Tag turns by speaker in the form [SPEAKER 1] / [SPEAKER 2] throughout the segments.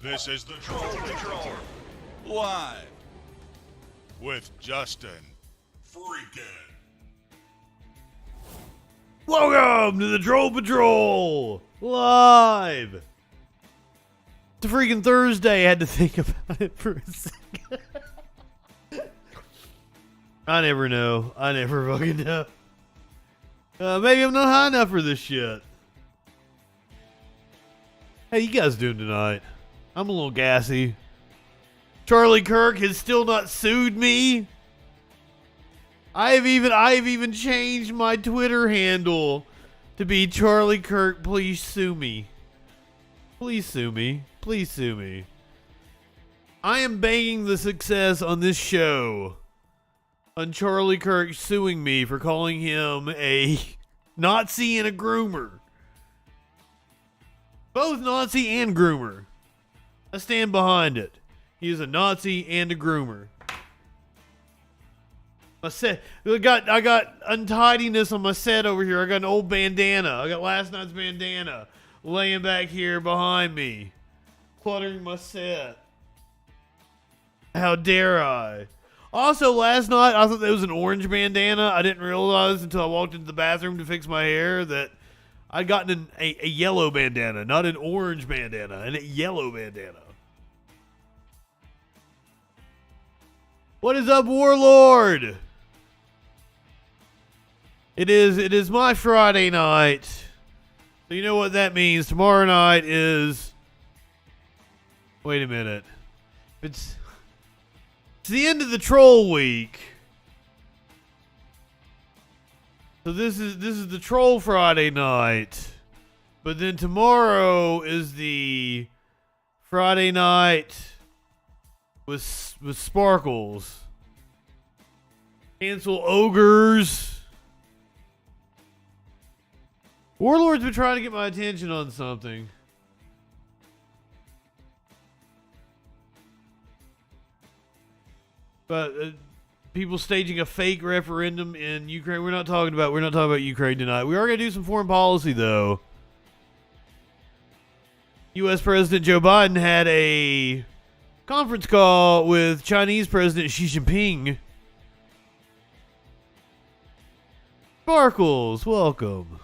[SPEAKER 1] This is the Troll Patrol. Live. With Justin. Freakin.
[SPEAKER 2] Welcome to the Troll Patrol! Live! It's a freaking Thursday. I had to think about it for a second. I never know. I never fucking know. Maybe I'm not high enough for this shit. How you guys doing tonight? I'm a little gassy. Charlie Kirk has still not sued me. I have even changed my Twitter handle to be Charlie Kirk. Please sue me. Please sue me. Please sue me. I am banking the success on this show on Charlie Kirk suing me for calling him a Nazi and a groomer. Both Nazi and groomer. I stand behind it. He is a Nazi and a groomer. I got untidiness on my set over here. I got an old bandana. I got last night's bandana laying back here behind me, cluttering my set. How dare I? Also, last night I thought that was an orange bandana. I didn't realize until I walked into the bathroom to fix my hair that I'd gotten a yellow bandana, not an orange bandana, and a yellow bandana. What is up, Warlord? It is my Friday night. So you know what that means. Tomorrow night is... Wait a minute. It's the end of the troll week. So this is the Troll Friday night. But then tomorrow is the Friday night with Sparkles. Cancel Ogres. Warlord's been trying to get my attention on something. But people staging a fake referendum in Ukraine. We're not talking about Ukraine tonight. We are going to do some foreign policy though. U.S. President Joe Biden had a conference call with Chinese President Xi Jinping. Sparkles, welcome.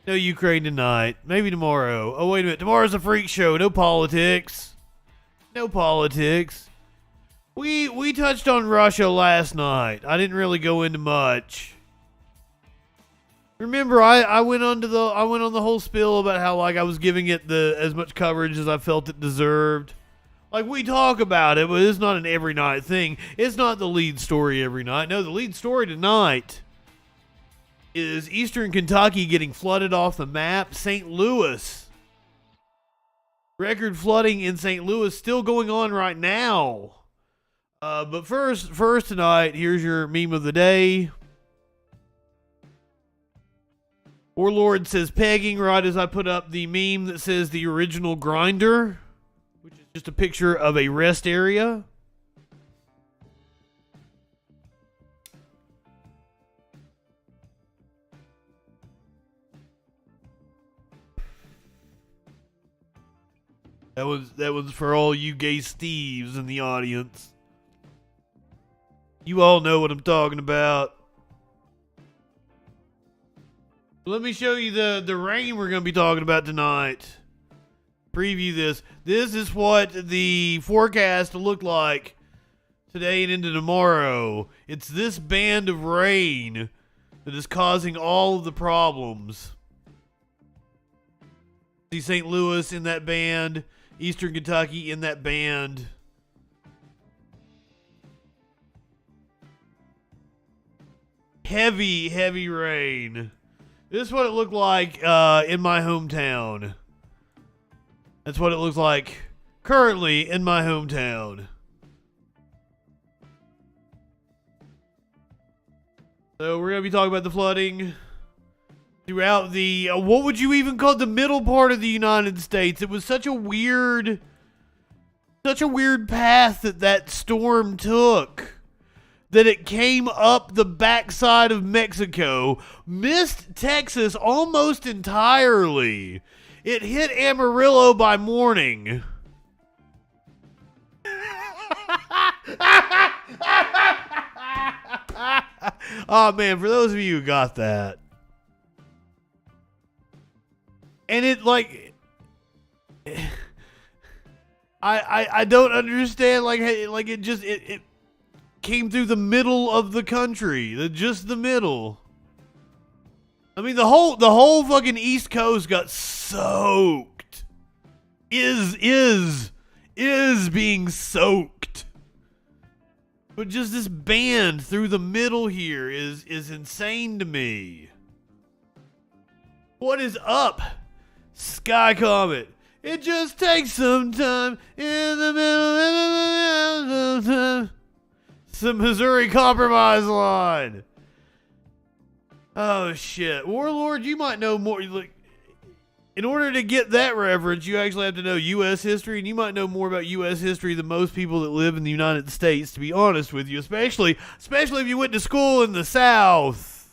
[SPEAKER 2] No Ukraine tonight. Maybe tomorrow. Oh, wait a minute. Tomorrow's a freak show. No politics. No politics. We touched on Russia last night. I didn't really go into much. Remember, I went on the whole spiel about how like I was giving it as much coverage as I felt it deserved. Like we talk about it, but it's not an every night thing. It's not the lead story every night. No, the lead story tonight is Eastern Kentucky getting flooded off the map. St. Louis. Record flooding in St. Louis still going on right now. But first tonight, here's your meme of the day. Warlord says pegging right as I put up the meme that says the original grinder, which is just a picture of a rest area. That was for all you gay Steves in the audience. You all know what I'm talking about. Let me show you the rain we're going to be talking about tonight. Preview this. This is what the forecast looked like today and into tomorrow. It's this band of rain that is causing all of the problems. See St. Louis in that band. Eastern Kentucky in that band. Heavy, heavy rain. This is what it looked like in my hometown. That's what it looks like currently in my hometown. So we're going to be talking about the flooding throughout the, what would you even call it, the middle part of the United States. It was such a weird path that storm took, that it came up the backside of Mexico, missed Texas almost entirely, It hit Amarillo by morning. Oh man, for those of you who got that. And it like I don't understand like it came through the middle of the country, just the middle. I mean the whole fucking East Coast got soaked. Is being soaked. But just this band through the middle here is insane to me. What is up, Sky Comet? It just takes some time in the middle. Some Missouri Compromise line. Oh shit, Warlord, you might know more. Like, in order to get that reference, you actually have to know U.S. history, and you might know more about U.S. history than most people that live in the United States, to be honest with you, especially if you went to school in the South.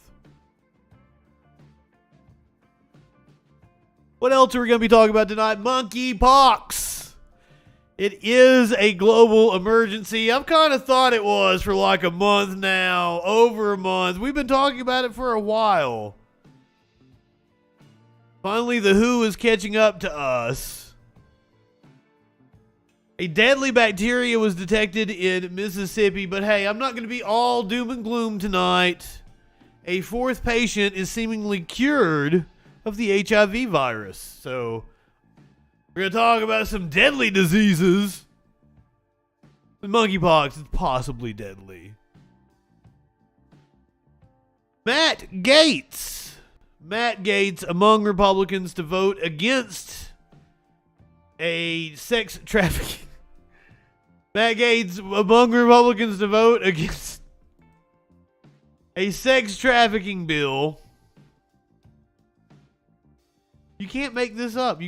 [SPEAKER 2] What else are we going to be talking about tonight? Monkeypox. It is a global emergency. I've kind of thought it was for like a month now, over a month. We've been talking about it for a while. Finally, the WHO is catching up to us. A deadly bacteria was detected in Mississippi, but hey, I'm not going to be all doom and gloom tonight. A fourth patient is seemingly cured of the HIV virus. So, we're going to talk about some deadly diseases. Monkeypox is possibly deadly. Matt Gaetz among Republicans to vote against a sex trafficking. Matt Gaetz among Republicans to vote against a sex trafficking bill. You can't make this up.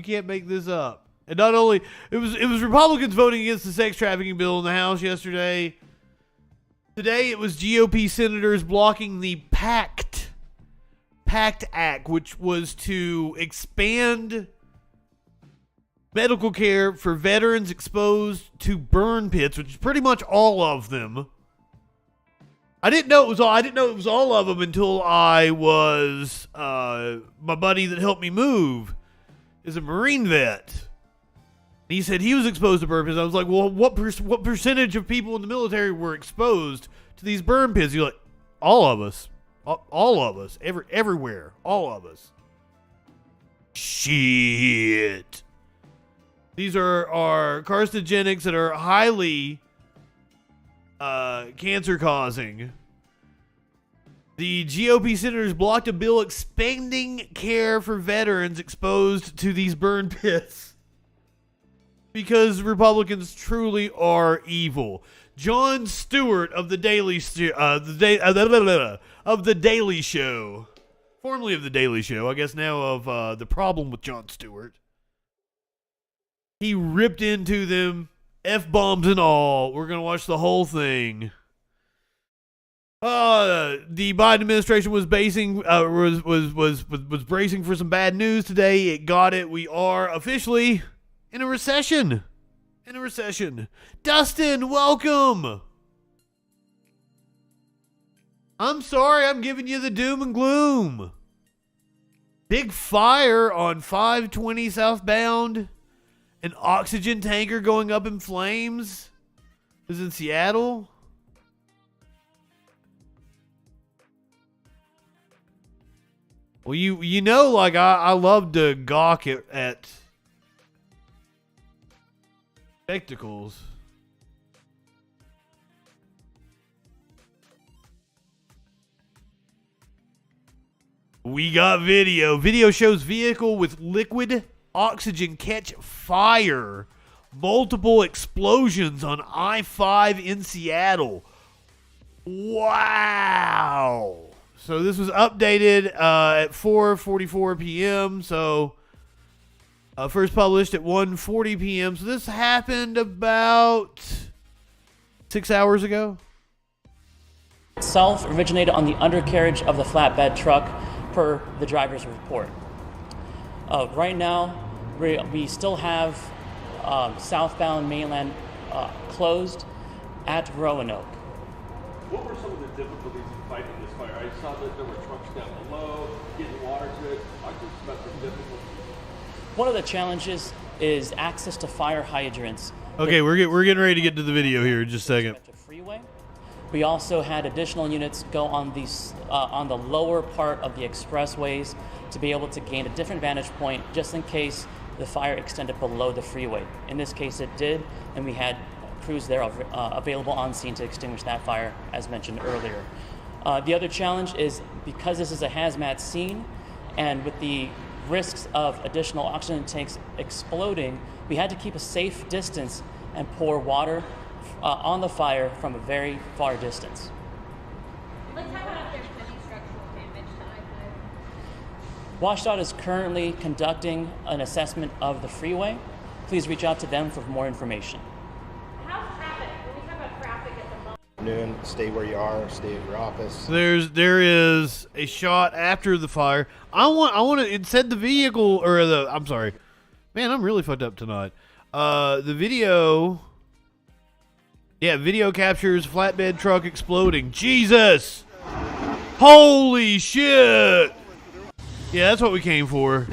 [SPEAKER 2] And not only it was Republicans voting against the sex trafficking bill in the House yesterday. Today it was GOP senators blocking the PACT Act, which was to expand medical care for veterans exposed to burn pits, which is pretty much all of them. I didn't know it was all of them until I was my buddy that helped me move is a Marine vet. And he said he was exposed to burn pits. I was like, well, what percentage of people in the military were exposed to these burn pits? You're like, all of us. All of us. Everywhere. All of us. Shit. These are carcinogenics that are highly cancer-causing. The GOP senators blocked a bill expanding care for veterans exposed to these burn pits because Republicans truly are evil. Jon Stewart of the Daily Show, formerly of the Daily Show, I guess now of The Problem with Jon Stewart. He ripped into them, F-bombs and all. We're gonna watch the whole thing. The Biden administration was bracing for some bad news today. It got it. We are officially in a recession. Dustin, welcome. I'm sorry I'm giving you the doom and gloom. Big fire on 520 southbound. An oxygen tanker going up in flames. This is in Seattle. Well, you know, like I love to gawk at spectacles. We got video. Video shows vehicle with liquid oxygen catch fire. Multiple explosions on I-5 in Seattle. Wow. So this was updated at 4:44 p.m. So first published at 1:40 p.m. So this happened about 6 hours ago.
[SPEAKER 3] Itself originated on the undercarriage of the flatbed truck per the driver's report. Right now, We still have southbound mainland closed at Roanoke.
[SPEAKER 4] What were some of the difficulties in fighting this fire? I saw that there were trucks down below, getting water to it. I just about the difficulties.
[SPEAKER 3] One of the challenges is access to fire hydrants.
[SPEAKER 2] Okay, we're getting ready to get to the video here in just a second.
[SPEAKER 3] Freeway. We also had additional units go on these on the lower part of the expressways to be able to gain a different vantage point just in case the fire extended below the freeway. In this case, it did, and we had crews there available on scene to extinguish that fire, as mentioned earlier. The other challenge is because this is a hazmat scene, and with the risks of additional oxygen tanks exploding, we had to keep a safe distance and pour water on the fire from a very far distance.
[SPEAKER 5] Let's talk about if there's any structural damage to I-5.
[SPEAKER 3] WashDOT is currently conducting an assessment of the freeway. Please reach out to them for more information.
[SPEAKER 5] How's traffic? When we talk about traffic at the moment.
[SPEAKER 6] Noon, stay where you are, stay at your office.
[SPEAKER 2] There is a shot after the fire. I want to. It said the vehicle or the. I'm sorry, man. I'm really fucked up tonight. The video. Yeah, video captures flatbed truck exploding. Jesus! Holy shit! Yeah, that's what we came for.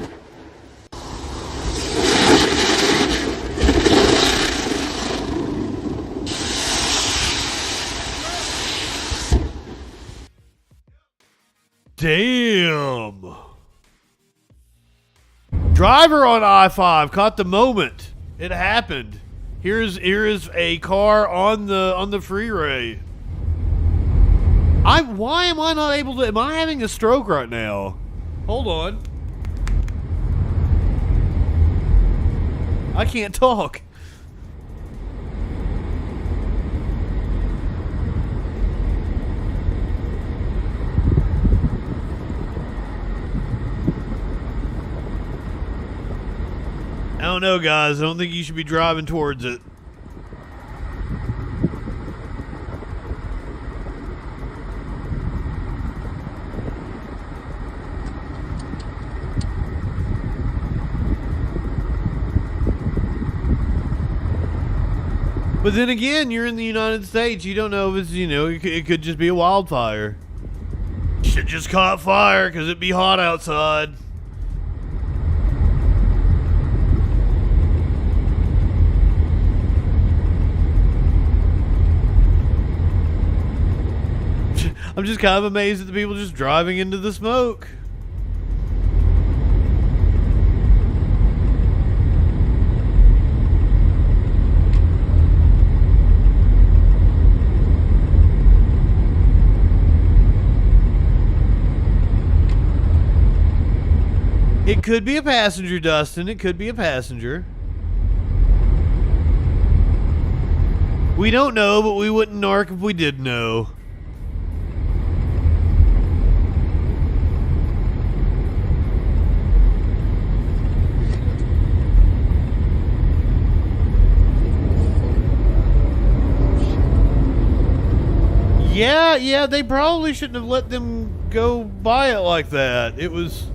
[SPEAKER 2] Damn! Driver on I-5 caught the moment. It happened. Here is a car on the freeway. Why am I not able to? Am I having a stroke right now? Hold on. I can't talk. I don't know, guys. I don't think you should be driving towards it. But then again, you're in the United States. You don't know if it's, it could just be a wildfire. Shit just caught fire because it'd be hot outside. I'm just kind of amazed at the people just driving into the smoke. It could be a passenger, Dustin. It could be a passenger. We don't know, but we wouldn't narc if we did know. Yeah, they probably shouldn't have let them go by it like that. It was...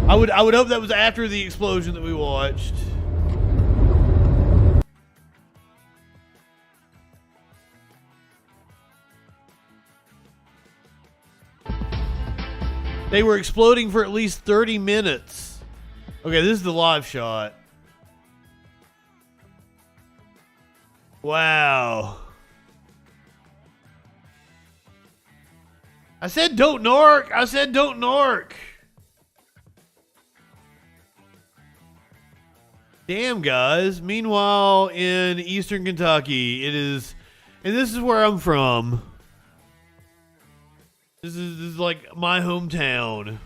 [SPEAKER 2] I would hope that was after the explosion that we watched. They were exploding for at least 30 minutes. Okay, this is the live shot. Wow. I said don't narc. I said don't narc. Damn, guys. Meanwhile, in eastern Kentucky, it is... And this is where I'm from. This is like my hometown.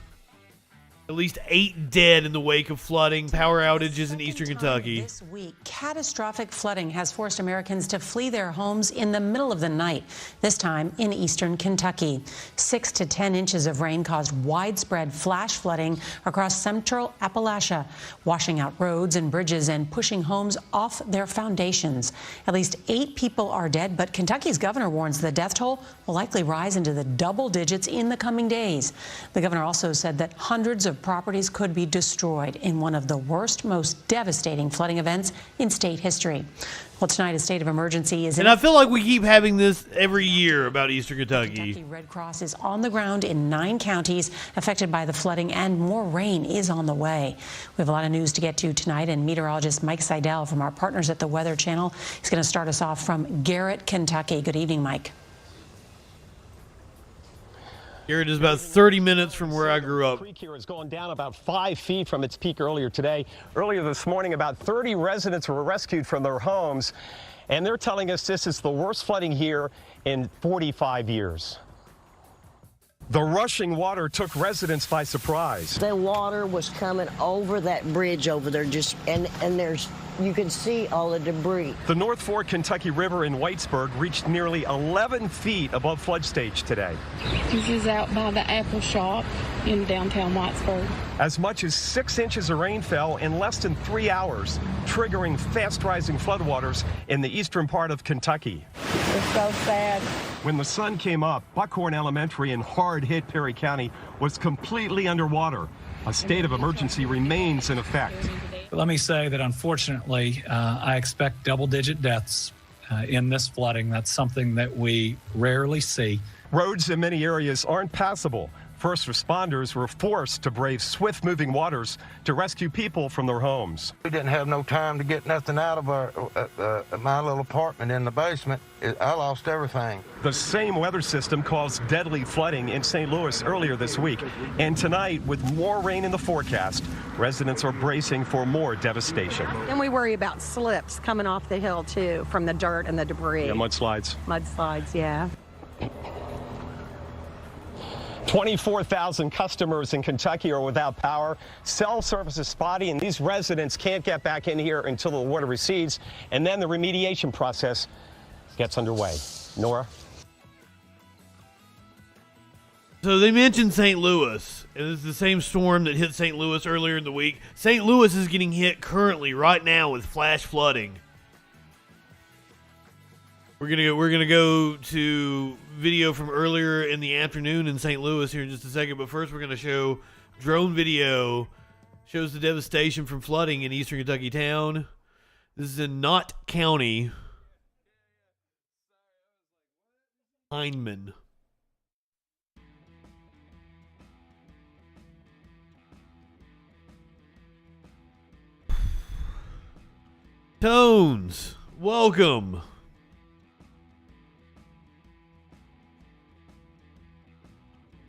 [SPEAKER 2] At least 8 dead in the wake of flooding, power outages in eastern Kentucky.
[SPEAKER 7] This week, catastrophic flooding has forced Americans to flee their homes in the middle of the night, this time in eastern Kentucky. 6 to 10 inches of rain caused widespread flash flooding across central Appalachia, washing out roads and bridges and pushing homes off their foundations. At least 8 people are dead, but Kentucky's governor warns the death toll will likely rise into the double digits in the coming days. The governor also said that hundreds of of properties could be destroyed in one of the worst, most devastating flooding events in state history. Well, tonight, a state of emergency is in.
[SPEAKER 2] And I feel like we keep having this every year about Eastern Kentucky.
[SPEAKER 7] Kentucky Red Cross is on the ground in 9 counties affected by the flooding, and more rain is on the way. We have a lot of news to get to tonight, and meteorologist Mike Seidel from our partners at the Weather Channel is going to start us off from Garrett, Kentucky. Good evening, Mike.
[SPEAKER 2] Garrett is about 30 minutes from where I grew up.
[SPEAKER 8] The creek here is going down about 5 feet from its peak earlier today. Earlier this morning, about 30 residents were rescued from their homes, and they're telling us this is the worst flooding here in 45 years. The rushing water took residents by surprise.
[SPEAKER 9] The water was coming over that bridge over there, and there's, you can see all the debris.
[SPEAKER 8] The North Fork Kentucky River in Whitesburg reached nearly 11 feet above flood stage today.
[SPEAKER 10] This is out by the Apple shop in downtown Whitesburg.
[SPEAKER 8] As much as 6 inches of rain fell in less than 3 hours, triggering fast-rising floodwaters in the eastern part of Kentucky.
[SPEAKER 10] It's so sad.
[SPEAKER 8] When the sun came up, Buckhorn Elementary in hard-hit Perry County was completely underwater. A state of emergency remains in effect.
[SPEAKER 11] Let me say that unfortunately, I expect double-digit deaths in this flooding. That's something that we rarely see.
[SPEAKER 8] Roads in many areas aren't passable. First responders were forced to brave swift-moving waters to rescue people from their homes.
[SPEAKER 12] We didn't have no time to get nothing out of my little apartment in the basement. I lost everything.
[SPEAKER 8] The same weather system caused deadly flooding in St. Louis earlier this week. And tonight, with more rain in the forecast, residents are bracing for more devastation.
[SPEAKER 13] And we worry about slips coming off the hill, too, from the dirt and the debris.
[SPEAKER 8] Yeah, mudslides.
[SPEAKER 13] Mudslides, yeah.
[SPEAKER 8] 24,000 customers in Kentucky are without power. Cell service is spotty, and these residents can't get back in here until the water recedes, and then the remediation process gets underway. Nora?
[SPEAKER 2] So they mentioned St. Louis, and it's the same storm that hit St. Louis earlier in the week. St. Louis is getting hit currently right now with flash flooding. We're gonna go to video from earlier in the afternoon in St. Louis here in just a second, but first we're gonna show drone video. Shows the devastation from flooding in eastern Kentucky town. This is in Knott County. Hindman. Tones, welcome.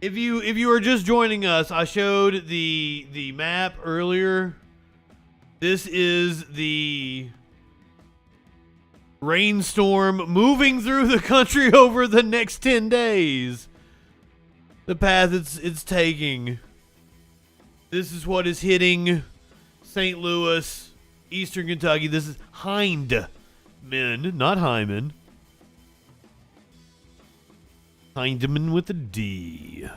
[SPEAKER 2] If you are just joining us, I showed the map earlier. This is the rainstorm moving through the country over the next 10 days. The path it's taking. This is what is hitting St. Louis, eastern Kentucky. This is Hindman, not Hyman. Hindman with a D.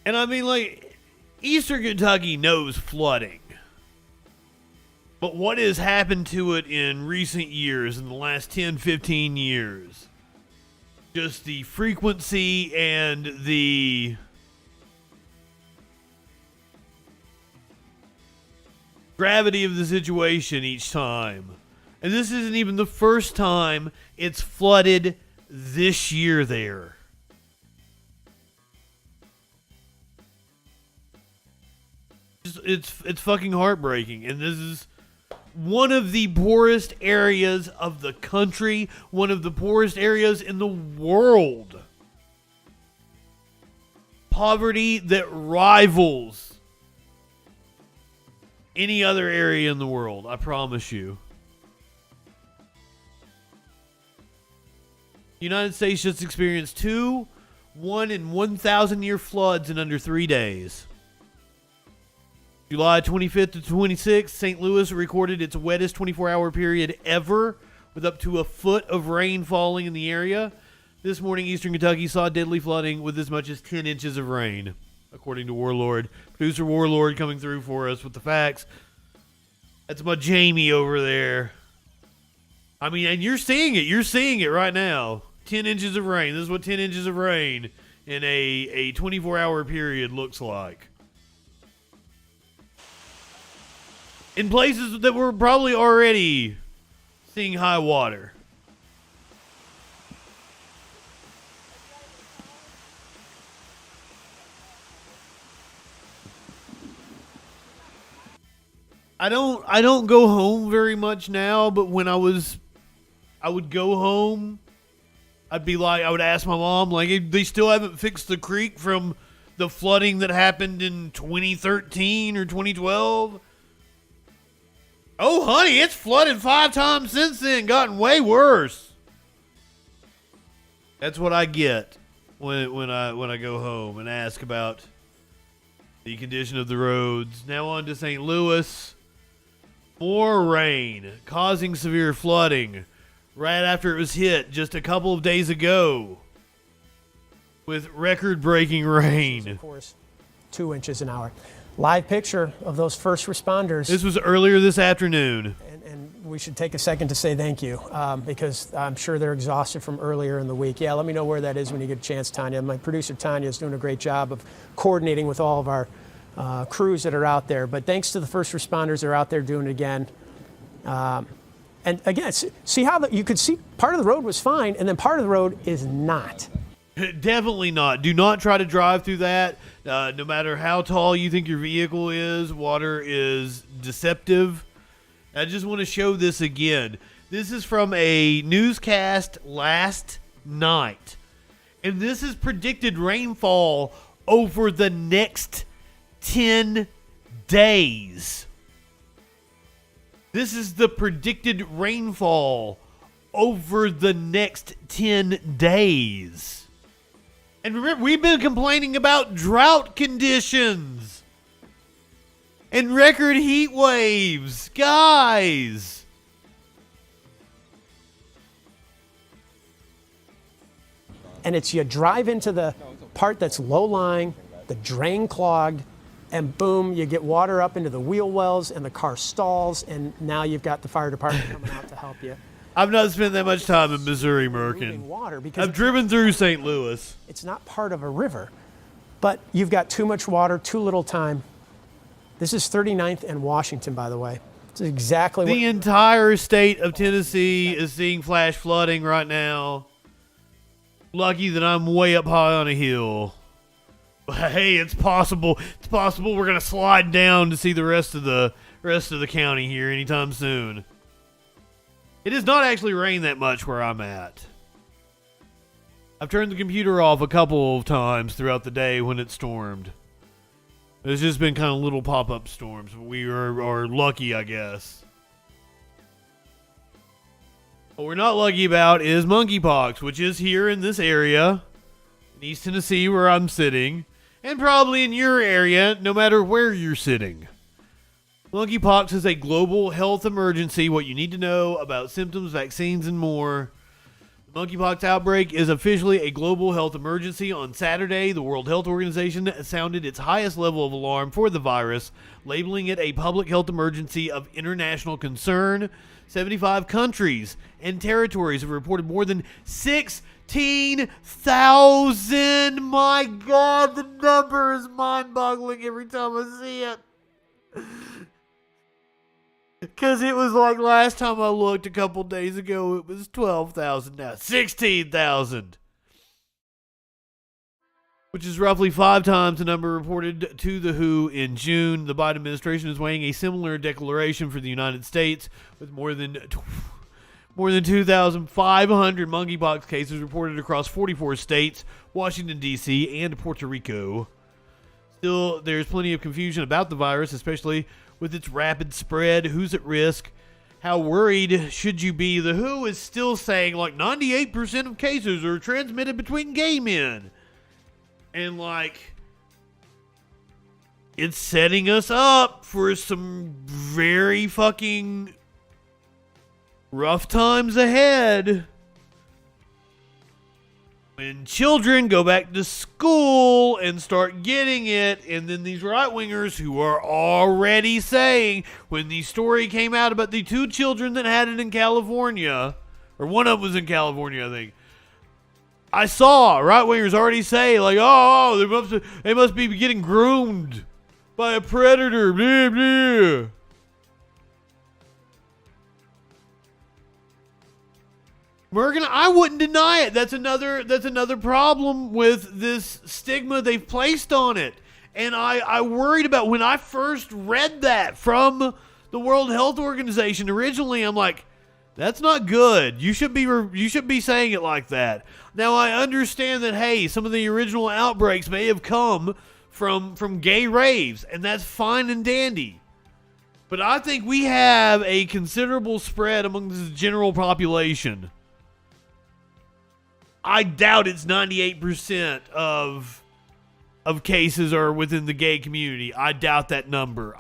[SPEAKER 2] And I mean, like, eastern Kentucky knows flooding. But what has happened to it in recent years, in the last 10, 15 years? Just the frequency and the gravity of the situation each time. And this isn't even the first time it's flooded this year there. It's fucking heartbreaking. And this is one of the poorest areas of the country, one of the poorest areas in the world. Poverty that rivals any other area in the world, I promise you. The United States just experienced 2 1 in 1,000 year floods in under 3 days. July 25th to 26th, St. Louis recorded its wettest 24-hour period ever, with up to a foot of rain falling in the area. This morning, eastern Kentucky saw deadly flooding with as much as 10 inches of rain, according to Warlord. Producer Warlord coming through for us with the facts. That's my Jamie over there. I mean, and you're seeing it. You're seeing it right now. 10 inches of rain. This is what 10 inches of rain in a 24-hour period looks like. In places that were probably already seeing high water. I don't go home very much now, but when I would go home, I'd be like, I would ask my mom, like, they still haven't fixed the creek from the flooding that happened in 2013 or 2012. Oh, honey, it's flooded 5 times since then, gotten way worse. That's what I get when I go home and ask about the condition of the roads. Now on to St. Louis. More rain causing severe flooding right after it was hit just a couple of days ago with record-breaking rain.
[SPEAKER 14] Of course, 2 inches an hour. Live picture of those first responders.
[SPEAKER 2] This was earlier this afternoon.
[SPEAKER 14] And we should take a second to say thank you because I'm sure they're exhausted from earlier in the week. Yeah, let me know where that is when you get a chance, Tanya. My producer, Tanya, is doing a great job of coordinating with all of our crews that are out there. But thanks to the first responders that are out there doing it again. And again, see how you could see part of the road was fine, and then part of the road is not.
[SPEAKER 2] Definitely not. Do not try to drive through that. No matter how tall you think your vehicle is, water is deceptive. I just want to show this again. This is from a newscast last night. And this is predicted rainfall over the next 10 days. This is the predicted rainfall over the next 10 days. And remember, we've been complaining about drought conditions and record heat waves. Guys.
[SPEAKER 14] And it's you drive into the part that's low-lying, the drain clogged, and boom, you get water up into the wheel wells and the car stalls, and now you've got the fire department coming out to help you.
[SPEAKER 2] I've not spent that much time in Missouri, Merkin. I've driven through St. Louis.
[SPEAKER 14] It's not part of a river, but you've got too much water, too little time. This is 39th and Washington, by the way. It's exactly
[SPEAKER 2] the entire state of Tennessee is seeing flash flooding right now. Lucky that I'm way up high on a hill. But hey, it's possible. It's possible we're gonna slide down to see the rest of the county here anytime soon. It has not actually rained that much where I'm at. I've turned the computer off a couple of times throughout the day when it stormed. It's just been kind of little pop-up storms. We are lucky, I guess. What we're not lucky about is monkeypox, which is here in this area, in East Tennessee where I'm sitting, and probably in your area, no matter where you're sitting. Monkeypox is a global health emergency. What you need to know about symptoms, vaccines, and more. The monkeypox outbreak is officially a global health emergency. On Saturday, the World Health Organization sounded its highest level of alarm for the virus, labeling it a public health emergency of international concern. 75 countries and territories have reported more than 16,000. My God, the number is mind-boggling every time I see it. Because it was like last time I looked a couple days ago, it was 12,000. Now 16,000. Which is roughly 5 times the number reported to the WHO in June. The Biden administration is weighing a similar declaration for the United States, with more than 2,500 monkeypox cases reported across 44 states, Washington, D.C., and Puerto Rico. Still, there's plenty of confusion about the virus, especially with its rapid spread. Who's at risk? How worried should you be? The WHO is still saying like 98% of cases are transmitted between gay men. And like, it's setting us up for some very fucking rough times ahead. when children go back to school and start getting it, and then these right-wingers who are already saying, when the story came out about the 2 children that had it in California, or one of them was in California, I think, I saw right-wingers already say, like, oh, they must be getting groomed by a predator, blah, blah. Morgan, I wouldn't deny it. That's another problem with this stigma they've placed on it. And I worried about when I first read that from the World Health Organization. Originally, I'm like, that's not good. You should be saying it like that. Now, I understand that, hey, some of the original outbreaks may have come from gay raves, and that's fine and dandy. But I think we have a considerable spread among the general population. I doubt it's 98% of cases are within the gay community. I doubt that number.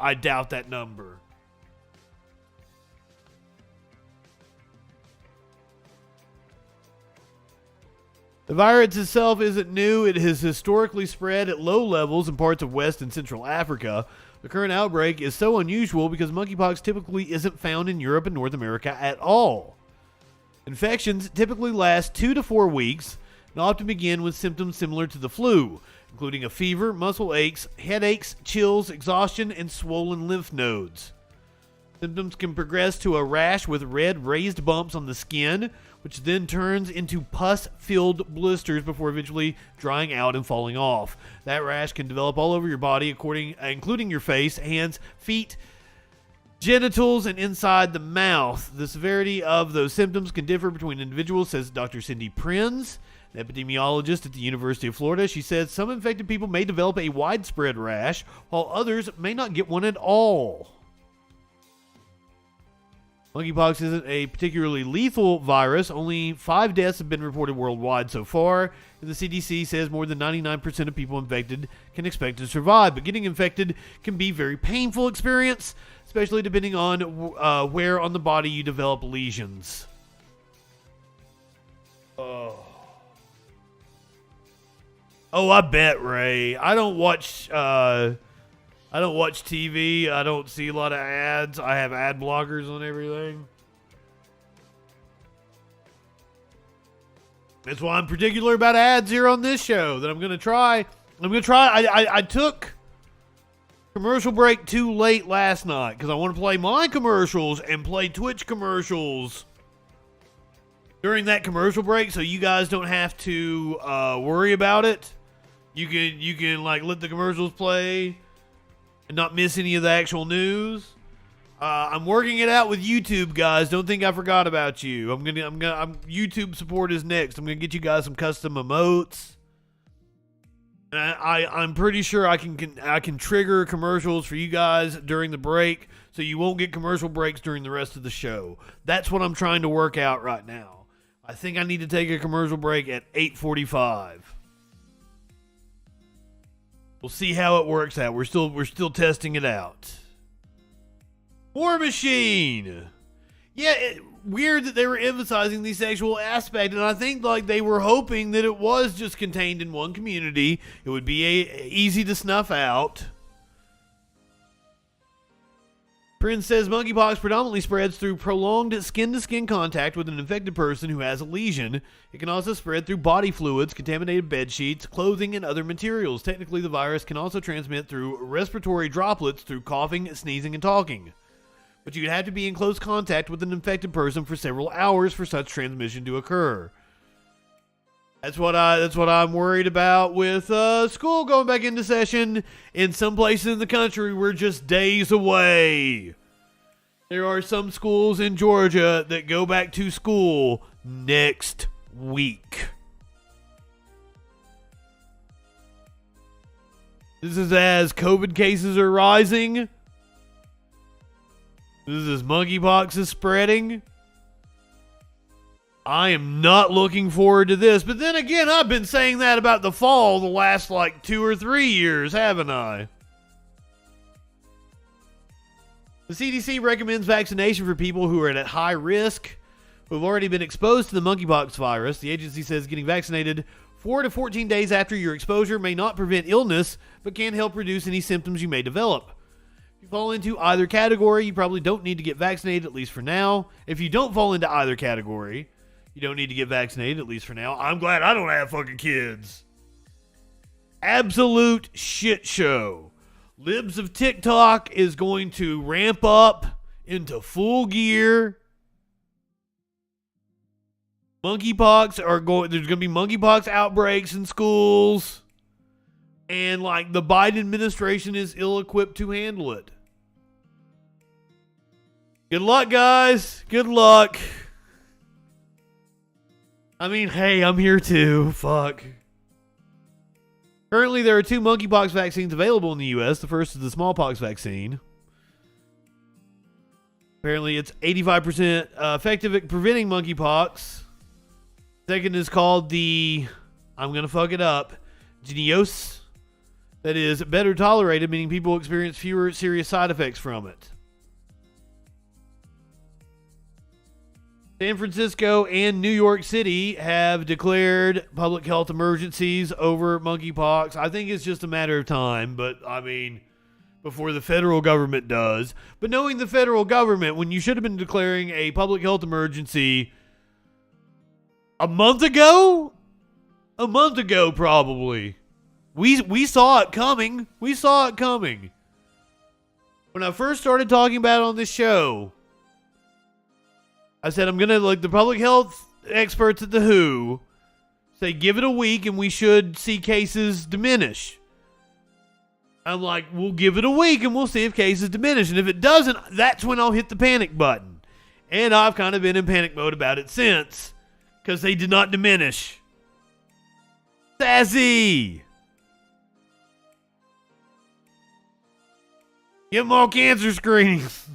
[SPEAKER 2] The virus itself isn't new. It has historically spread at low levels in parts of West and Central Africa. The current outbreak is so unusual because monkeypox typically isn't found in Europe and North America at all. Infections typically last 2 to 4 weeks and often begin with symptoms similar to the flu, including a fever, muscle aches, headaches, chills, exhaustion, and swollen lymph nodes. Symptoms can progress to a rash with red raised bumps on the skin, which then turns into pus-filled blisters before eventually drying out and falling off. That rash can develop all over your body, including your face, hands, feet, genitals, and inside the mouth. The severity of those symptoms can differ between individuals, says Dr. Cindy Prinz, an epidemiologist at the University of Florida. She said some infected people may develop a widespread rash, while others may not get one at all. Monkeypox isn't a particularly lethal virus. Only 5 deaths have been reported worldwide so far, and the CDC says more than 99% of people infected can expect to survive. But getting infected can be a very painful experience, especially depending on where on the body you develop lesions. Oh, I bet, Ray. I don't watch TV. I don't see a lot of ads. I have ad blockers on everything. That's why I'm particular about ads here on this show that I'm going to try. I took commercial break too late last night because I want to play my commercials and play Twitch commercials during that commercial break so you guys don't have to worry about it. You can like let the commercials play and not miss any of the actual news. I'm working it out with YouTube, guys. Don't think I forgot about you. YouTube support is next. I'm gonna get you guys some custom emotes. And I'm pretty sure I can trigger commercials for you guys during the break, so you won't get commercial breaks during the rest of the show. That's what I'm trying to work out right now. I think I need to take a commercial break at 8:45. We'll see how it works out. We're still testing it out. War Machine. Yeah, weird that they were emphasizing the sexual aspect, and I think like they were hoping that it was just contained in one community. It would be easy to snuff out. Prince says monkeypox predominantly spreads through prolonged skin-to-skin contact with an infected person who has a lesion. It can also spread through body fluids, contaminated bed sheets, clothing, and other materials. Technically, the virus can also transmit through respiratory droplets through coughing, sneezing, and talking. But you'd have to be in close contact with an infected person for several hours for such transmission to occur. That's what I'm worried about with school going back into session. In some places in the country, we're just days away. There are some schools in Georgia that go back to school next week. This is as COVID cases are rising. This is as monkeypox is spreading. I am not looking forward to this. But then again, I've been saying that about the fall the last 2 or 3 years, haven't I? The CDC recommends vaccination for people who are at high risk who have already been exposed to the monkeypox virus. The agency says getting vaccinated 4 to 14 days after your exposure may not prevent illness, but can help reduce any symptoms you may develop. If you fall into either category, you probably don't need to get vaccinated, at least for now. If you don't fall into either category, you don't need to get vaccinated, at least for now. I'm glad I don't have fucking kids. Absolute shit show. Libs of TikTok is going to ramp up into full gear. There's going to be monkeypox outbreaks in schools. And like the Biden administration is ill-equipped to handle it. Good luck, guys. Good luck. I mean, hey, I'm here too. Fuck. Currently, there are 2 monkeypox vaccines available in the U.S. The first is the smallpox vaccine. Apparently, it's 85% effective at preventing monkeypox. Second is called the, I'm going to fuck it up, Jynneos. That is better tolerated, meaning people experience fewer serious side effects from it. San Francisco and New York City have declared public health emergencies over monkeypox. I think it's just a matter of time, but I mean, before the federal government does. But knowing the federal government, when you should have been declaring a public health emergency a month ago? A month ago, probably. We saw it coming. We saw it coming. When I first started talking about it on this show, I said I'm going to, like the public health experts at the WHO, say give it a week and we should see cases diminish. I'm like, we'll give it a week and we'll see if cases diminish. And if it doesn't, that's when I'll hit the panic button. And I've kind of been in panic mode about it since. Because they did not diminish. Sassy! Get more cancer screenings.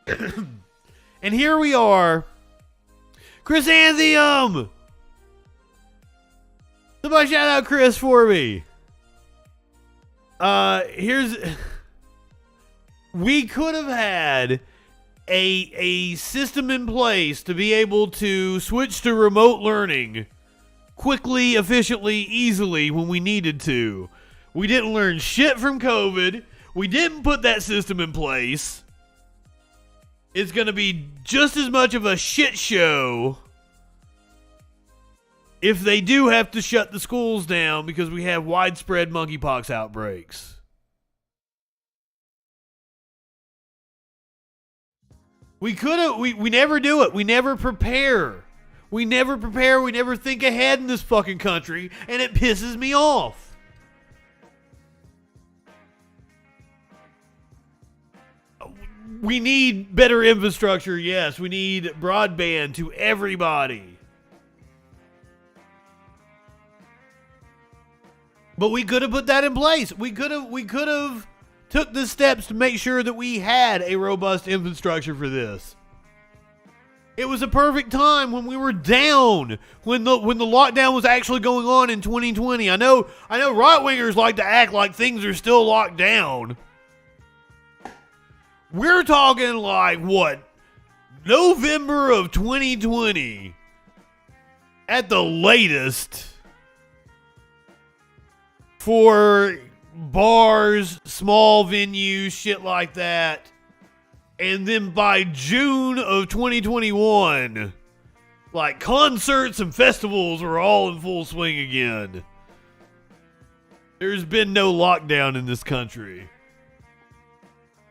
[SPEAKER 2] And here we are. Chrysanthemum! Somebody shout out Chris for me. We could have had a system in place to be able to switch to remote learning quickly, efficiently, easily when we needed to. We didn't learn shit from COVID. We didn't put that system in place. It's going to be just as much of a shit show if they do have to shut the schools down because we have widespread monkeypox outbreaks. We never do it. We never prepare. We never prepare. We never think ahead in this fucking country, and it pisses me off. We need better infrastructure, yes. We need broadband to everybody. But we could have put that in place. We could have took the steps to make sure that we had a robust infrastructure for this. It was a perfect time when we were down, when the lockdown was actually going on in 2020. I know right-wingers like to act like things are still locked down. We're talking like, what, November of 2020 at the latest for bars, small venues, shit like that. And then by June of 2021, like concerts and festivals are all in full swing again. There's been no lockdown in this country.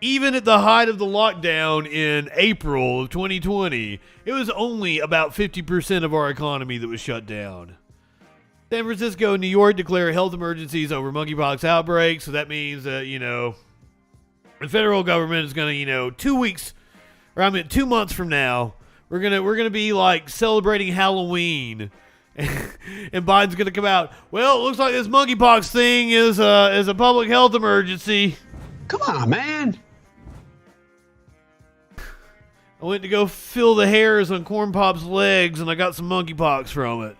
[SPEAKER 2] Even at the height of the lockdown in April of 2020, it was only about 50% of our economy that was shut down. San Francisco and New York declare health emergencies over monkeypox outbreaks. So that means that, the federal government is going to, 2 months from now, we're gonna be like celebrating Halloween. And Biden's going to come out, well, it looks like this monkeypox thing is a public health emergency.
[SPEAKER 15] Come on, man.
[SPEAKER 2] I went to go fill the hairs on Corn Pop's legs, and I got some monkeypox from it.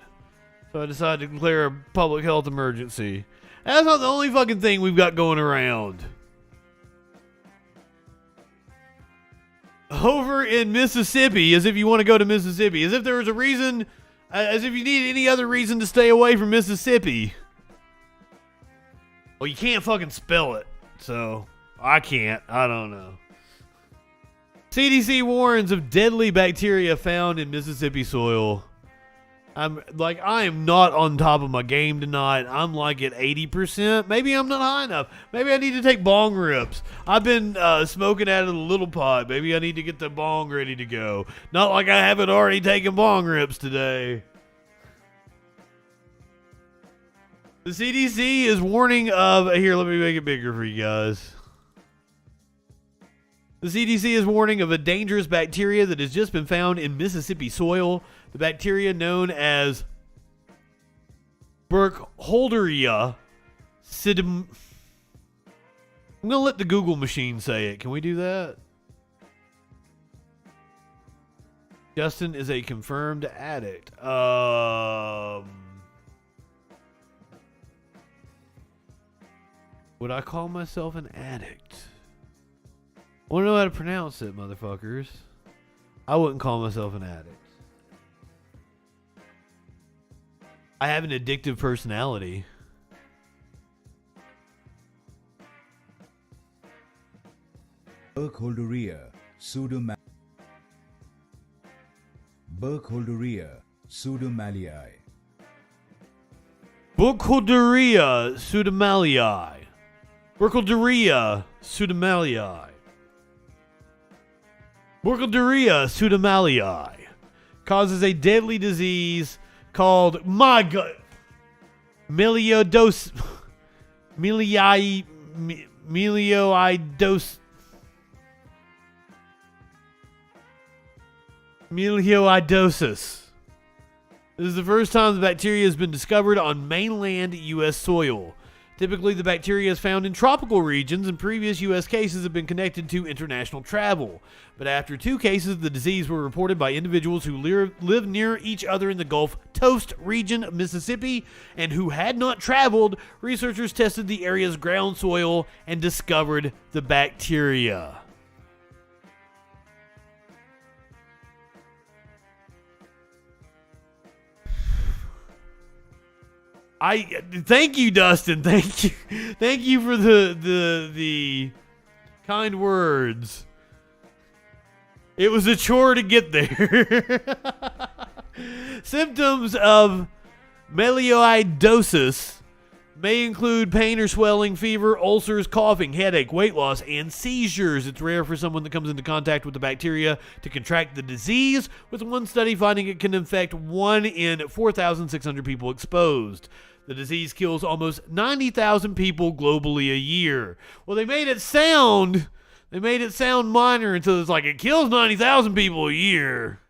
[SPEAKER 2] So I decided to declare a public health emergency. That's not the only fucking thing we've got going around. over in Mississippi, as if you want to go to Mississippi, as if there was a reason, as if you need any other reason to stay away from Mississippi. Well, you can't fucking spell it, so I can't. I don't know. CDC warns of deadly bacteria found in Mississippi soil. I am not on top of my game tonight. I'm like at 80%. Maybe I'm not high enough. Maybe I need to take bong rips. I've been smoking out of the little pot. Maybe I need to get the bong ready to go. Not like I haven't already taken bong rips today. The CDC is warning of... Here, let me make it bigger for you guys. The CDC is warning of a dangerous bacteria that has just been found in Mississippi soil. The bacteria known as Burkholderia sidum... I'm going to let the Google machine say it. Can we do that? Justin is a confirmed addict. Would I call myself an addict? I want to know how to pronounce it, motherfuckers. I wouldn't call myself an addict. I have an addictive personality.
[SPEAKER 15] Burkholderia pseudomallii. Burkholderia pseudomallii.
[SPEAKER 2] Burkholderia pseudomallii. Burkholderia pseudomallii. Burkholderia pseudomallii causes a deadly disease called, my God, milioidosis. Milioidosis. This is the first time the bacteria has been discovered on mainland U.S. soil. Typically, the bacteria is found in tropical regions, and previous U.S. cases have been connected to international travel. But after 2 cases, the disease were reported by individuals who live near each other in the Gulf Coast region of Mississippi and who had not traveled. Researchers tested the area's ground soil and discovered the bacteria. Thank you, Dustin. Thank you for the kind words. It was a chore to get there. Symptoms of milioidosis may include pain or swelling, fever, ulcers, coughing, headache, weight loss, and seizures. It's rare for someone that comes into contact with the bacteria to contract the disease, with one study finding it can infect 1 in 4,600 people exposed. The disease kills almost 90,000 people globally a year. Well, they made it sound minor until it's like it kills 90,000 people a year.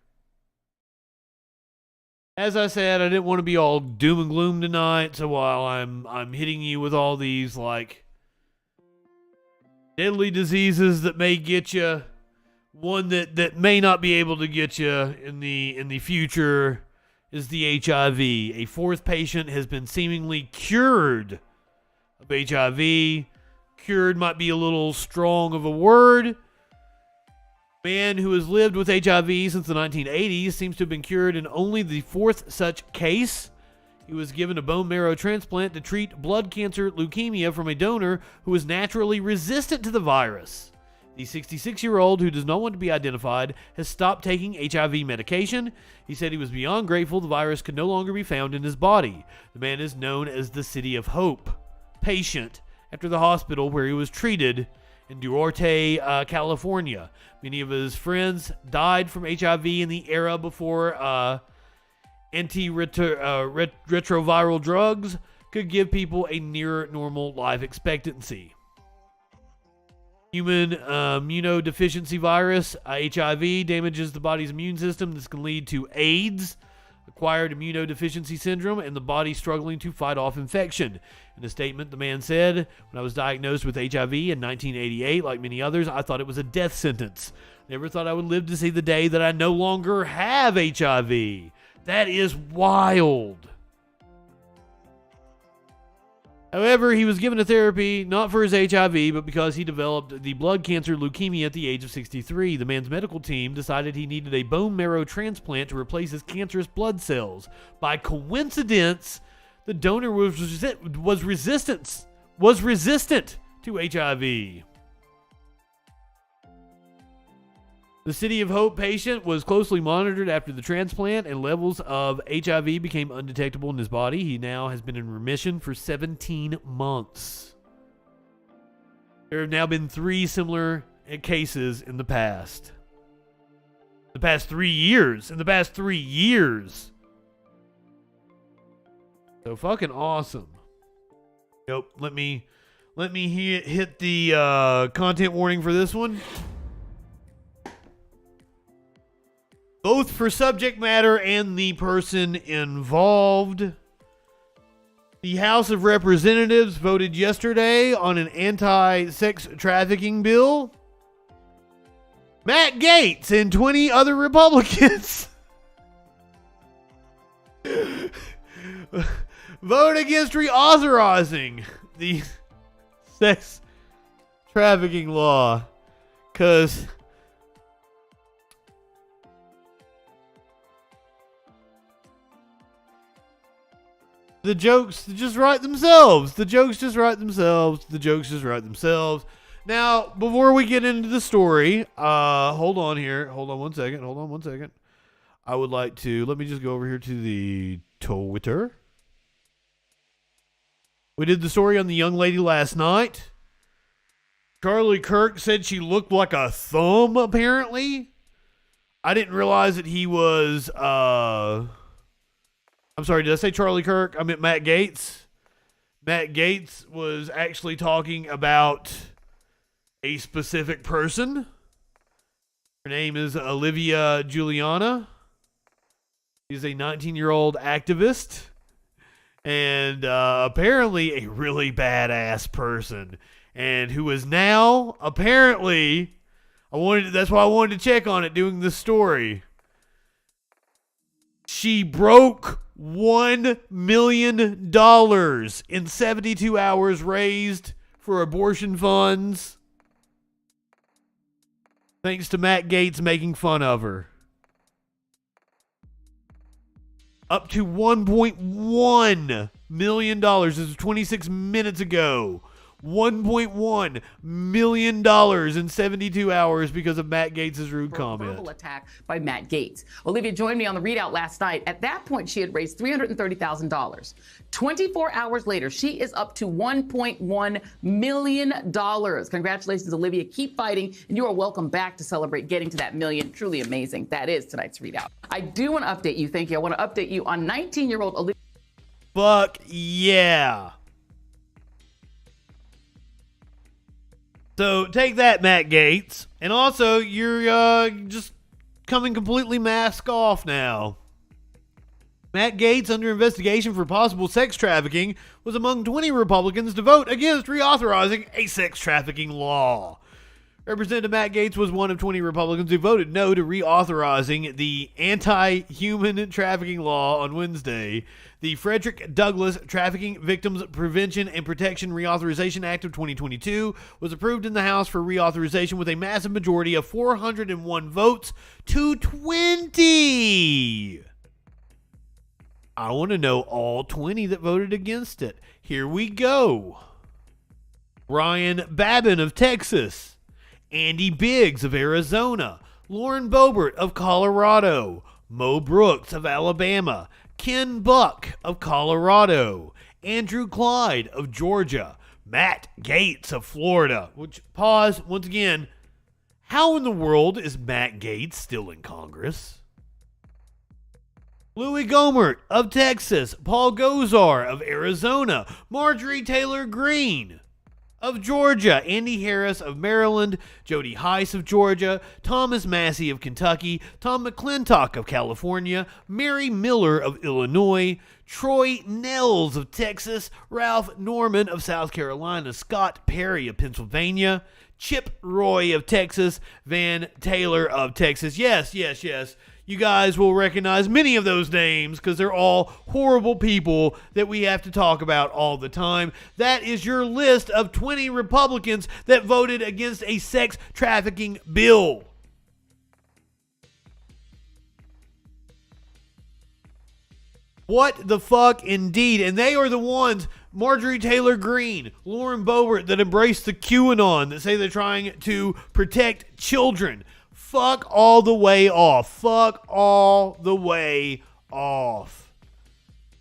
[SPEAKER 2] As I said, I didn't want to be all doom and gloom tonight, so while I'm hitting you with all these like deadly diseases that may get you, one that may not be able to get you in the future is the HIV. A 4th patient has been seemingly cured of HIV. Cured might be a little strong of a word. Man who has lived with HIV since the 1980s seems to have been cured in only the 4th such case. He was given a bone marrow transplant to treat blood cancer leukemia from a donor who was naturally resistant to the virus. The 66-year-old, who does not want to be identified, has stopped taking HIV medication. He said he was beyond grateful the virus could no longer be found in his body. The man is known as the City of Hope patient after the hospital where he was treated in Duarte, California. Many of his friends died from HIV in the era before antiretroviral drugs could give people a near normal life expectancy. Human immunodeficiency virus, HIV, damages the body's immune system. This can lead to AIDS, acquired immunodeficiency syndrome, and the body struggling to fight off infection. In a statement, the man said, "When I was diagnosed with HIV in 1988, like many others, I thought it was a death sentence. Never thought I would live to see the day that I no longer have HIV." That is wild. However, he was given a therapy not for his HIV, but because he developed the blood cancer leukemia at the age of 63. The man's medical team decided he needed a bone marrow transplant to replace his cancerous blood cells. By coincidence, the donor was resistant to HIV. The City of Hope patient was closely monitored after the transplant, and levels of HIV became undetectable in his body. He now has been in remission for 17 months. There have now been 3 similar cases in the past. The past 3 years. In the past 3 years. So fucking awesome. Yep, let me hit the content warning for this one. Both for subject matter and the person involved. The House of Representatives voted yesterday on an anti-sex trafficking bill. Matt Gaetz and 20 other Republicans vote against reauthorizing the sex trafficking law because the jokes just write themselves. The jokes just write themselves. Now, before we get into the story, hold on one second. I would like to, let me just go over here to the Twitter. We did the story on the young lady last night. Charlie Kirk said she looked like a thumb, apparently. I didn't realize that he was, I'm sorry, did I say Charlie Kirk? I meant Matt Gaetz. Matt Gaetz was actually talking about a specific person. Her name is Olivia Juliana. She's a 19-year-old activist and apparently a really badass person, and who is now apparently, that's why I wanted to check on it doing this story. She broke $1 million in 72 hours raised for abortion funds, thanks to Matt Gaetz making fun of her. Up to $1.1 million. This was 26 minutes ago. $1.1 million in 72 hours because of Matt Gaetz' rude comment.
[SPEAKER 16] Verbal attack by Matt Gaetz. Olivia joined me on the readout last night. At that point, she had raised $330,000. 24 hours later, she is up to $1.1 million. Congratulations, Olivia. Keep fighting, and you are welcome back to celebrate getting to that million. Truly amazing. That is tonight's readout. I do want to update you. Thank you. I want to update you on 19-year-old Olivia.
[SPEAKER 2] Fuck yeah. So take that, Matt Gaetz. And also, you're just coming completely mask off now. Matt Gaetz, under investigation for possible sex trafficking, was among 20 Republicans to vote against reauthorizing a sex trafficking law. Representative Matt Gaetz was one of 20 Republicans who voted no to reauthorizing the anti-human trafficking law on Wednesday. The Frederick Douglass Trafficking Victims Prevention and Protection Reauthorization Act of 2022 was approved in the House for reauthorization with a massive majority of 401 votes to 20. I want to know all 20 that voted against it. Here we go. Ryan Babin of Texas. Andy Biggs of Arizona, Lauren Boebert of Colorado, Mo Brooks of Alabama, Ken Buck of Colorado, Andrew Clyde of Georgia, Matt Gaetz of Florida. Which, pause, once again, how in the world is Matt Gaetz still in Congress? Louis Gohmert of Texas, Paul Gosar of Arizona, Marjorie Taylor Greene of Georgia, Andy Harris of Maryland, Jody Heiss of Georgia, Thomas Massey of Kentucky, Tom McClintock of California, Mary Miller of Illinois, Troy Nels of Texas, Ralph Norman of South Carolina, Scott Perry of Pennsylvania, Chip Roy of Texas, Van Taylor of Texas. Yes. You guys will recognize many of those names because they're all horrible people that we have to talk about all the time. That is your list of 20 Republicans that voted against a sex trafficking bill. What the fuck indeed? And they are the ones, Marjorie Taylor Greene, Lauren Boebert, that embrace the QAnon, that say they're trying to protect children. Fuck all the way off. Fuck all the way off.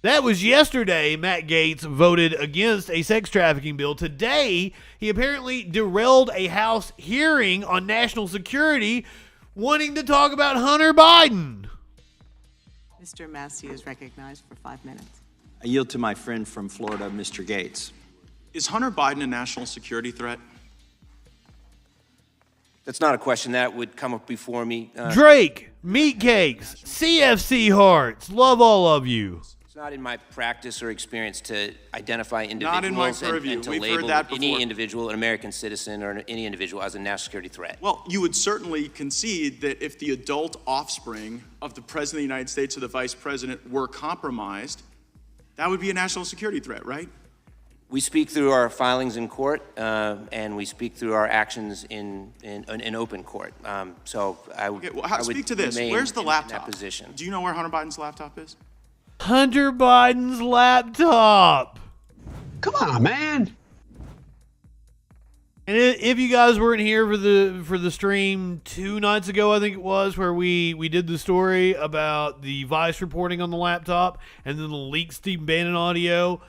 [SPEAKER 2] That was yesterday. Matt Gaetz voted against a sex trafficking bill. Today, he apparently derailed a House hearing on national security, wanting to talk about Hunter Biden.
[SPEAKER 17] Mr. Massey is recognized for 5 minutes.
[SPEAKER 18] I yield to my friend from Florida, Mr. Gaetz.
[SPEAKER 19] Is Hunter Biden a national security threat?
[SPEAKER 20] That's not a question that would come up before me.
[SPEAKER 2] Drake, meat cakes, CFC hearts, love all of you.
[SPEAKER 20] It's not in my practice or experience to identify individuals
[SPEAKER 19] Not in my purview.
[SPEAKER 20] and to
[SPEAKER 19] We've
[SPEAKER 20] label
[SPEAKER 19] heard that before.
[SPEAKER 20] any individual, an American citizen or any individual as a national security threat.
[SPEAKER 19] Well, you would certainly concede that if the adult offspring of the President of the United States or the Vice President were compromised, that would be a national security threat, right?
[SPEAKER 20] We speak through our filings in court, and we speak through our actions in open court. So I would.
[SPEAKER 19] Okay, well, speak to this.
[SPEAKER 20] remain
[SPEAKER 19] Where's the
[SPEAKER 20] in
[SPEAKER 19] laptop?
[SPEAKER 20] that position.
[SPEAKER 19] Do you know where Hunter Biden's laptop is?
[SPEAKER 2] Hunter Biden's laptop.
[SPEAKER 21] Come on, man.
[SPEAKER 2] And if you guys weren't here for the stream 2 nights ago, I think it was, where we did the story about the Vice reporting on the laptop and then the leaked Steve Bannon audio,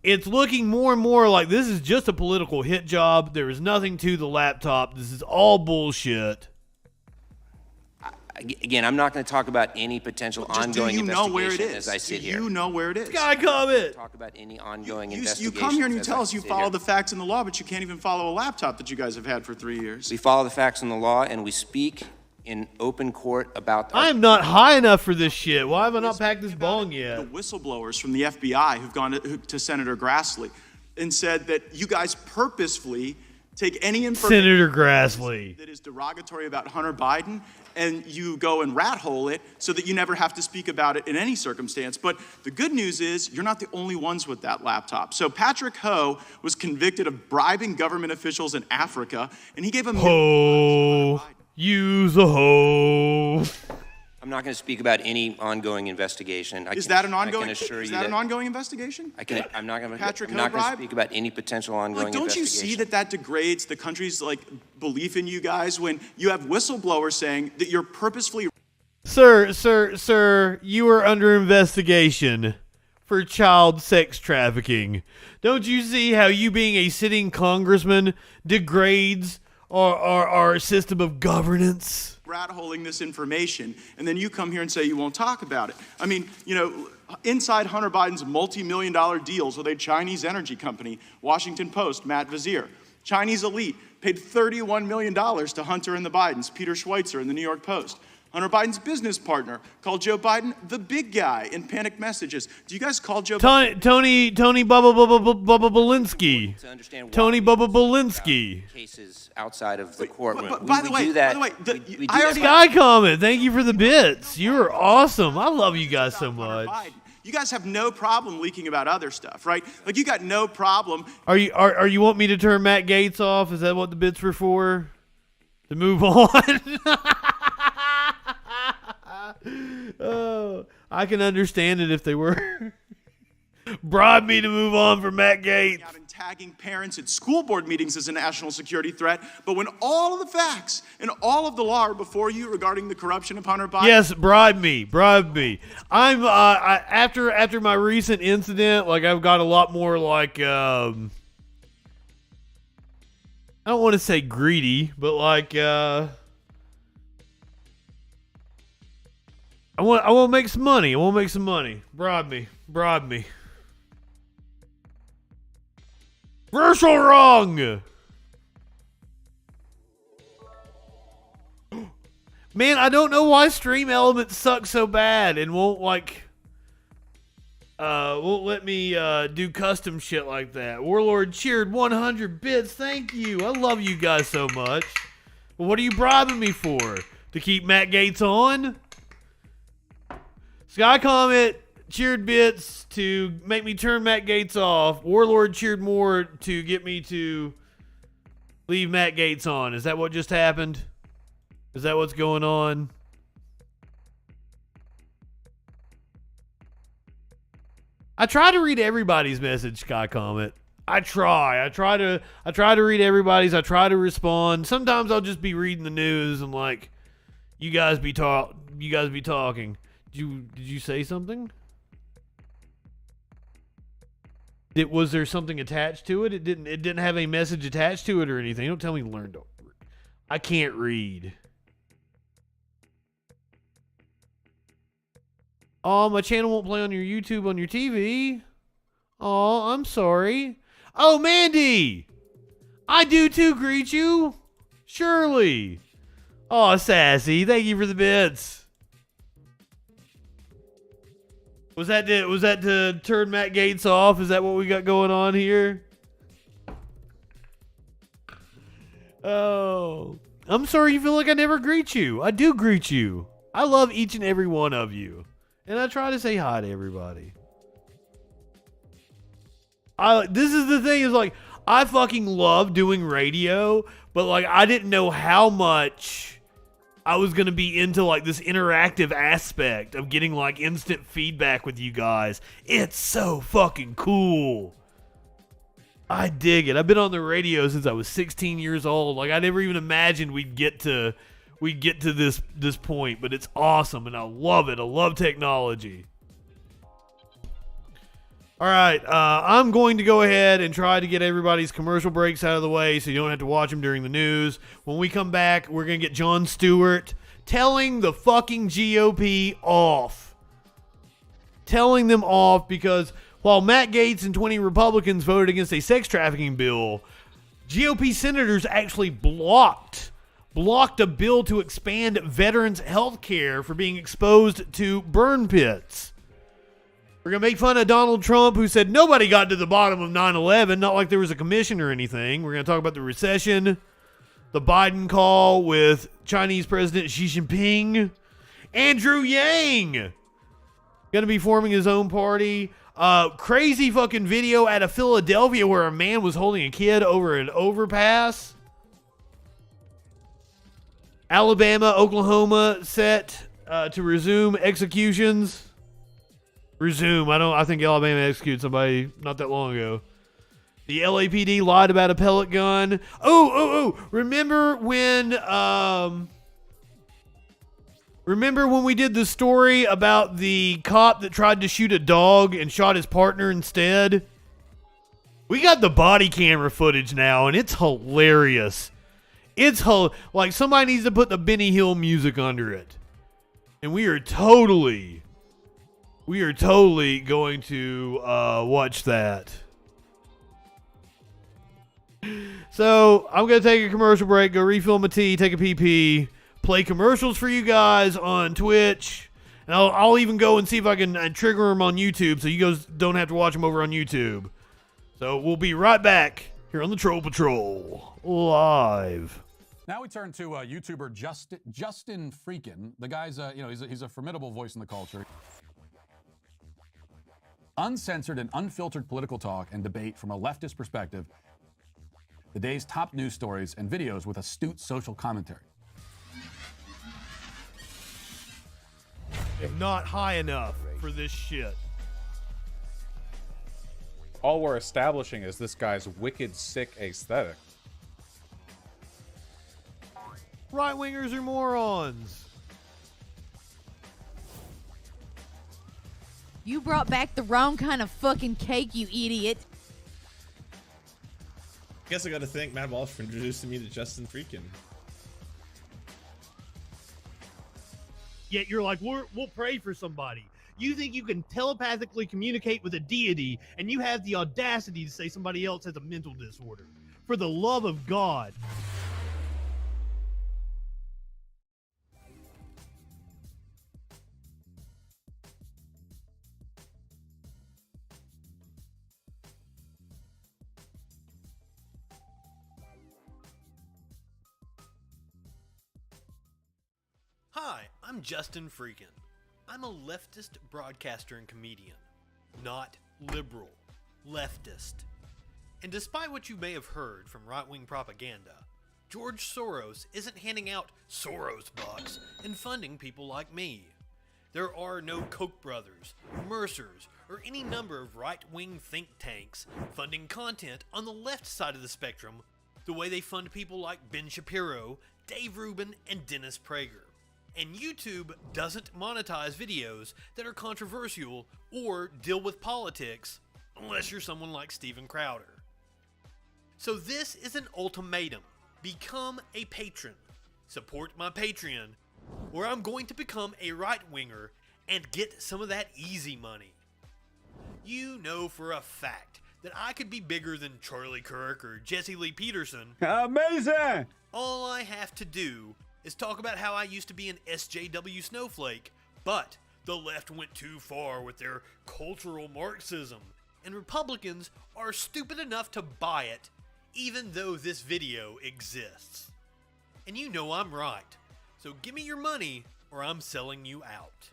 [SPEAKER 2] it's looking more and more like this is just a political hit job. There is nothing to the laptop. This is all bullshit.
[SPEAKER 20] Again, I'm not going to talk about any potential ongoing investigation as I sit here.
[SPEAKER 19] Do you know where it is?
[SPEAKER 2] Sky comment.
[SPEAKER 20] Talk about any ongoing
[SPEAKER 19] You
[SPEAKER 20] investigation.
[SPEAKER 19] come here and you tell us you follow the facts and the law, but you can't even follow a laptop that you guys have had for 3 years.
[SPEAKER 20] We follow the facts and the law, and we speak in open court about.
[SPEAKER 2] I am not high enough for this shit. Why have I not packed this bong yet?
[SPEAKER 19] The whistleblowers from the FBI who've gone to Senator Grassley and said that you guys purposefully take any information
[SPEAKER 2] Senator Grassley
[SPEAKER 19] that is derogatory about Hunter Biden and you go and rat hole it so that you never have to speak about it in any circumstance. But the good news is you're not the only ones with that laptop. So Patrick Ho was convicted of bribing government officials in Africa, and he gave a
[SPEAKER 2] ho. Use a hoe.
[SPEAKER 20] I'm not going to speak about any ongoing investigation.
[SPEAKER 19] Is that an
[SPEAKER 20] I
[SPEAKER 19] ongoing?
[SPEAKER 20] can assure
[SPEAKER 19] Is
[SPEAKER 20] you
[SPEAKER 19] that an ongoing investigation?
[SPEAKER 20] I'm not going
[SPEAKER 19] Patrick
[SPEAKER 20] to
[SPEAKER 19] Ho
[SPEAKER 20] speak about any potential ongoing
[SPEAKER 19] Don't you
[SPEAKER 20] investigation.
[SPEAKER 19] see that degrades the country's belief in you guys when you have whistleblowers saying that you're purposefully?
[SPEAKER 2] Sir, you are under investigation for child sex trafficking. Don't you see how you being a sitting congressman degrades our system of governance?
[SPEAKER 19] Rat holing this information, and then you come here and say you won't talk about it. I mean, inside Hunter Biden's multi-million-dollar deals with a Chinese energy company, Washington Post, Matt Vizier, Chinese elite paid $31 million to Hunter and the Bidens, Peter Schweitzer in the New York Post. Hunter Biden's business partner called Joe Biden the big guy in panicked messages. Do you guys call Joe Biden?
[SPEAKER 2] Tony Bubba Belinsky. Tony Bubba Belinsky.
[SPEAKER 20] Cases outside of the courtroom.
[SPEAKER 19] By the way,
[SPEAKER 2] Sky comment. Thank you for the bits. You are awesome. I love you guys so much.
[SPEAKER 19] You guys have no problem leaking about other stuff, right? You got no problem.
[SPEAKER 2] Are you want me to turn Matt Gaetz off? Is that what the bits were for? To move on? Oh, I can understand it if they were. Bribe me to move on from Matt Gaetz.
[SPEAKER 19] Out and tagging parents at school board meetings as a national security threat, but when all of the facts and all of the law are before you regarding the corruption of Hunter Biden.
[SPEAKER 2] Yes, bribe me. I'm after my recent incident, I've got a lot more I don't want to say greedy, but I want to make some money. Bribe me. Virtual wrong. Man, I don't know why Stream Elements suck so bad and won't let me do custom shit like that. Warlord cheered 100 bits. Thank you. I love you guys so much. But what are you bribing me for? To keep Matt Gaetz on? Sky Comet cheered bits to make me turn Matt Gaetz off. Warlord cheered more to get me to leave Matt Gaetz on. Is that what just happened? Is that what's going on? I try to read everybody's message, Sky Comet. I try to read everybody's. I try to respond. Sometimes I'll just be reading the news and like, you guys be talking. Did you say something? Was there something attached to it? It didn't have a message attached to it or anything. Don't tell me learn to. I can't read. Oh, my channel won't play on your YouTube on your TV. Oh, I'm sorry. Oh, Mandy! I do too, greet you. Shirley. Oh, Sassy, thank you for the bits. Was that to turn Matt Gaetz off? Is that what we got going on here? Oh, I'm sorry you feel like I never greet you. I do greet you. I love each and every one of you. And I try to say hi to everybody. This is the thing, is like, I fucking love doing radio, but like, I didn't know how much I was going to be into like this interactive aspect of getting like instant feedback with you guys. It's so fucking cool. I dig it. I've been on the radio since I was 16 years old. Like, I never even imagined we'd get to this point, but it's awesome and I love it. I love technology. All right, I'm going to go ahead and try to get everybody's commercial breaks out of the way so you don't have to watch them during the news. When we come back, we're going to get Jon Stewart telling the fucking GOP off. Telling them off because while Matt Gaetz and 20 Republicans voted against a sex trafficking bill, GOP senators actually blocked a bill to expand veterans' health care for being exposed to burn pits. We're going to make fun of Donald Trump, who said nobody got to the bottom of 9/11, not like there was a commission or anything. We're going to talk about the recession, the Biden call with Chinese President Xi Jinping, Andrew Yang going to be forming his own party. Crazy fucking video out of Philadelphia where a man was holding a kid over an overpass. Alabama, Oklahoma set to resume executions. I think Alabama executed somebody not that long ago. The LAPD lied about a pellet gun. Remember when we did the story about the cop that tried to shoot a dog and shot his partner instead? We got the body camera footage now, and it's hilarious. Like, somebody needs to put the Benny Hill music under it. And we are totally going to watch that. So, I'm going to take a commercial break, go refill my tea, take a pee, play commercials for you guys on Twitch. And I'll even go and see if I can trigger them on YouTube so you guys don't have to watch them over on YouTube. So, we'll be right back here on the Troll Patrol live.
[SPEAKER 1] Now we turn to YouTuber Justin FREAKIN. The guy's, he's a formidable voice in the culture. Uncensored and unfiltered political talk and debate from a leftist perspective. The day's top news stories and videos with astute social commentary.
[SPEAKER 2] Not high enough for this shit.
[SPEAKER 22] All we're establishing is this guy's wicked, sick aesthetic.
[SPEAKER 2] Right-wingers are morons.
[SPEAKER 5] You brought back the wrong kind of fucking cake, you idiot.
[SPEAKER 23] I guess I gotta thank Matt Walsh for introducing me to Justin FREAKIN.
[SPEAKER 2] Yet you're like, we'll pray for somebody. You think you can telepathically communicate with a deity, and you have the audacity to say somebody else has a mental disorder. For the love of God. Hi, I'm Justin FREAKIN. I'm a leftist broadcaster and comedian, not liberal, leftist. And despite what you may have heard from right-wing propaganda, George Soros isn't handing out Soros bucks and funding people like me. There are no Koch brothers, Mercers, or any number of right-wing think tanks funding content on the left side of the spectrum the way they fund people like Ben Shapiro, Dave Rubin, and Dennis Prager. And YouTube doesn't monetize videos that are controversial or deal with politics unless you're someone like Steven Crowder. So this is an ultimatum. Become a patron. Support my Patreon, or I'm going to become a right-winger and get some of that easy money. You know for a fact that I could be bigger than Charlie Kirk or Jesse Lee Peterson.
[SPEAKER 21] Amazing!
[SPEAKER 2] All I have to do is talk about how I used to be an SJW snowflake, but the left went too far with their cultural Marxism, and Republicans are stupid enough to buy it, even though this video exists. And you know I'm right, so give me your money or I'm selling you out.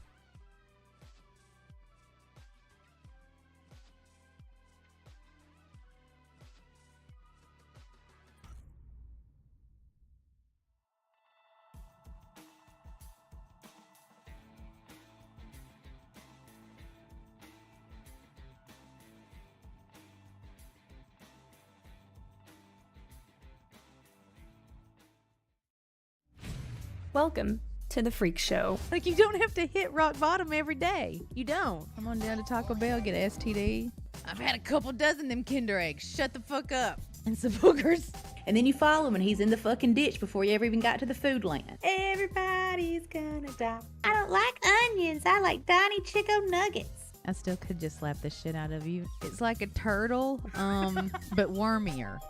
[SPEAKER 3] Welcome to the Freak Show.
[SPEAKER 4] Like, you don't have to hit rock bottom every day. You don't. Come on down to Taco Bell, get an STD. I've had a couple dozen them Kinder Eggs. Shut the fuck up. And some boogers.
[SPEAKER 6] And then you follow him and he's in the fucking ditch before you ever even got to the food land.
[SPEAKER 4] Everybody's gonna die.
[SPEAKER 6] I don't like onions. I like Donnie Chico nuggets.
[SPEAKER 4] I still could just slap the shit out of you. It's like a turtle, but wormier.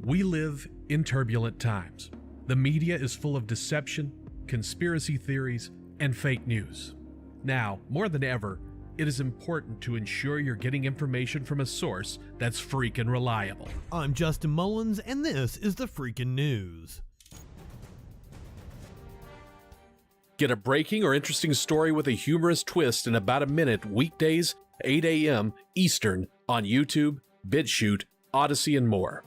[SPEAKER 24] We live in turbulent times. The media is full of deception, conspiracy theories, and fake news. Now, more than ever, it is important to ensure you're getting information from a source that's freaking reliable.
[SPEAKER 2] I'm Justin Mullins, and this is the Freakin' News.
[SPEAKER 24] Get a breaking or interesting story with a humorous twist in about a minute weekdays, 8 a.m. Eastern on YouTube, BitChute, Odyssey, and more.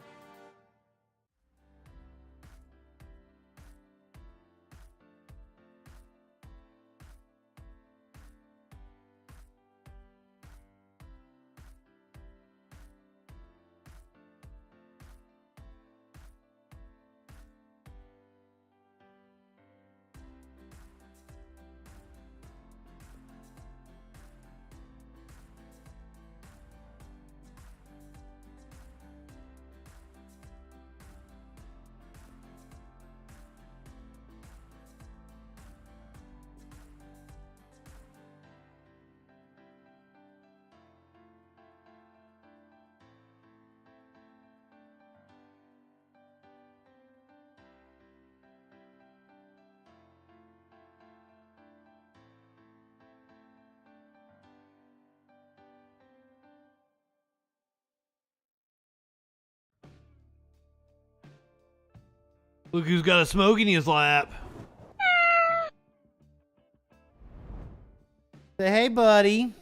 [SPEAKER 2] Look who's got a smoke in his lap. Say, hey, buddy.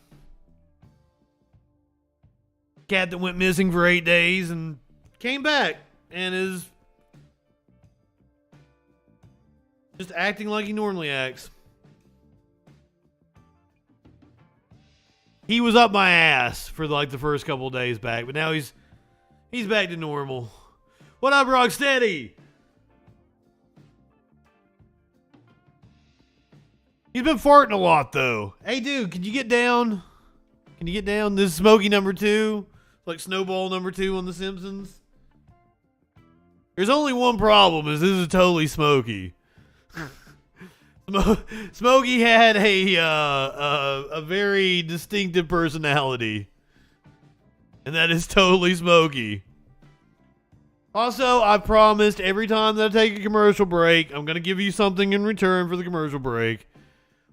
[SPEAKER 2] Cat that went missing for 8 days and came back and is just acting like he normally acts. He was up my ass for like the first couple of days back, but now he's back to normal. What up, Rocksteady? He's been farting a lot, though. Hey, dude, can you get down? Can you get down? This is Smokey number 2. Like Snowball number 2 on The Simpsons. There's only one problem, is this is totally Smokey. Smokey had a very distinctive personality. And that is totally Smokey. Also, I promised every time that I take a commercial break, I'm going to give you something in return for the commercial break.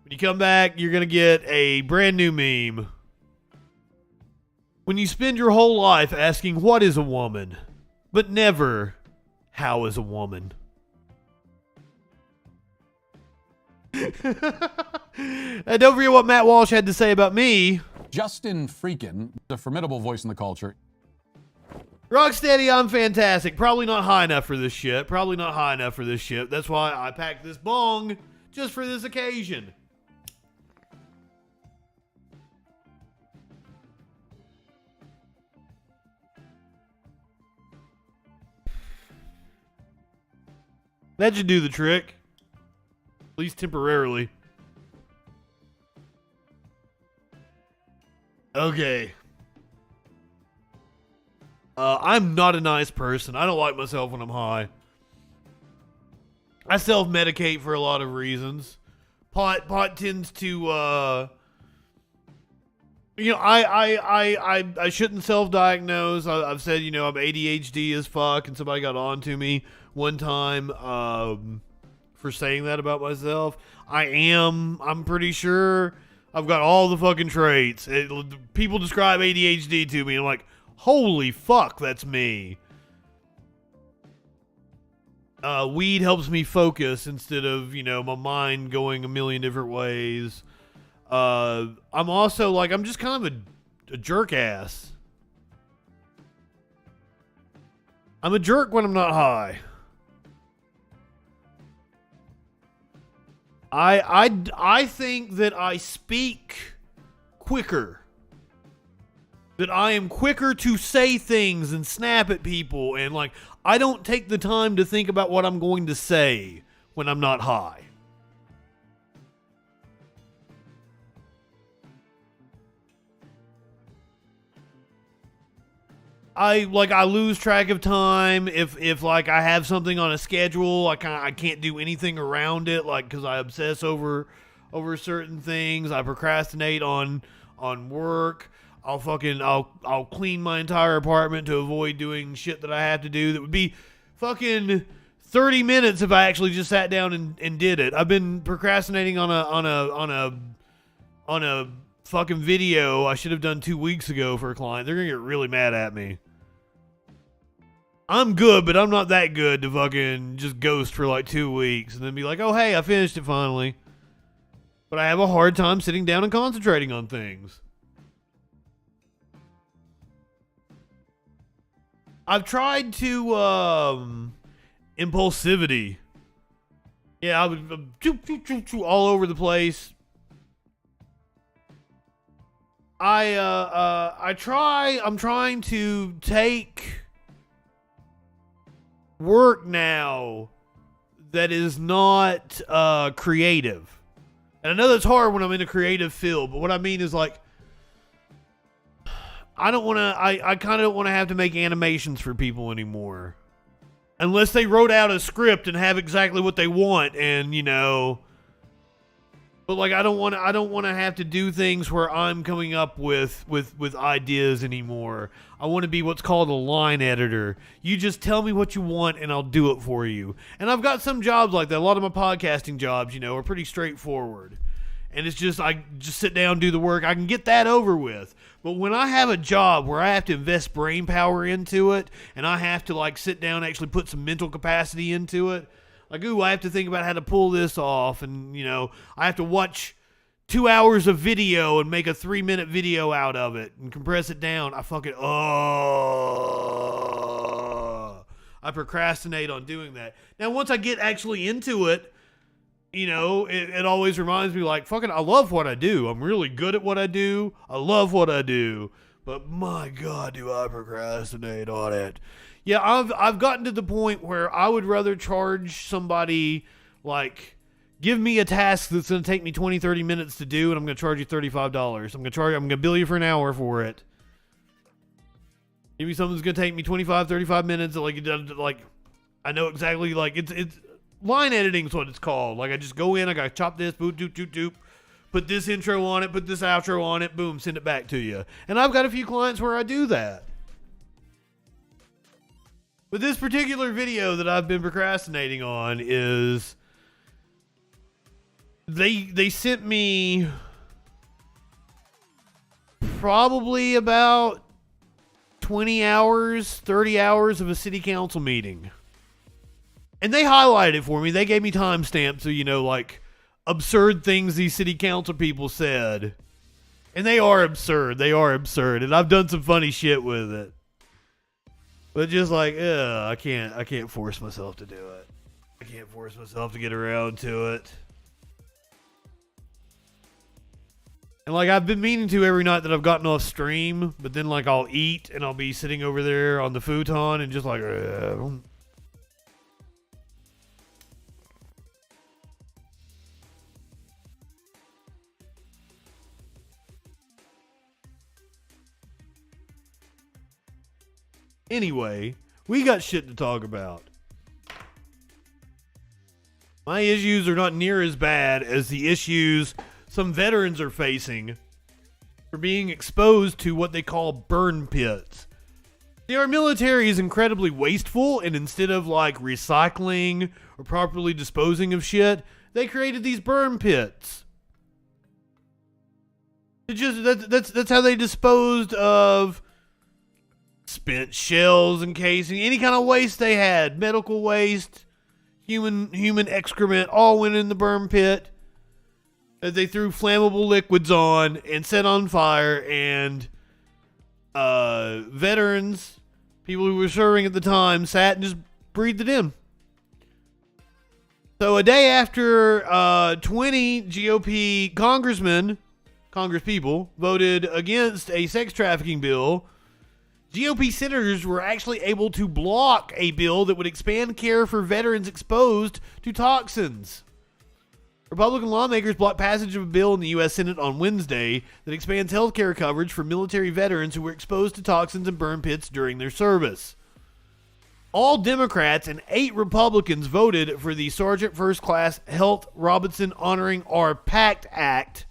[SPEAKER 2] When you come back, you're going to get a brand new meme. When you spend your whole life asking what is a woman, but never how is a woman. And don't forget what Matt Walsh had to say about me.
[SPEAKER 1] Justin FREAKIN, the formidable voice in the culture.
[SPEAKER 2] Rocksteady, I'm fantastic. Probably not high enough for this shit. That's why I packed this bong just for this occasion. That should do the trick. At least temporarily. Okay. I'm not a nice person. I don't like myself when I'm high. I self-medicate for a lot of reasons. Pot tends to, I shouldn't self-diagnose. I've said, I'm ADHD as fuck, and somebody got on to me one time for saying that about myself. I'm pretty sure I've got all the fucking traits. People describe ADHD to me, and I'm like, holy fuck, that's me. Weed helps me focus instead of, my mind going a million different ways. I'm also, I'm just kind of a jerk ass. I'm a jerk when I'm not high. I think that I speak quicker. That I am quicker to say things and snap at people, and I don't take the time to think about what I'm going to say when I'm not high. I lose track of time if I have something on a schedule. I can't do anything around it, because I obsess over certain things. I procrastinate on work. I'll clean my entire apartment to avoid doing shit that I have to do that would be fucking 30 minutes if I actually just sat down and did it. I've been procrastinating on a fucking video I should have done 2 weeks ago for a client. They're gonna get really mad at me. I'm good, but I'm not that good to fucking just ghost for 2 weeks and then be like, oh hey, I finished it finally. But I have a hard time sitting down and concentrating on things. I've tried to, impulsivity. Yeah, I was all over the place. I'm trying to take work now that is not, creative. And I know that's hard when I'm in a creative field, but what I mean is I kind of don't want to have to make animations for people anymore. Unless they wrote out a script and have exactly what they want and, but I don't want to have to do things where I'm coming up with ideas anymore. I want to be what's called a line editor. You just tell me what you want and I'll do it for you. And I've got some jobs like that. A lot of my podcasting jobs, are pretty straightforward. And it's just, I just sit down, do the work. I can get that over with. But when I have a job where I have to invest brain power into it, and I have to sit down and actually put some mental capacity into it, I have to think about how to pull this off. And, I have to watch 2 hours of video and make a 3-minute video out of it and compress it down. I procrastinate on doing that. Now, once I get actually into it, it always reminds me I love what I do. I'm really good at what I do. I love what I do. But my God, do I procrastinate on it. Yeah, I've gotten to the point where I would rather charge somebody, give me a task that's going to take me 20, 30 minutes to do, and I'm going to charge you $35. I'm going to bill you for an hour for it. Give me something that's going to take me 25, 35 minutes. I know exactly, it's line editing is what it's called. I just go in, I got to chop this, boop, doop, doop, doop, put this intro on it, put this outro on it, boom, send it back to you. And I've got a few clients where I do that. But this particular video that I've been procrastinating on is they sent me probably about 20 hours, 30 hours of a city council meeting. And they highlighted it for me. They gave me timestamps, so absurd things these city council people said. And they are absurd. They are absurd. And I've done some funny shit with it. But just like, I can't force myself to do it. I can't force myself to get around to it. And like I've been meaning to every night that I've gotten off stream, but then like I'll eat and I'll be sitting over there on the futon and just like, Anyway, we got shit to talk about. My issues are not near as bad as the issues some veterans are facing for being exposed to what they call burn pits. See, our military is incredibly wasteful, and instead of like recycling or properly disposing of shit, they created these burn pits. That's how they disposed of spent shells and casing, any kind of waste they had, medical waste, human excrement, all went in the burn pit that they threw flammable liquids on and set on fire, and veterans, people who were serving at the time, sat and just breathed it in. So a day after 20 GOP congresspeople voted against a sex trafficking bill, GOP senators were actually able to block a bill that would expand care for veterans exposed to toxins. Republican lawmakers blocked passage of a bill in the U.S. Senate on Wednesday that expands health care coverage for military veterans who were exposed to toxins and burn pits during their service. All Democrats and 8 Republicans voted for the Sergeant First Class Health Robinson Honoring Our Pact Act,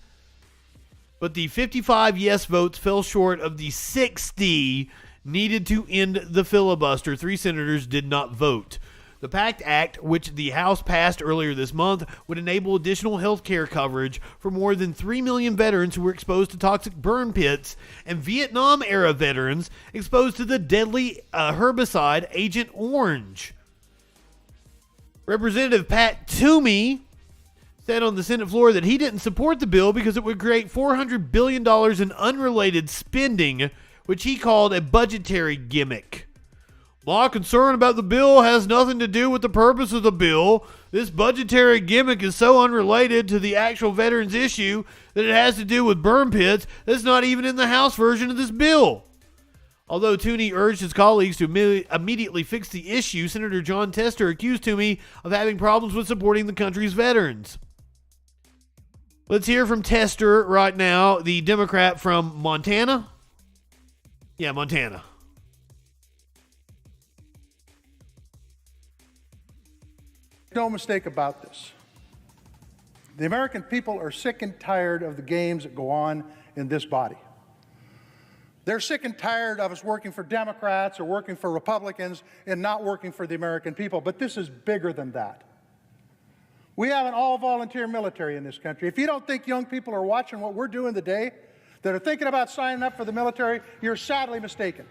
[SPEAKER 2] but the 55 yes votes fell short of the 60 needed to end the filibuster. 3 senators did not vote. The PACT Act, which the House passed earlier this month, would enable additional health care coverage for more than 3 million veterans who were exposed to toxic burn pits and Vietnam-era veterans exposed to the deadly herbicide Agent Orange. Representative Pat Toomey said on the Senate floor that he didn't support the bill because it would create $400 billion in unrelated spending, which he called a budgetary gimmick. My concern about the bill has nothing to do with the purpose of the bill. This budgetary gimmick is so unrelated to the actual veterans issue that it has to do with burn pits that's not even in the House version of this bill. Although Toomey urged his colleagues to immediately fix the issue, Senator John Tester accused Toomey of having problems with supporting the country's veterans. Let's hear from Tester right now, the Democrat from Montana. Yeah, Montana.
[SPEAKER 7] No mistake about this. The American people are sick and tired of the games that go on in this body. They're sick and tired of us working for Democrats or working for Republicans and not working for the American people. But this is bigger than that. We have an all-volunteer military in this country. If you don't think young people are watching what we're doing today, that are thinking about signing up for the military, you're sadly mistaken.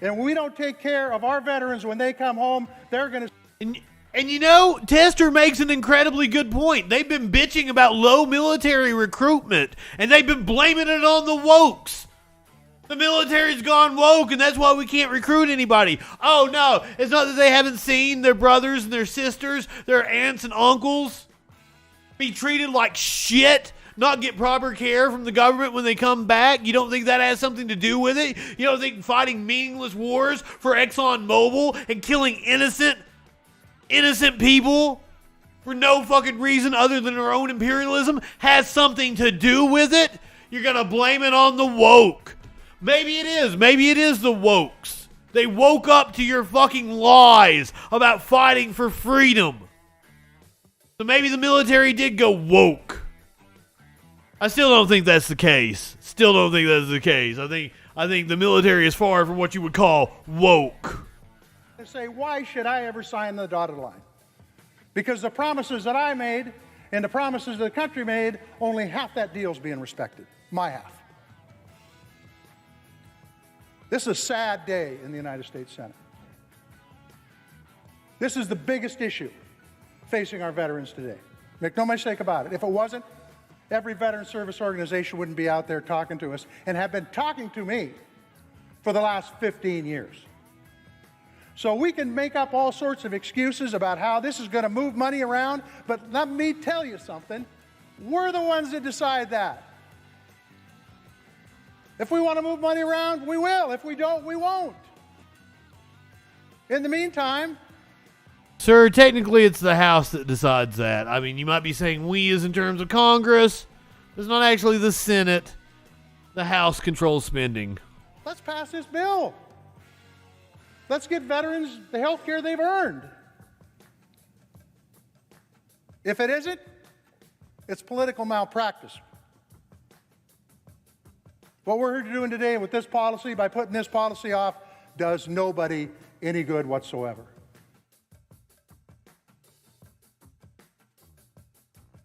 [SPEAKER 7] And when we don't take care of our veterans when they come home, they're going to...
[SPEAKER 2] And you know, Tester makes an incredibly good point. They've been bitching about low military recruitment, and they've been blaming it on the wokes. The military's gone woke, and that's why we can't recruit anybody. Oh, no, it's not that they haven't seen their brothers and their sisters, their aunts and uncles be treated like shit, not get proper care from the government when they come back. You don't think that has something to do with it? You don't think fighting meaningless wars for ExxonMobil and killing innocent people for no fucking reason other than their own imperialism has something to do with it? You're going to blame it on the woke. Maybe it is. Maybe it is the wokes. They woke up to your fucking lies about fighting for freedom. So maybe the military did go woke. I still don't think that's the case. Still don't think that's the case. I think the military is far from what you would call woke.
[SPEAKER 7] Say, why should I ever sign the dotted line? Because the promises that I made and the promises the country made, only half that deal is being respected. My half. This is a sad day in the United States Senate. This is the biggest issue facing our veterans today. Make no mistake about it. If it wasn't, every veteran service organization wouldn't be out there talking to us and have been talking to me for the last 15 years. So we can make up all sorts of excuses about how this is going to move money around, but let me tell you something. We're the ones that decide that. If we want to move money around, we will. If we don't, we won't. In the meantime,
[SPEAKER 2] sir, technically it's the House that decides that. I mean, you might be saying we as in terms of Congress. It's not actually the Senate. The House controls spending.
[SPEAKER 7] let's pass this bill. Let's get veterans the health care they've earned. If it isn't, it's political malpractice. What we're doing today with this policy, by putting this policy off, does nobody any good whatsoever.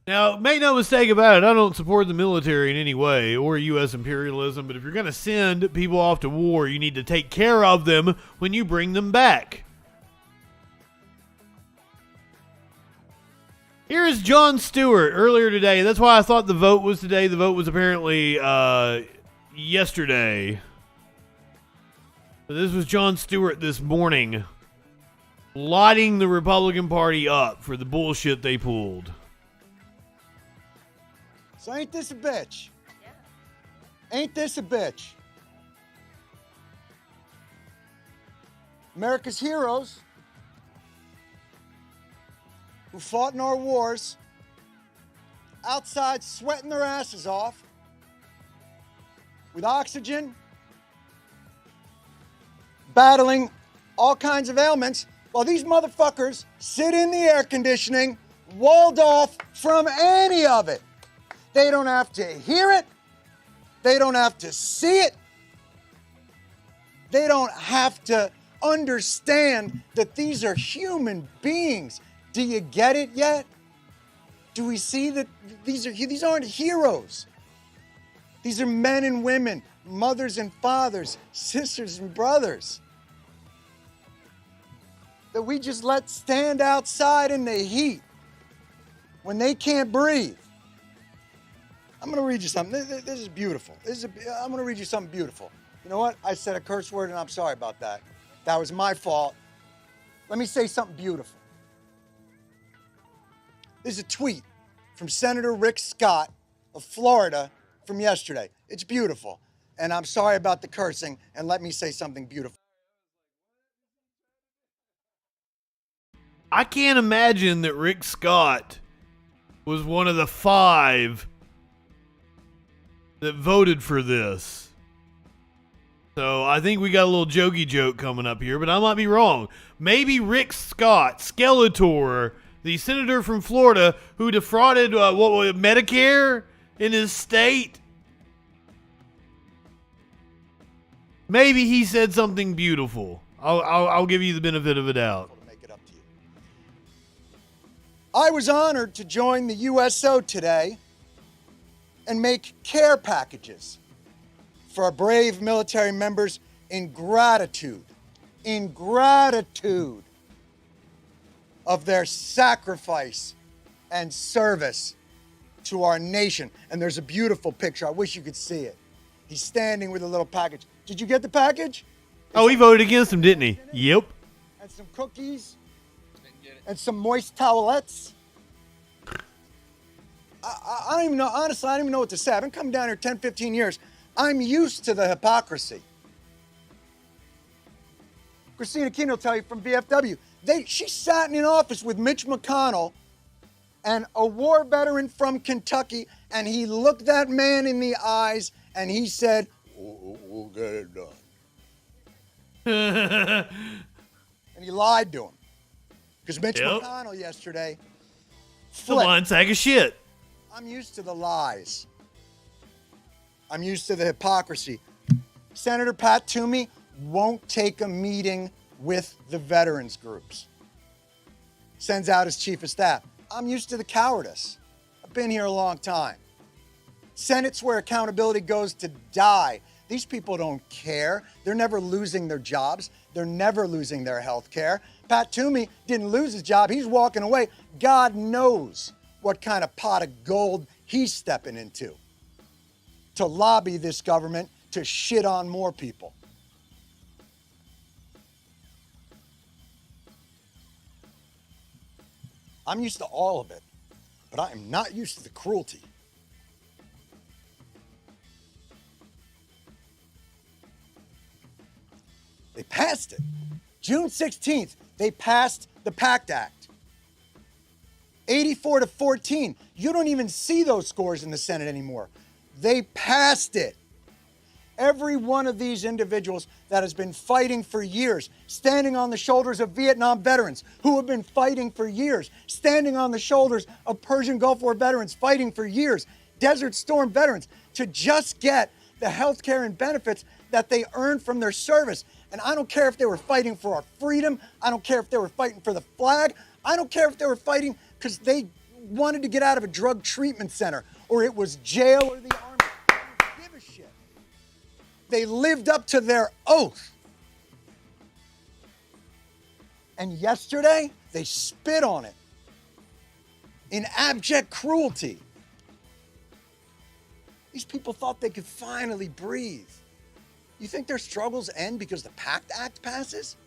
[SPEAKER 2] Now, make no mistake about it, I don't support the military in any way or U.S. imperialism, but if you're going to send people off to war, you need to take care of them when you bring them back. Here is Jon Stewart earlier today. That's why I thought the vote was today. The vote was apparently yesterday. But this was Jon Stewart this morning, lighting the Republican Party up for the bullshit they pulled.
[SPEAKER 9] So ain't this a bitch? Yeah. Ain't this a bitch? America's heroes who fought in our wars, outside sweating their asses off, with oxygen, battling all kinds of ailments, while these motherfuckers sit in the air conditioning, walled off from any of it. They don't have to hear it. They don't have to see it. They don't have to understand that these are human beings. Do you get it yet? Do we see that these aren't heroes? These are men and women, mothers and fathers, sisters and brothers that we just let stand outside in the heat when they can't breathe. I'm going to read you something. This is beautiful. I'm going to read you something beautiful. You know what? I said a curse word, and I'm sorry about that. That was my fault. Let me say something beautiful. This is a tweet from Senator Rick Scott of Florida from yesterday. It's beautiful. And I'm sorry about the cursing, and let me say something beautiful.
[SPEAKER 2] I can't imagine that Rick Scott was one of the 5 that voted for this. So I think we got a little jokey joke coming up here, but I might be wrong. Maybe Rick Scott, Skeletor, the senator from Florida who defrauded Medicare in his state, maybe he said something beautiful. I'll give you the benefit of a doubt.
[SPEAKER 9] I was honored to join the USO today and make care packages for our brave military members in gratitude of their sacrifice and service to our nation. And there's a beautiful picture. I wish you could see it. He's standing with a little package. Did you get the package?
[SPEAKER 2] Oh, he voted against him, didn't he? Yep.
[SPEAKER 9] And some cookies and some moist towelettes. I don't even know, honestly, I don't even know what to say. I've been coming down here 10, 15 years. I'm used to the hypocrisy. Christina King will tell you from VFW. She sat in an office with Mitch McConnell and a war veteran from Kentucky, and he looked that man in the eyes and he said, we'll get it done. And he lied to him. Because Mitch McConnell yesterday
[SPEAKER 2] It's a lying sack of shit.
[SPEAKER 9] I'm used to the lies. I'm used to the hypocrisy. Senator Pat Toomey won't take a meeting with the veterans groups. Sends out his chief of staff. I'm used to the cowardice. I've been here a long time. Senate's where accountability goes to die. These people don't care. They're never losing their jobs. They're never losing their health care. Pat Toomey didn't lose his job. He's walking away. God knows what kind of pot of gold he's stepping into to lobby this government to shit on more people. I'm used to all of it, but I am not used to the cruelty. They passed it. June 16th, they passed the PACT Act. 84-14. You don't even see those scores in the Senate anymore. They passed it. Every one of these individuals that has been fighting for years, standing on the shoulders of Vietnam veterans who have been fighting for years, standing on the shoulders of Persian Gulf War veterans fighting for years, Desert Storm veterans, to just get the health care and benefits that they earned from their service. And I don't care if they were fighting for our freedom. I don't care if they were fighting for the flag. I don't care if they were fighting because they wanted to get out of a drug treatment center or it was jail or the army. I don't give a shit. They lived up to their oath. And yesterday, they spit on it in abject cruelty. These people thought they could finally breathe. You think their struggles end because the PACT Act passes?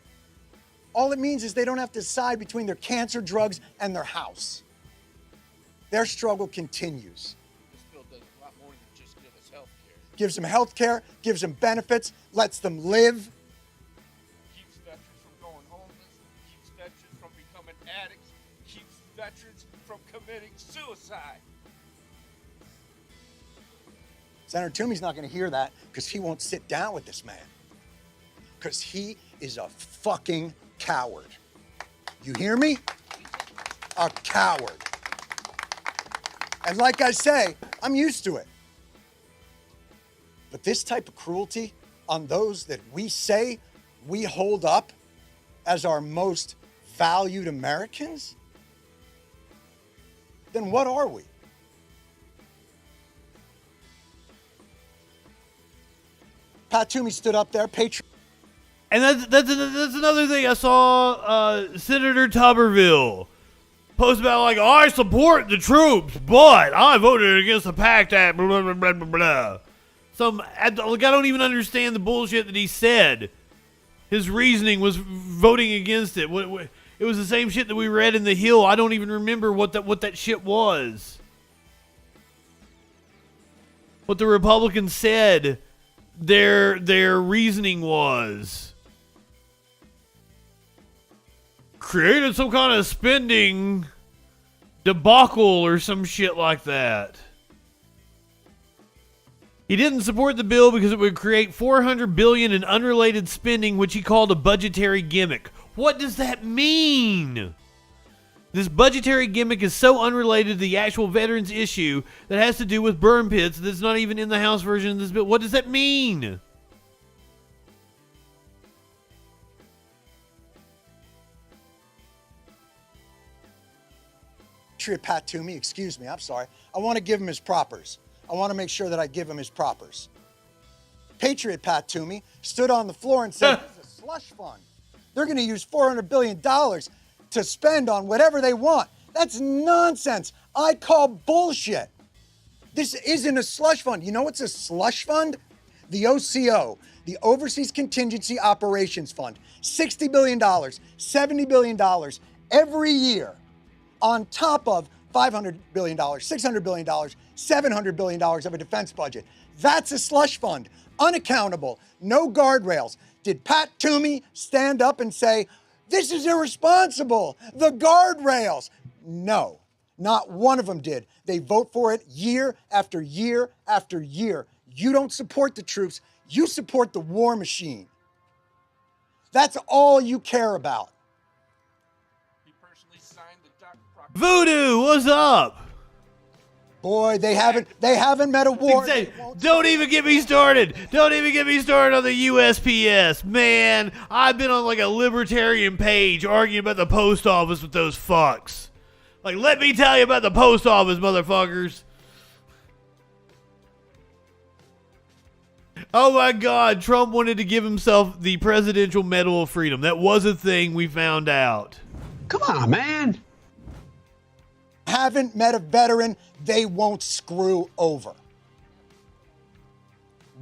[SPEAKER 9] All it means is they don't have to decide between their cancer drugs and their house. Their struggle continues.
[SPEAKER 10] This bill does a lot more than just give us health care.
[SPEAKER 9] Gives them health care, gives them benefits, lets them live.
[SPEAKER 10] Keeps veterans from going homeless, keeps veterans from becoming addicts, keeps veterans from committing suicide.
[SPEAKER 9] Senator Toomey's not going to hear that because he won't sit down with this man. Because he is a fucking coward. You hear me? A coward. And like I say, I'm used to it. But this type of cruelty on those that we say we hold up as our most valued Americans, then what are we? Pat Toomey stood up there, patriot.
[SPEAKER 2] And that's another thing. I saw Senator Tuberville post about like, oh, I support the troops, but I voted against the PACT Act, blah, blah, blah, blah, blah. I don't even understand the bullshit that he said. His reasoning was voting against it. It was the same shit that we read in The Hill. I don't even remember what that shit was. What the Republicans said their reasoning was. Created some kind of spending debacle or some shit like that. He didn't support the bill because it would create $400 billion in unrelated spending, which he called a budgetary gimmick. What does that mean? This budgetary gimmick is so unrelated to the actual veterans issue that has to do with burn pits that's not even in the House version of this bill. What does that mean?
[SPEAKER 9] Patriot Pat Toomey, excuse me, I'm sorry. I want to give him his propers. I want to make sure that I give him his propers. Patriot Pat Toomey stood on the floor and said, this is a slush fund. They're going to use $400 billion to spend on whatever they want. That's nonsense. I call bullshit. This isn't a slush fund. You know what's a slush fund? The OCO, the Overseas Contingency Operations Fund. $60 billion, $70 billion every year on top of $500 billion, $600 billion, $700 billion of a defense budget. That's a slush fund. Unaccountable, no guardrails. Did Pat Toomey stand up and say, this is irresponsible, the guardrails? No, not one of them did. They vote for it year after year after year. You don't support the troops, you support the war machine. That's all you care about.
[SPEAKER 10] He personally signed the doc.
[SPEAKER 2] Voodoo, what's up?
[SPEAKER 9] Boy, they haven't met a war.
[SPEAKER 2] Don't even get me started. Don't even get me started on the USPS. Man, I've been on like a libertarian page arguing about the post office with those fucks. Like, let me tell you about the post office, motherfuckers. Oh my God, Trump wanted to give himself the Presidential Medal of Freedom. That was a thing we found out.
[SPEAKER 21] Come on, man.
[SPEAKER 9] haven't met a veteran they won't screw over.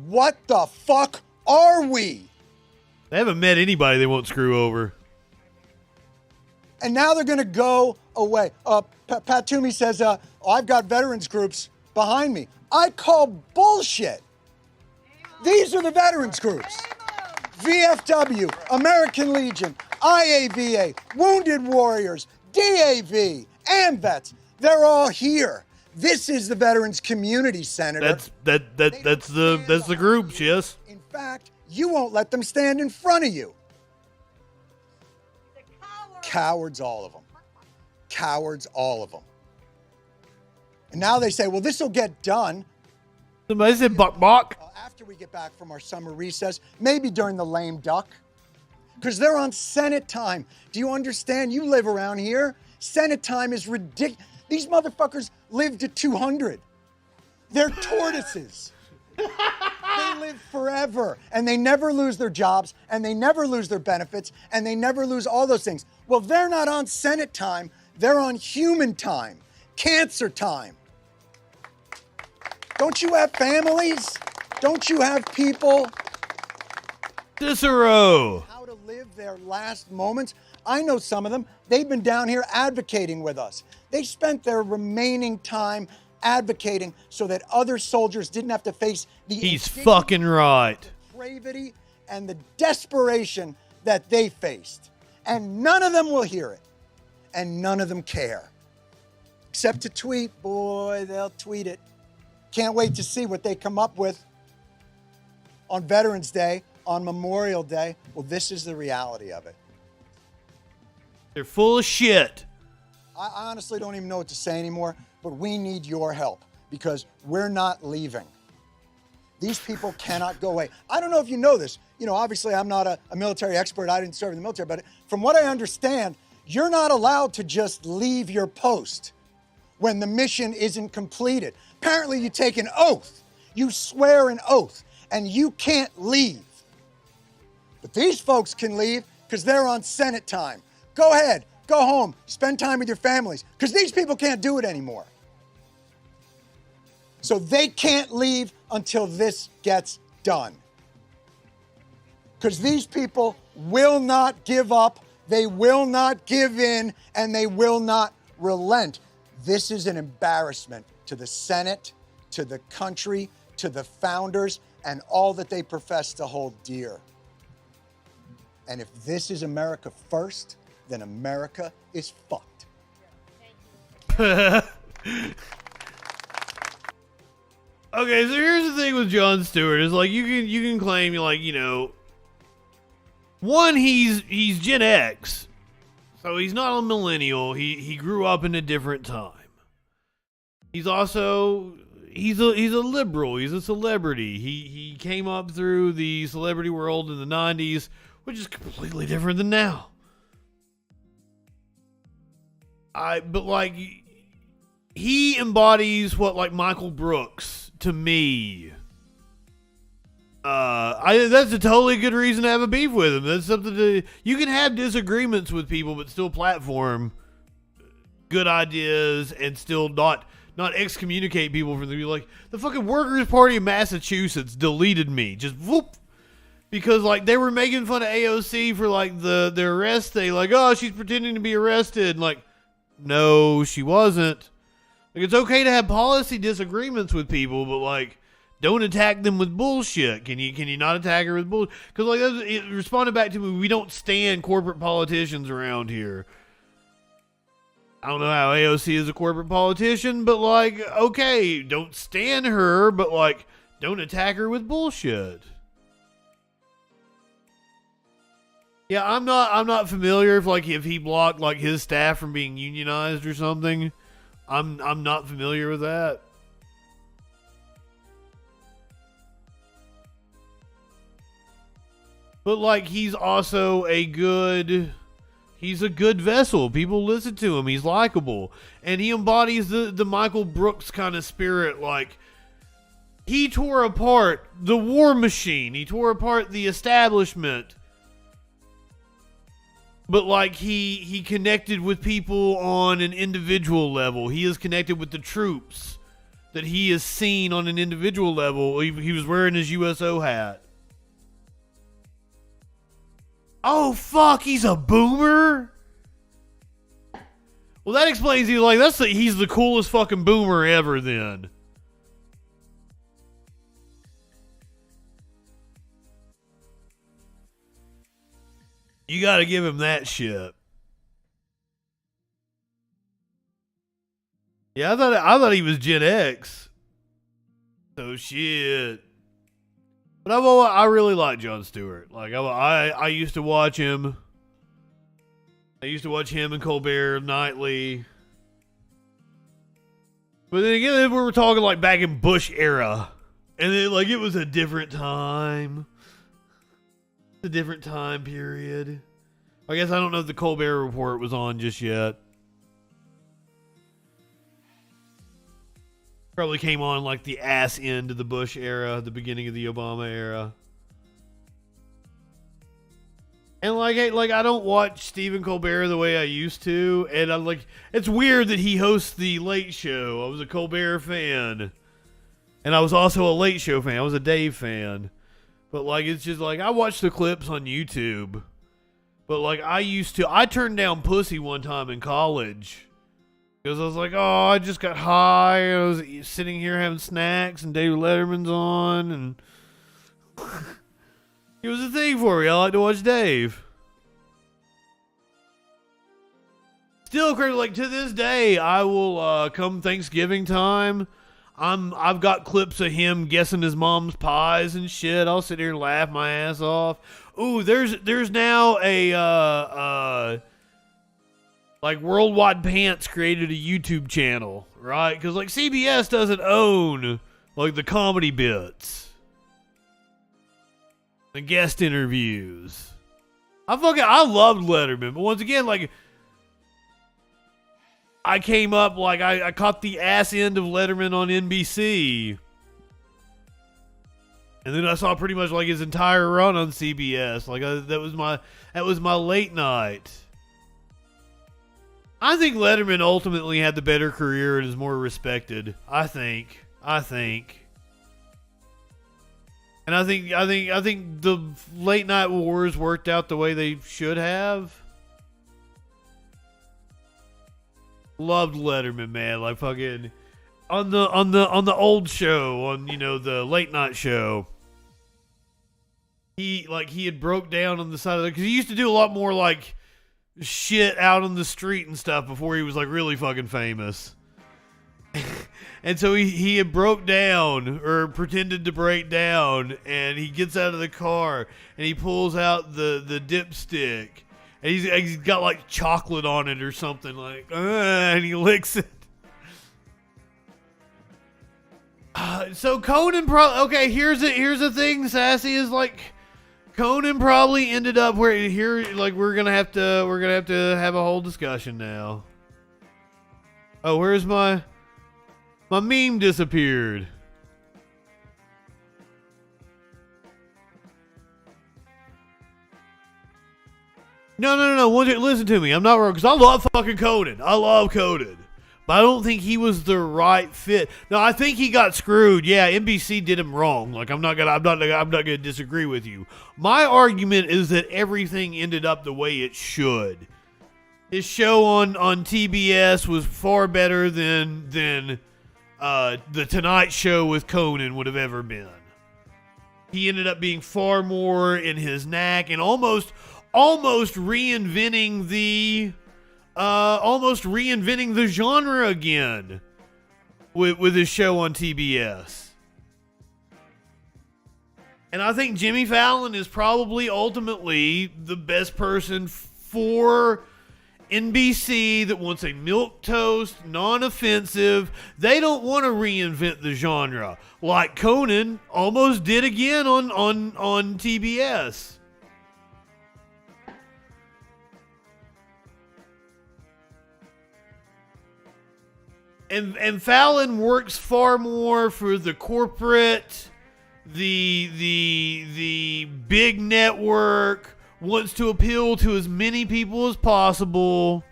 [SPEAKER 9] What the fuck are we?
[SPEAKER 2] They haven't met anybody they won't screw over.
[SPEAKER 9] And now they're going to go away. Pat Toomey says, I've got veterans groups behind me. I call bullshit. These are the veterans groups. VFW, American Legion, IAVA, Wounded Warriors, DAV, AMVETS. They're all here. This is the Veterans Community, Senator.
[SPEAKER 2] That's the groups, yes.
[SPEAKER 9] In fact, you won't let them stand in front of you. Cowards, all of them. Cowards, all of them. And now they say, well, this will get done.
[SPEAKER 2] Somebody said buck.
[SPEAKER 9] After we get back from our summer recess, maybe during the lame duck. Because they're on Senate time. Do you understand? You live around here. Senate time is ridiculous. These motherfuckers live to 200. They're tortoises. They live forever. And they never lose their jobs. And they never lose their benefits. And they never lose all those things. Well, they're not on Senate time. They're on human time. Cancer time. Don't you have families? Don't you have people?
[SPEAKER 2] Cicero.
[SPEAKER 9] How to live their last moments? I know some of them. They've been down here advocating with us. They spent their remaining time advocating so that other soldiers didn't have to face the
[SPEAKER 2] He's fucking right.
[SPEAKER 9] depravity and the desperation that they faced. And none of them will hear it. And none of them care. Except to tweet. Boy, they'll tweet it. Can't wait to see what they come up with on Veterans Day, on Memorial Day. Well, this is the reality of it.
[SPEAKER 2] They're full of shit.
[SPEAKER 9] I honestly don't even know what to say anymore, but we need your help because we're not leaving. These people cannot go away. I don't know if you know this. You know, obviously I'm not a military expert. I didn't serve in the military, but from what I understand, you're not allowed to just leave your post when the mission isn't completed. Apparently you take an oath. You swear an oath, and you can't leave. But these folks can leave because they're on Senate time. Go ahead, go home, spend time with your families, because these people can't do it anymore. So they can't leave until this gets done. Because these people will not give up, they will not give in, and they will not relent. This is an embarrassment to the Senate, to the country, to the founders, and all that they profess to hold dear. And if this is America first, then America is fucked.
[SPEAKER 2] Okay, so here's the thing with Jon Stewart is like you can claim one, he's Gen X, so he's not a millennial. He grew up in a different time. He's also he's a liberal. He's a celebrity. He came up through the celebrity world in the 90s, which is completely different than now. But he embodies what like Michael Brooks to me. That's a totally good reason to have a beef with him. That's something you can have disagreements with people, but still platform good ideas and still not excommunicate people from the fucking Workers' Party of Massachusetts deleted me. Just whoop. Because they were making fun of AOC for the arrest thing. Oh, she's pretending to be arrested. No, she wasn't. It's okay to have policy disagreements with people, but don't attack them with bullshit. Can you not attack her with bullshit? Because it responded back to me, we don't stand corporate politicians around here. I don't know how AOC is a corporate politician, but okay, don't stand her, but don't attack her with bullshit. Yeah, I'm not familiar if he blocked his staff from being unionized or something. I'm not familiar with that. But he's also a good vessel. People listen to him. He's likable. And he embodies the Michael Brooks kind of spirit. He tore apart the war machine. He tore apart the establishment. But like he connected with people on an individual level. He is connected with the troops that he has seen on an individual level. He was wearing his USO hat. Oh fuck, he's a boomer? Well, that explains he's like he's the coolest fucking boomer ever then. You got to give him that shit. Yeah, I thought he was Gen X. So shit. But I really like Jon Stewart. Like I used to watch him. I used to watch him and Colbert nightly. But then again, we were talking like back in Bush era, and then like it was a different time. A different time period. I guess I don't know if the Colbert Report was on just yet. Probably came on like the ass end of the Bush era, the beginning of the Obama era. And like I don't watch Stephen Colbert the way I used to, and I'm like, it's weird that he hosts the Late Show. I was a Colbert fan, and I was also a Late Show fan. I was a Dave fan. But like, it's just like, I watch the clips on YouTube. But like, I turned down pussy one time in college. Because I was like, oh, I just got high. I was sitting here having snacks and David Letterman's on. And it was a thing for me. I like to watch Dave. Still crazy. Like, to this day, I will, come Thanksgiving time, I've got clips of him guessing his mom's pies and shit. I'll sit here and laugh my ass off. Ooh, there's now a like Worldwide Pants created a YouTube channel, right? Because like CBS doesn't own like the comedy bits, the guest interviews. I loved Letterman, but once again, like, I came up, like, I caught the ass end of Letterman on NBC. And then I saw pretty much, like, his entire run on CBS. Like, that was my late night. I think Letterman ultimately had the better career and is more respected. I think. And I think the late night wars worked out the way they should have. Loved Letterman, man. Like, fucking on the old show, on, you know, the late night show. He had broke down on the side of the, because he used to do a lot more like shit out on the street and stuff before he was like really fucking famous. And so he had broke down, or pretended to break down, and he gets out of the car and he pulls out the dipstick. And he's got like chocolate on it or something, like, and he licks it. So Conan okay, here's the thing, Sassy, is like, Conan probably ended up where here, like, we're gonna have to have a whole discussion now. Oh, where's my meme disappeared. No. Listen to me. I'm not wrong, because I love fucking Conan. I love Conan. But I don't think he was the right fit. No, I think he got screwed. Yeah, NBC did him wrong. Like, I'm not gonna disagree with you. My argument is that everything ended up the way it should. His show on TBS was far better than the Tonight Show with Conan would have ever been. He ended up being far more in his knack and almost reinventing the genre again with his show on TBS. And I think Jimmy Fallon is probably ultimately the best person for NBC that wants a milquetoast, non-offensive. They don't want to reinvent the genre like Conan almost did again on TBS. And Fallon works far more for the corporate, the big network, wants to appeal to as many people as possible.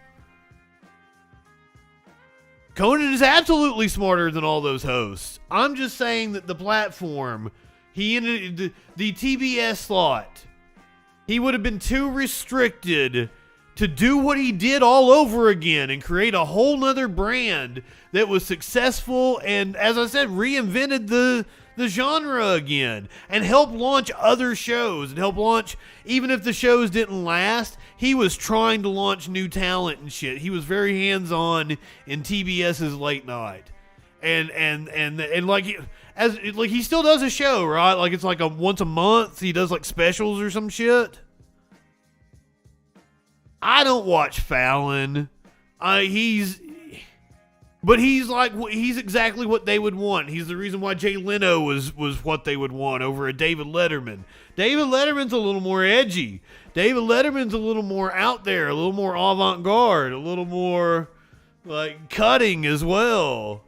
[SPEAKER 2] Conan is absolutely smarter than all those hosts. I'm just saying that the platform, the TBS slot, he would have been too restricted to do what he did all over again and create a whole nother brand that was successful and, as I said, reinvented the genre again and help launch other shows and help launch, even if the shows didn't last, he was trying to launch new talent and shit. He was very hands-on in TBS's late night. And like he still does a show, right? Like it's like a once a month he does like specials or some shit. I don't watch Fallon. He's exactly what they would want. He's the reason why Jay Leno was what they would want over a David Letterman. David Letterman's a little more edgy. David Letterman's a little more out there, a little more avant-garde, a little more like cutting as well.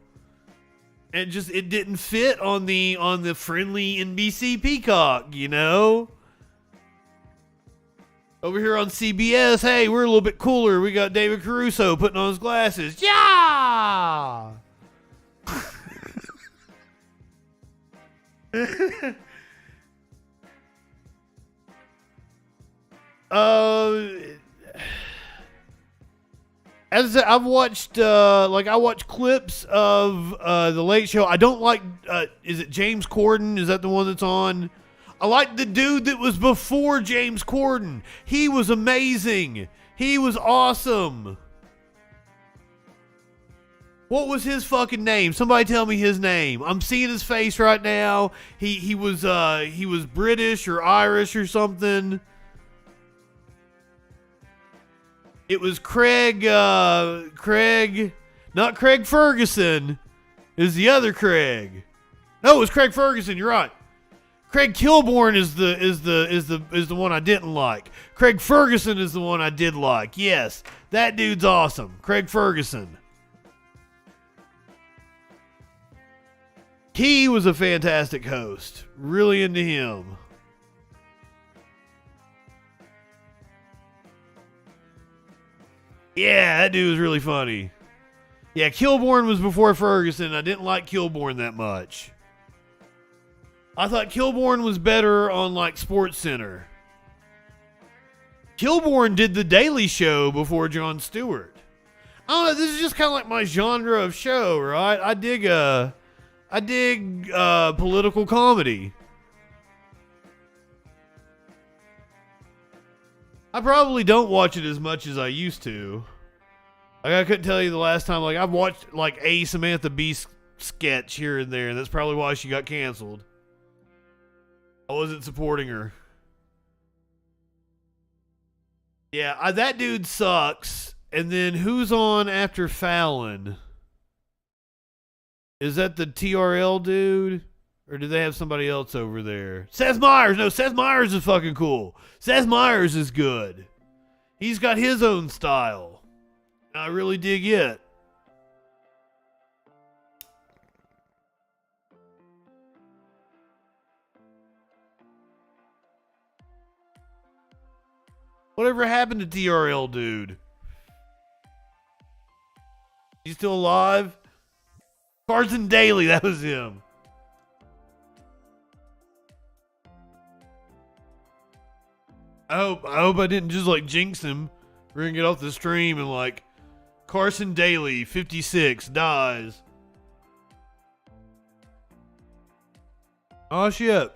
[SPEAKER 2] And just it didn't fit on the friendly NBC Peacock, you know? Over here on CBS, hey, we're a little bit cooler. We got David Caruso putting on his glasses. Yeah! As I said, I've watched I watched clips of the Late Show. I don't like is it James Corden? Is that the one that's on? I like the dude that was before James Corden. He was amazing. He was awesome. What was his fucking name? Somebody tell me his name. I'm seeing his face right now. He was British or Irish or something. It was Craig, not Craig Ferguson. It was the other Craig. No, it was Craig Ferguson. You're right. Craig Kilborn is the one I didn't like. Craig Ferguson is the one I did like. Yes, that dude's awesome. Craig Ferguson. He was a fantastic host. Really into him. Yeah, that dude was really funny. Yeah, Kilborn was before Ferguson. I didn't like Kilborn that much. I thought Kilborn was better on like Sports Center. Kilborn did the Daily Show before Jon Stewart. I don't know, this is just kind of like my genre of show, right? I dig political comedy. I probably don't watch it as much as I used to. Like I couldn't tell you the last time. Like I've watched like a Samantha Bee sketch here and there, and that's probably why she got canceled. I wasn't supporting her. Yeah, that dude sucks. And then who's on after Fallon? Is that the TRL dude? Or do they have somebody else over there? Seth Meyers! No, Seth Meyers is fucking cool. Seth Meyers is good. He's got his own style. I really dig it. Whatever happened to TRL dude? He's still alive? Carson Daly, that was him. I hope I didn't just like jinx him. We're gonna get off the stream and like Carson Daly, 56, dies. Oh shit.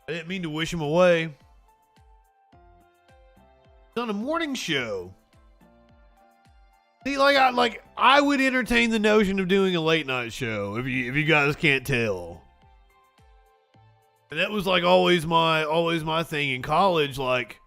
[SPEAKER 2] I didn't mean to wish him away. He's on a morning show. See, I would entertain the notion of doing a late night show if you guys can't tell. And that was like always my thing in college. Like,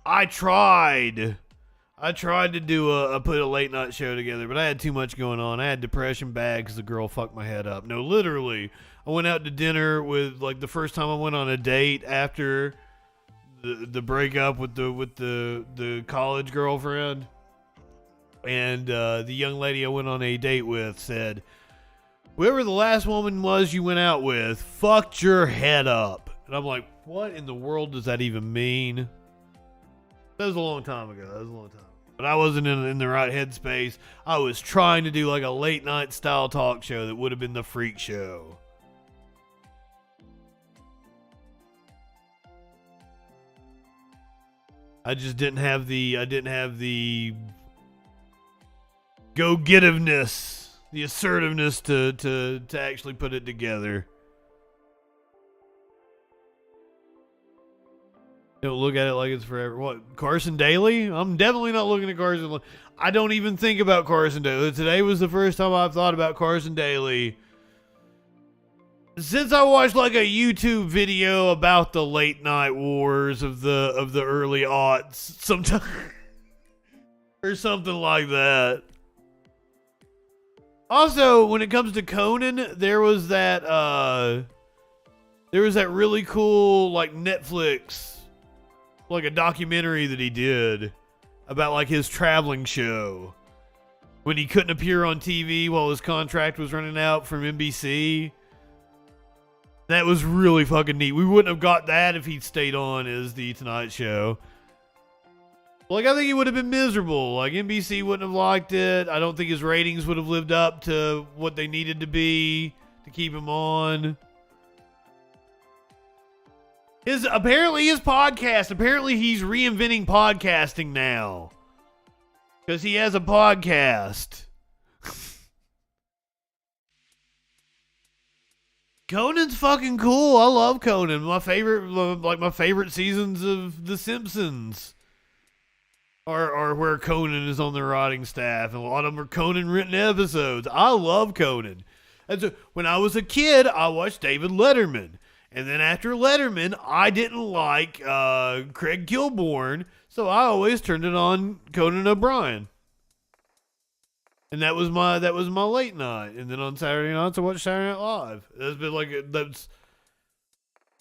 [SPEAKER 2] I tried to do put a late night show together, but I had too much going on. I had depression bad because the girl fucked my head up. No, literally, I went out to dinner with like the first time I went on a date after the breakup with the college girlfriend, and the young lady I went on a date with said, whoever the last woman was you went out with fucked your head up. And I'm like, what in the world does that even mean? That was a long time ago. But I wasn't in the right headspace. I was trying to do like a late night style talk show that would have been the Freak Show. I just didn't have the go-getiveness, the assertiveness to actually put it together. Don't look at it like it's forever. What, Carson Daly? I'm definitely not looking at Carson. I don't even think about Carson Daly. Today was the first time I've thought about Carson Daly since I watched like a YouTube video about the late night wars of the early aughts, sometime or something like that. Also, when it comes to Conan, there was that really cool like Netflix, like a documentary that he did about like his traveling show when he couldn't appear on TV while his contract was running out from NBC. That was really fucking neat. We wouldn't have got that if he'd stayed on as the Tonight Show. Like, I think he would have been miserable. Like, NBC wouldn't have liked it. I don't think his ratings would have lived up to what they needed to be to keep him on. Apparently his podcast, apparently he's reinventing podcasting now. Because he has a podcast. Conan's fucking cool. I love Conan. My favorite seasons of The Simpsons are where Conan is on the writing staff, and a lot of them are Conan written episodes. I love Conan. And so when I was a kid, I watched David Letterman, and then after Letterman, I didn't like Craig Kilborn, so I always turned it on Conan O'Brien. And that was my late night. And then on Saturday nights I watched Saturday Night Live.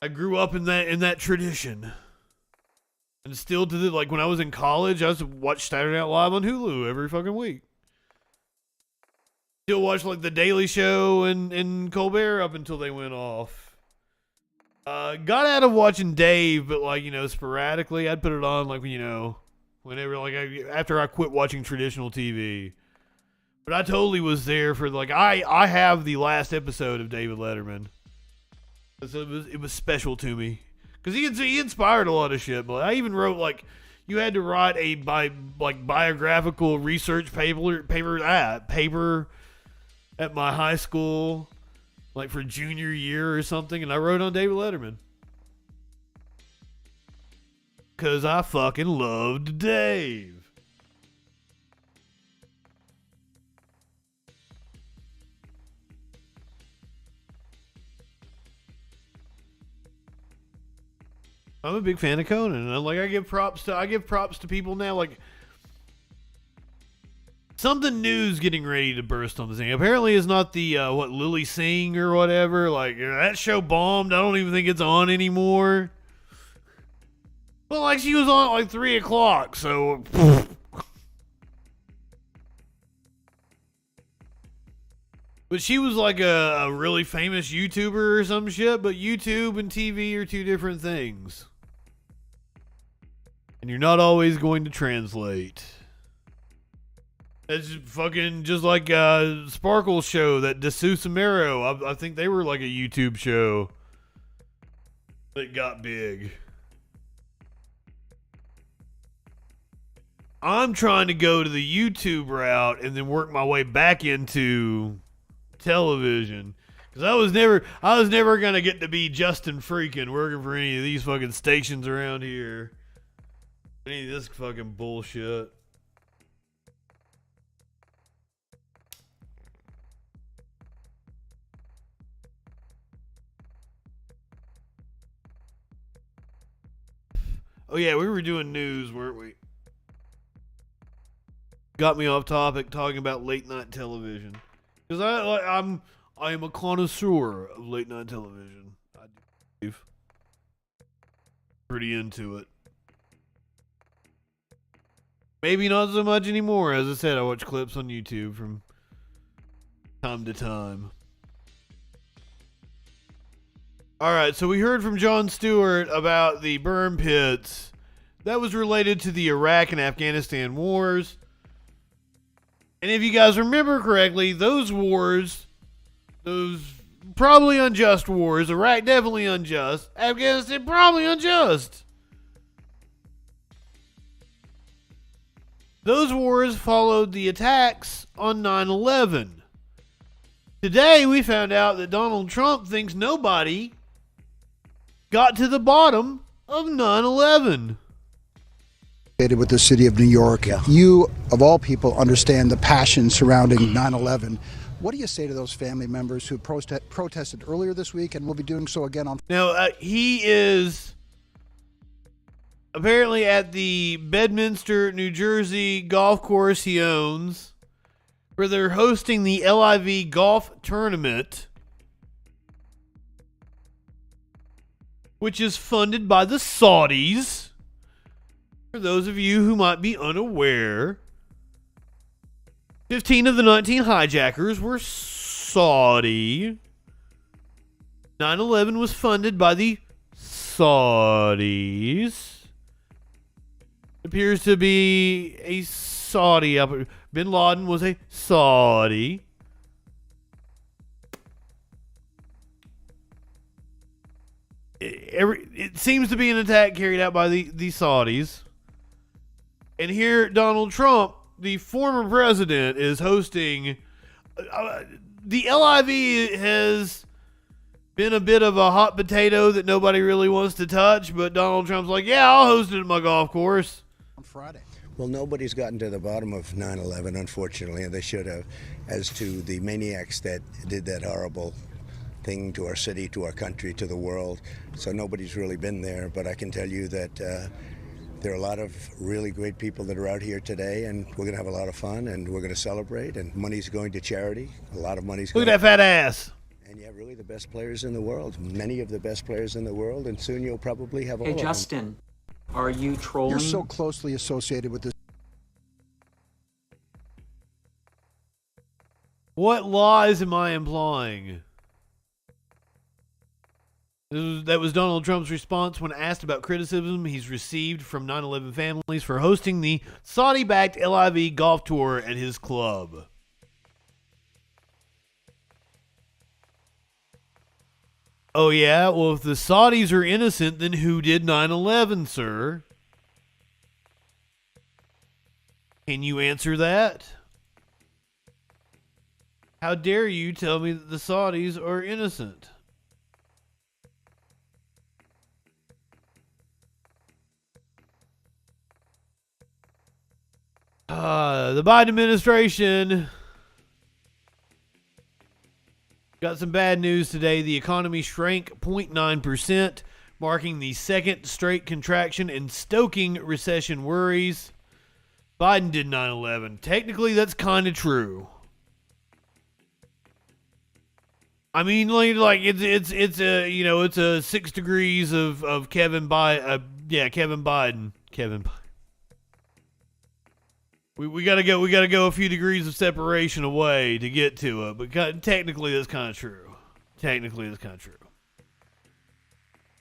[SPEAKER 2] I grew up in that tradition. And still to the, like when I was in college, I used to watch Saturday Night Live on Hulu every fucking week. Still watch like The Daily Show and Colbert up until they went off. Got out of watching Dave, but like, sporadically I'd put it on like, whenever, like after I quit watching traditional TV. But I totally was there for like I have the last episode of David Letterman. It was special to me because he inspired a lot of shit. But I even wrote like you had to write a biographical research paper at my high school, like for junior year or something, and I wrote on David Letterman because I fucking loved Dave. I'm a big fan of Conan, and I give props to people now. Like something new's getting ready to burst on the scene. Apparently, it's not the Lily Singh or whatever. Like that show bombed. I don't even think it's on anymore. Well, like she was on at like 3:00, so. But she was like a really famous YouTuber or some shit. But YouTube and TV are two different things. And you're not always going to translate. It's fucking just like Sparkle's show, that DeSusamero. I think they were like a YouTube show that got big. I'm trying to go to the YouTube route and then work my way back into television. Because I was never gonna get to be Justin Freakin working for any of these fucking stations around here. Any of this fucking bullshit. Oh yeah, we were doing news, weren't we? Got me off topic talking about late night television. Because I am a connoisseur of late night television. I do. Pretty into it. Maybe not so much anymore. As I said, I watch clips on YouTube from time to time. Alright, so we heard from Jon Stewart about the burn pits That was related to the Iraq and Afghanistan wars. And if you guys remember correctly, those wars, those probably unjust wars, Iraq definitely unjust, Afghanistan probably unjust. Those wars followed the attacks on 9/11. Today we found out that Donald Trump thinks nobody got to the bottom of 9/11.
[SPEAKER 8] With the city of New York, you, of all people, understand the passion surrounding 9/11. What do you say to those family members who protested earlier this week and will be doing so again on?
[SPEAKER 2] Now, he is apparently at the Bedminster, New Jersey golf course he owns, where they're hosting the LIV golf tournament, which is funded by the Saudis. For those of you who might be unaware, 15 of the 19 hijackers were Saudi. 9/11 was funded by the Saudis. Appears to be a Saudi. Bin Laden was a Saudi. It seems to be an attack carried out by the Saudis. And here, Donald Trump, the former president, is hosting. The LIV has been a bit of a hot potato that nobody really wants to touch, but Donald Trump's like, yeah, I'll host it at my golf course.
[SPEAKER 8] On Friday.
[SPEAKER 11] Well, nobody's gotten to the bottom of 9/11, unfortunately, and they should have, as to the maniacs that did that horrible thing to our city, to our country, to the world. So nobody's really been there, but I can tell you that there are a lot of really great people that are out here today, and we're going to have a lot of fun, and we're going to celebrate, and money's going to charity. A lot of money's going.
[SPEAKER 2] Look at that fat ass.
[SPEAKER 11] And yeah, really the best players in the world, many of the best players in the world, and soon you'll probably have all of them.
[SPEAKER 21] Hey, Justin, are you trolling?
[SPEAKER 8] You're so closely associated with this.
[SPEAKER 2] What lies am I implying? That was Donald Trump's response when asked about criticism he's received from 9/11 families for hosting the Saudi-backed LIV golf tour at his club. Oh yeah? Well, if the Saudis are innocent, then who did 9/11, sir? Can you answer that? How dare you tell me that the Saudis are innocent? The Biden administration got some bad news today. The economy shrank 0.9%, marking the second straight contraction and stoking recession worries. Biden did 9/11. Technically, that's kind of true. I mean, like it's a 6 degrees of Kevin Biden. We gotta go a few degrees of separation away to get to it, but technically that's kind of true.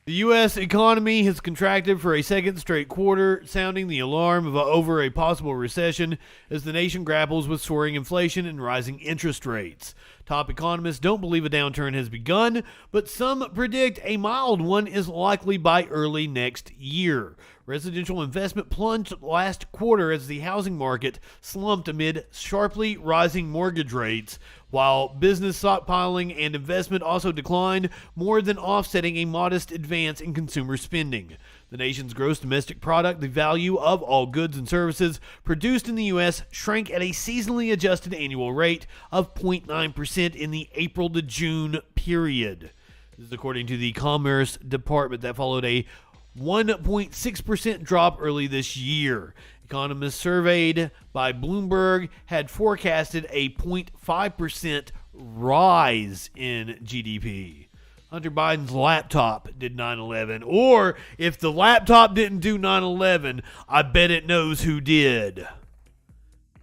[SPEAKER 2] The U.S. economy has contracted for a second straight quarter, sounding the alarm over a possible recession as the nation grapples with soaring inflation and rising interest rates. Top economists don't believe a downturn has begun, but some predict a mild one is likely by early next year. Residential investment plunged last quarter as the housing market slumped amid sharply rising mortgage rates, while business stockpiling and investment also declined, more than offsetting a modest advance in consumer spending. The nation's gross domestic product, the value of all goods and services produced in the U.S., shrank at a seasonally adjusted annual rate of 0.9% in the April to June period. This is according to the Commerce Department. That followed a 1.6% drop early this year. Economists surveyed by Bloomberg had forecasted a 0.5% rise in GDP. Hunter Biden's laptop did 9/11. Or if the laptop didn't do 9/11, I bet it knows who did.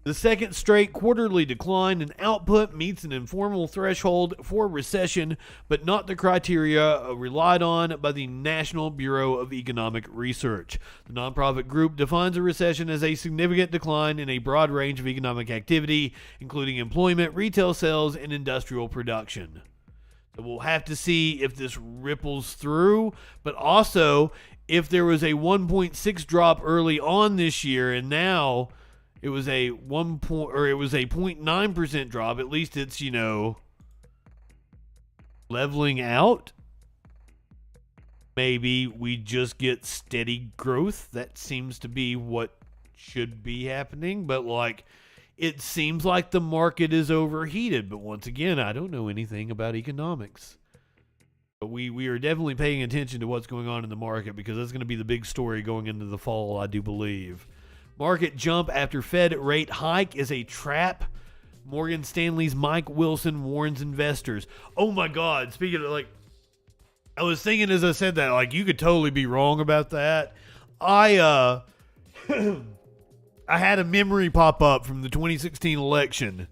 [SPEAKER 2] The second straight quarterly decline in output meets an informal threshold for recession, but not the criteria relied on by the National Bureau of Economic Research. The nonprofit group defines a recession as a significant decline in a broad range of economic activity, including employment, retail sales, and industrial production. So we'll have to see if this ripples through, but also if there was a 1.6 drop early on this year and now it was a 0.9% drop. At least it's, leveling out. Maybe we just get steady growth. That seems to be what should be happening. But it seems like the market is overheated. But once again, I don't know anything about economics. But we are definitely paying attention to what's going on in the market because that's going to be the big story going into the fall, I do believe. Market jump after Fed rate hike is a trap. Morgan Stanley's Mike Wilson warns investors. Oh my God. Speaking of I was thinking as I said that, you could totally be wrong about that. I had a memory pop up from the 2016 election.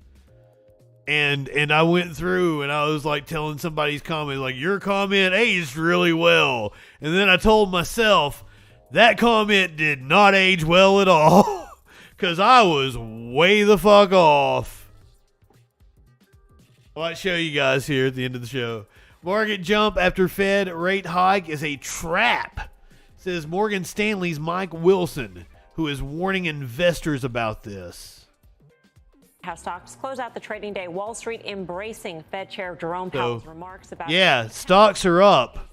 [SPEAKER 2] And I went through and I was telling somebody's comment, your comment aged really well. And then I told myself, that comment did not age well at all because I was way the fuck off. I might show you guys here at the end of the show. Market jump after Fed rate hike is a trap, says Morgan Stanley's Mike Wilson, who is warning investors about this.
[SPEAKER 12] How stocks close out the trading day. Wall Street embracing Fed Chair Jerome Powell's remarks about...
[SPEAKER 2] Yeah, stocks are up.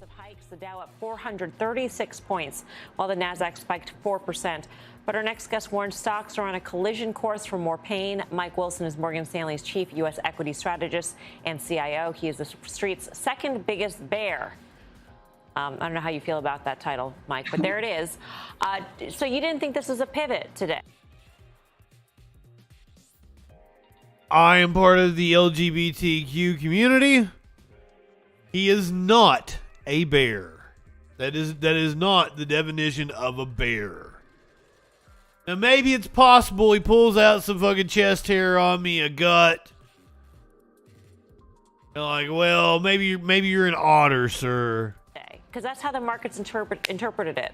[SPEAKER 12] The Dow up 436 points, while the Nasdaq spiked 4%. But our next guest warns stocks are on a collision course for more pain. Mike Wilson is Morgan Stanley's chief U.S. equity strategist and CIO. He is the Street's second biggest bear. I don't know how you feel about that title, Mike, but there it is. So you didn't think this was a pivot today?
[SPEAKER 2] I am part of the LGBTQ community. He is not a bear. That is not the definition of a bear. Now maybe it's possible he pulls out some fucking chest hair on me, a gut. And well, maybe you're an otter, sir.
[SPEAKER 12] Because that's how the markets interpreted it.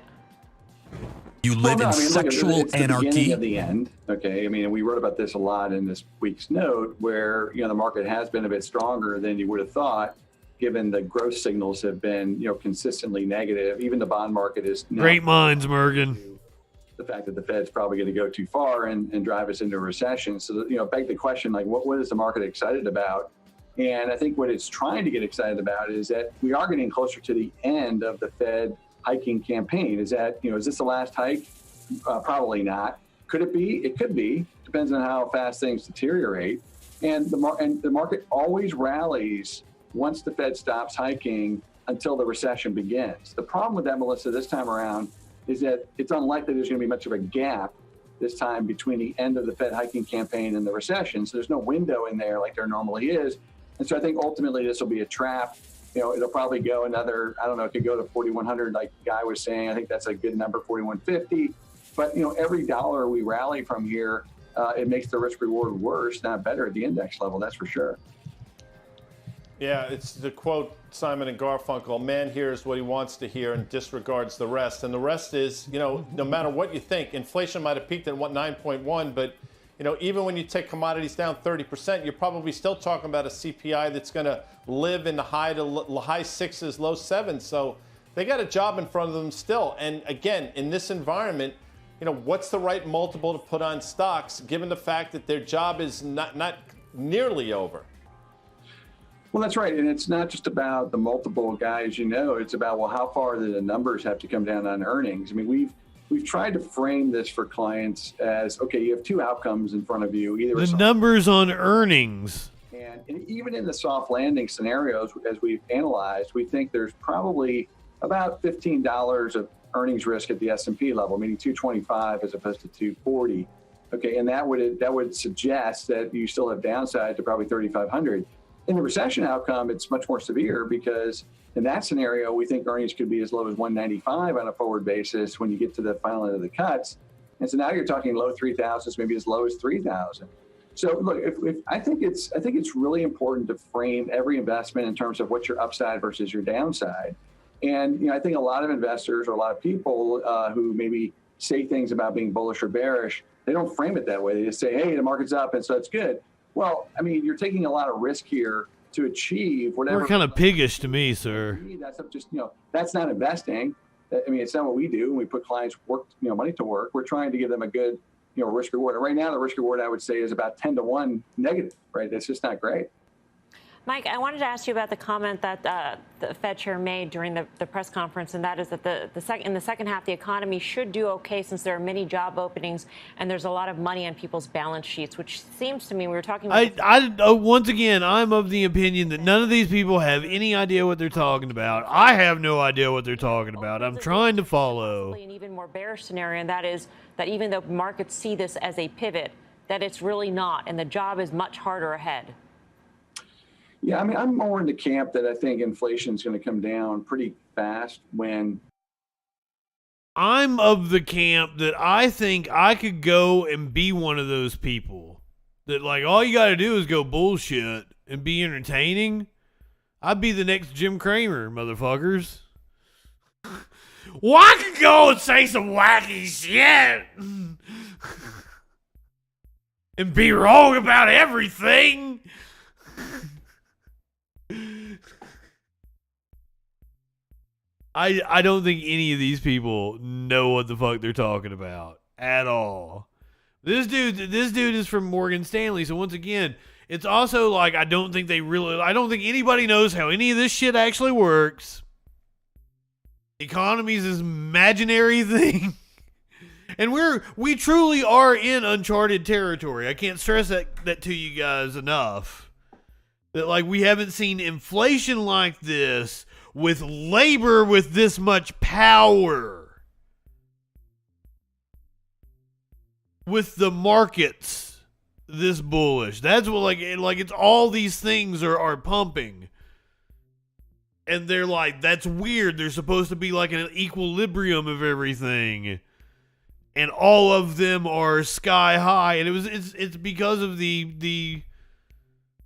[SPEAKER 13] You live in sexual
[SPEAKER 14] it's the
[SPEAKER 13] anarchy.
[SPEAKER 14] beginning of the end. Okay, I mean, we wrote about this a lot in this week's note, where the market has been a bit stronger than you would have thought, given the growth signals have been consistently negative. Even the bond market is now
[SPEAKER 2] great minds, Morgan.
[SPEAKER 14] The fact that the Fed's probably going to go too far and drive us into a recession. So beg the question, what is the market excited about? And I think what it's trying to get excited about is that we are getting closer to the end of the Fed hiking campaign. Is this the last hike? Probably not. Could it be? It could be. Depends on how fast things deteriorate. And the market always rallies once the Fed stops hiking until the recession begins. The problem with that, Melissa, this time around is that it's unlikely there's going to be much of a gap this time between the end of the Fed hiking campaign and the recession. So there's no window in there like there normally is. And so I think ultimately this will be a trap. It'll probably go another, I don't know, it could go to 4,100 like Guy was saying. I think that's a good number, 4,150. But, every dollar we rally from here, it makes the risk reward worse, not better at the index level, that's for sure.
[SPEAKER 15] Yeah, it's the quote Simon and Garfunkel, man hears what he wants to hear and disregards the rest. And the rest is, no matter what you think, inflation might have peaked at 9.1, but, even when you take commodities down 30%, you're probably still talking about a CPI that's going to live in the high sixes, low sevens. So they got a job in front of them still. And again, in this environment, what's the right multiple to put on stocks, given the fact that their job is not nearly over?
[SPEAKER 14] Well, that's right. And it's not just about the multiple, guys, it's about, well, how far do the numbers have to come down on earnings? I mean, we've tried to frame this for clients as, okay, you have two outcomes in front of you. Either
[SPEAKER 2] the numbers on earnings.
[SPEAKER 14] And even in the soft landing scenarios, as we've analyzed, we think there's probably about $15 of earnings risk at the S&P level, meaning 225 as opposed to 240. Okay, and that would suggest that you still have downside to probably 3,500. In the recession outcome, it's much more severe because in that scenario, we think earnings could be as low as 195 on a forward basis when you get to the final end of the cuts. And so now you're talking low 3,000s, maybe as low as 3,000. So look, if I think it's really important to frame every investment in terms of what's your upside versus your downside. And I think a lot of investors or a lot of people who maybe say things about being bullish or bearish, they don't frame it that way. They just say, hey, the market's up and so it's good. Well, I mean, you're taking a lot of risk here to achieve whatever.
[SPEAKER 2] You're kind of piggish to me, sir.
[SPEAKER 14] That's just, that's not investing. I mean, it's not what we do. We put clients' money to work. We're trying to give them a good, risk reward. And right now, the risk reward I would say is about 10-to-1 negative. Right? That's just not great.
[SPEAKER 12] Mike, I wanted to ask you about the comment that the Fed chair made during the press conference, and that is that in the second half, the economy should do okay since there are many job openings and there's a lot of money on people's balance sheets, which seems to me we were talking about.
[SPEAKER 2] Once again, I'm of the opinion that none of these people have any idea what they're talking about. I have no idea what they're talking about. I'm trying to follow.
[SPEAKER 12] An even more bearish scenario, and that is that even though markets see this as a pivot, that it's really not, and the job is much harder ahead.
[SPEAKER 14] Yeah, I mean, I'm more in the camp that I think inflation is going to come down pretty fast when.
[SPEAKER 2] I'm of the camp that I think I could go and be one of those people that, like, all you got to do is go bullshit and be entertaining. I'd be the next Jim Cramer, motherfuckers. Well, I could go and say some wacky shit and be wrong about everything. I don't think any of these people know what the fuck they're talking about at all. This dude is from Morgan Stanley, so once again, it's also like I don't think anybody knows how any of this shit actually works. Economy's this imaginary thing. And we truly are in uncharted territory. I can't stress that to you guys enough. That, like, we haven't seen inflation like this with labor with this much power. With the markets this bullish. That's what, like it's all these things are pumping. And they're like, that's weird. There's supposed to be like an equilibrium of everything. And all of them are sky high. And it's because of the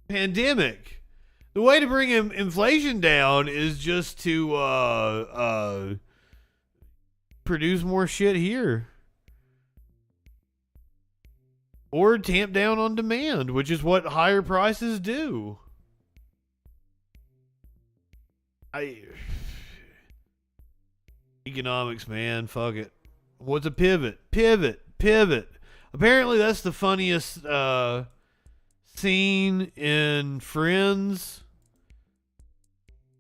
[SPEAKER 2] pandemic. The way to bring inflation down is just to produce more shit here. Or tamp down on demand, which is what higher prices do. Economics, man, fuck it. What's a pivot? Pivot. Apparently that's the funniest scene in Friends.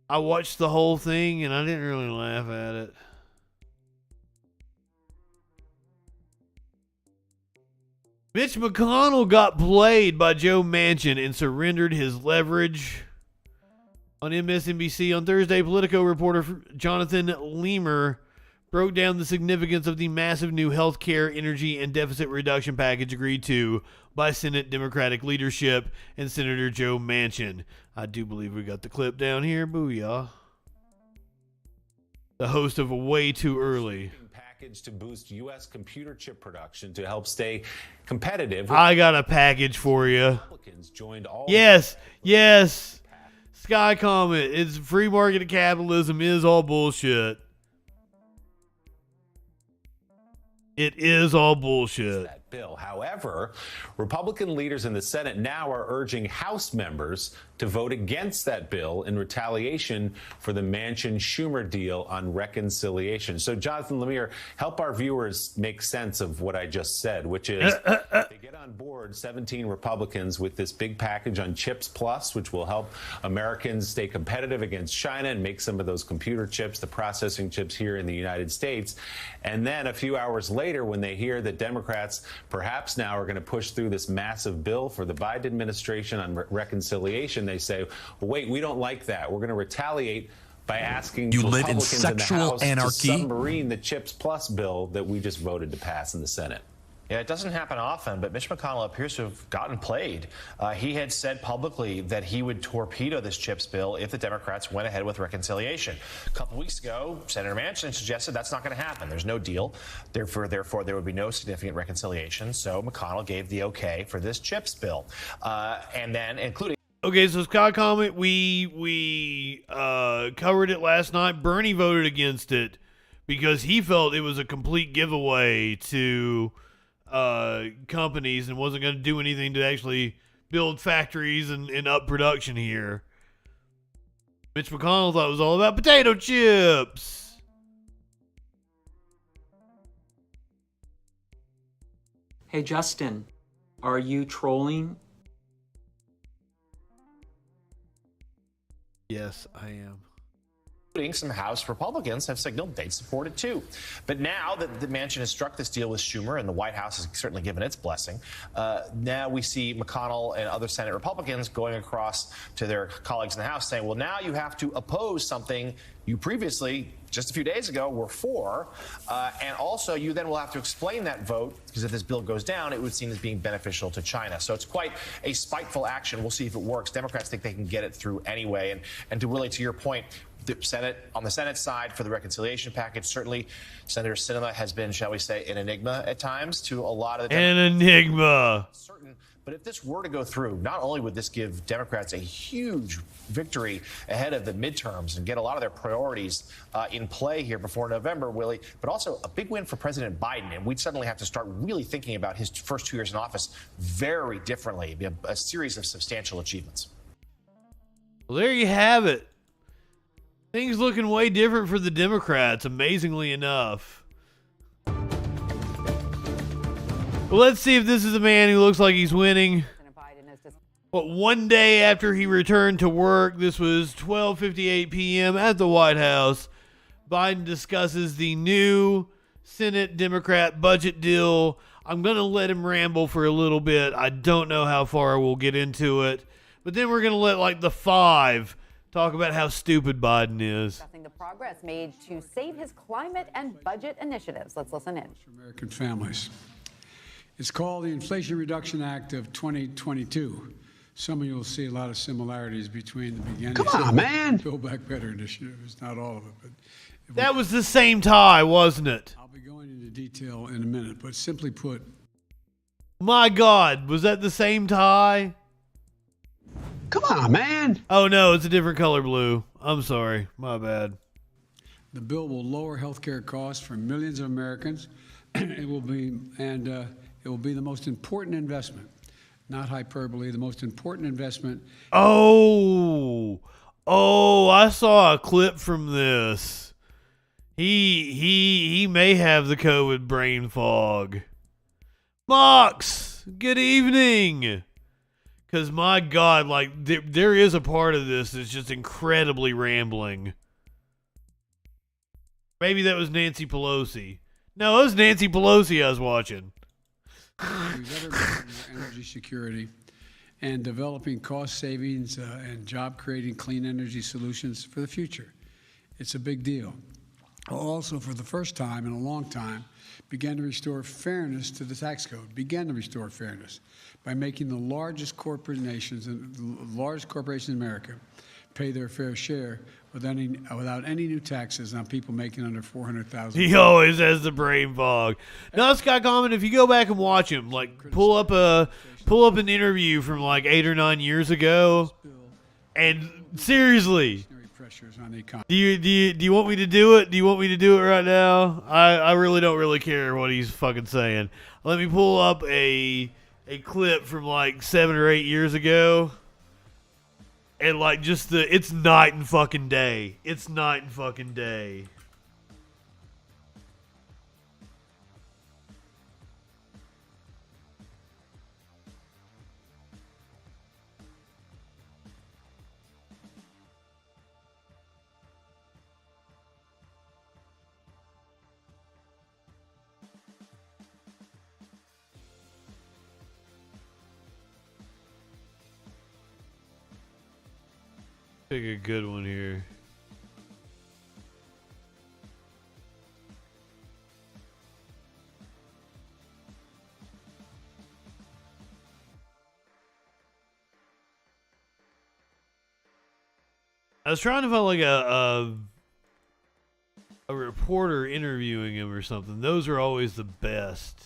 [SPEAKER 2] I watched the whole thing and I didn't really laugh at it. Mitch McConnell got played by Joe Manchin and surrendered his leverage. On MSNBC on Thursday, Politico reporter Jonathan Leamer broke down the significance of the massive new health care, energy, and deficit reduction package agreed to by Senate Democratic leadership and Senator Joe Manchin. I do believe we got the clip down here. Booyah. The host of Way Too Early.
[SPEAKER 16] Package to boost U.S. computer chip production to help stay competitive.
[SPEAKER 2] I got a package for you.
[SPEAKER 16] Joined all
[SPEAKER 2] yes. Sky comment. It's free market capitalism is all bullshit. It is all bullshit.
[SPEAKER 16] That bill. However, Republican leaders in the Senate now are urging House members to vote against that bill in retaliation for the Manchin-Schumer deal on reconciliation. So, Jonathan Lemire, help our viewers make sense of what I just said, which is they get on board 17 Republicans with this big package on Chips Plus, which will help Americans stay competitive against China and make some of those computer chips, the processing chips here in the United States. And then a few hours later, when they hear that Democrats perhaps now are going to push through this massive bill for the Biden administration on reconciliation, they say, well, wait, we don't like that. We're going to retaliate by asking
[SPEAKER 13] you live in
[SPEAKER 16] Republicans in the
[SPEAKER 13] sexual
[SPEAKER 16] House
[SPEAKER 13] anarchy.
[SPEAKER 16] to submarine the Chips Plus bill that we just voted to pass in the Senate.
[SPEAKER 17] Yeah, it doesn't happen often, but Mitch McConnell appears to have gotten played. He had said publicly that he would torpedo this CHIPS bill if the Democrats went ahead with reconciliation. A couple weeks ago, Senator Manchin suggested that's not going to happen. There's no deal. Therefore, there would be no significant reconciliation. So McConnell gave the okay for this CHIPS bill, and then including.
[SPEAKER 2] Okay, so Scott comment, we covered it last night. Bernie voted against it because he felt it was a complete giveaway to companies and wasn't going to do anything to actually build factories and up production here. Mitch McConnell thought it was all about potato chips.
[SPEAKER 21] Hey, Justin, are you trolling?
[SPEAKER 2] Yes, I am.
[SPEAKER 17] Some House Republicans have signaled they'd support it too. But now that the Manchin has struck this deal with Schumer and the White House has certainly given its blessing, now we see McConnell and other Senate Republicans going across to their colleagues in the House saying, well, now you have to oppose something you previously, just a few days ago, were for. And also, you then will have to explain that vote, because if this bill goes down, it would seem as being beneficial to China. So it's quite a spiteful action. We'll see if it works. Democrats think they can get it through anyway. And to your point, the Senate, on the Senate side for the reconciliation package, certainly Senator Sinema has been, shall we say, an enigma at times to a lot of the
[SPEAKER 2] An enigma.
[SPEAKER 17] But if this were to go through, not only would this give Democrats a huge victory ahead of the midterms and get a lot of their priorities in play here before November, Willie, but also a big win for President Biden. And we'd suddenly have to start really thinking about his first 2 years in office very differently, a series of substantial achievements.
[SPEAKER 2] Well, there you have it. Things looking way different for the Democrats, amazingly enough. Well, let's see if this is a man who looks like he's winning. But one day after he returned to work, this was 12:58 p.m. at the White House, Biden discusses the new Senate Democrat budget deal. I'm going to let him ramble for a little bit. I don't know how far we'll get into it. But then we're going to let like the five talk about how stupid Biden is.
[SPEAKER 18] Discussing the progress made to save his climate and budget initiatives. Let's listen in.
[SPEAKER 19] American families. It's called the Inflation Reduction Act of 2022. Some of you will see a lot of similarities between the beginning.
[SPEAKER 2] Come on, man.
[SPEAKER 19] Build Back Better initiative. It's not all of it, but
[SPEAKER 2] that was the same tie, wasn't it?
[SPEAKER 19] I'll be going into detail in a minute, but simply put,
[SPEAKER 2] my God, was that the same tie?
[SPEAKER 19] Come on, man.
[SPEAKER 2] Oh no, it's a different color blue. I'm sorry, my bad.
[SPEAKER 19] The bill will lower health care costs for millions of Americans. It will be the most important investment, not hyperbole, the most important investment.
[SPEAKER 2] Oh, I saw a clip from this. He may have the COVID brain fog. Mox, good evening. Because, my God, like, there is a part of this that's just incredibly rambling. Maybe that was Nancy Pelosi. No, it was Nancy Pelosi I was watching.
[SPEAKER 19] We better energy security and developing cost savings and job-creating clean energy solutions for the future. It's a big deal. Also, for the first time in a long time, began to restore fairness to the tax code. Began to restore fairness by making the largest corporations in America pay their fair share without any new taxes on people making under $400,000.
[SPEAKER 2] He always has the brain fog. Now, Scott Common, if you go back and watch him, like pull up an interview from like 8 or 9 years ago, and seriously, do you want me to do it? Do you want me to do it right now? I really don't really care what he's fucking saying. Let me pull up a clip from like 7 or 8 years ago. And like just it's night and fucking day. It's night and fucking day. Pick a good one here. I was trying to find like a reporter interviewing him or something. Those are always the best.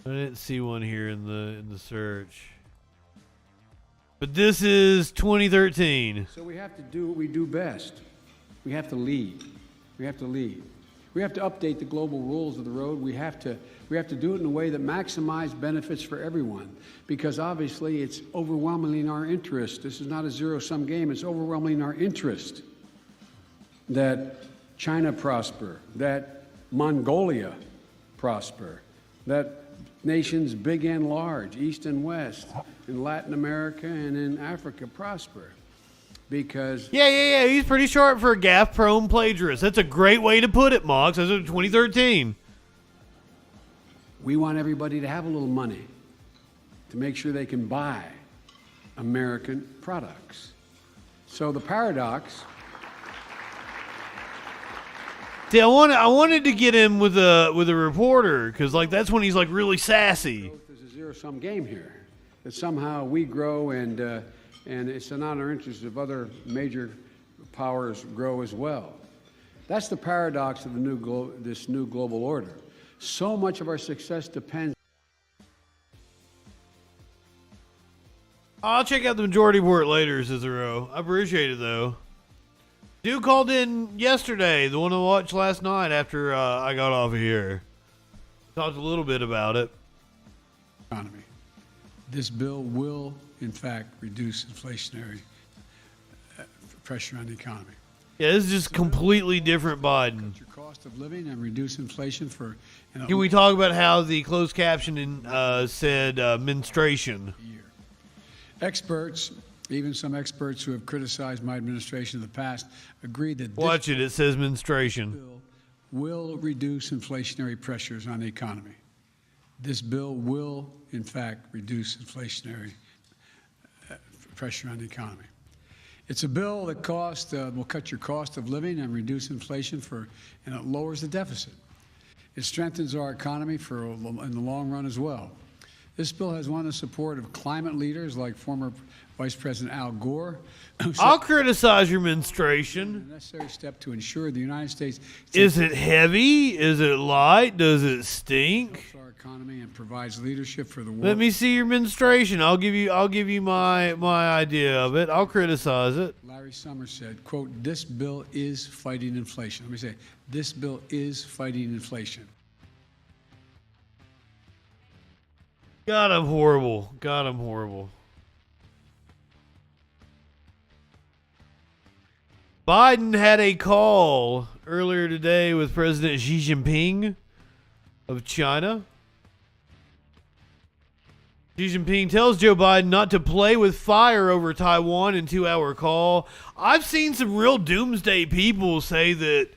[SPEAKER 2] I didn't see one here in the search. But this is 2013.
[SPEAKER 19] So we have to do what we do best. We have to lead. We have to lead. We have to update the global rules of the road. We have to do it in a way that maximizes benefits for everyone, because obviously it's overwhelmingly in our interest. This is not a zero-sum game. It's overwhelmingly in our interest that China prosper, that Mongolia prosper, that nations big and large, East and West, in Latin America and in Africa prosper. Because
[SPEAKER 2] yeah, he's pretty sharp for a gaffe-prone plagiarist. That's a great way to put it, Mox. That's 2013.
[SPEAKER 19] We want everybody to have a little money to make sure they can buy American products. So the paradox.
[SPEAKER 2] See, I wanted to get him with a reporter, because like that's when he's like really sassy.
[SPEAKER 19] There's a zero-sum game here. That somehow we grow and it's not in our interest if other major powers grow as well. That's the paradox of this new global order. So much of our success depends.
[SPEAKER 2] I'll check out the majority report later, Cicero. I appreciate it, though. Dude called in yesterday, the one I watched last night after I got off of here. Talked a little bit about it.
[SPEAKER 19] Economy. This bill will, in fact, reduce inflationary pressure on the economy.
[SPEAKER 2] Yeah, this is just completely different Biden.
[SPEAKER 19] Cut your cost of living and reduce inflation for.
[SPEAKER 2] Can we talk about how the closed caption said menstruation?
[SPEAKER 19] Experts, even some experts who have criticized my administration in the past, agree that
[SPEAKER 2] Watch it. It says menstruation.
[SPEAKER 19] Bill will reduce inflationary pressures on the economy. This bill will, in fact, reduce inflationary pressure on the economy. It's a bill that will cut your cost of living and reduce inflation and it lowers the deficit. It strengthens our economy in the long run as well. This bill has won the support of climate leaders like former Vice President Al Gore.
[SPEAKER 2] I'll criticize your menstruation.
[SPEAKER 19] A necessary step to ensure the United States.
[SPEAKER 2] Is it heavy? Is it light? Does it stink?
[SPEAKER 19] Our economy and provides leadership for the world.
[SPEAKER 2] Let me see your menstruation. I'll give you my idea of it. I'll criticize it.
[SPEAKER 19] Larry Summers said, quote, "This bill is fighting inflation." Let me say, this bill is fighting inflation.
[SPEAKER 2] God, I'm horrible. God, I'm horrible. Biden had a call earlier today with President Xi Jinping of China. Xi Jinping tells Joe Biden not to play with fire over Taiwan in 2-hour call. I've seen some real doomsday people say that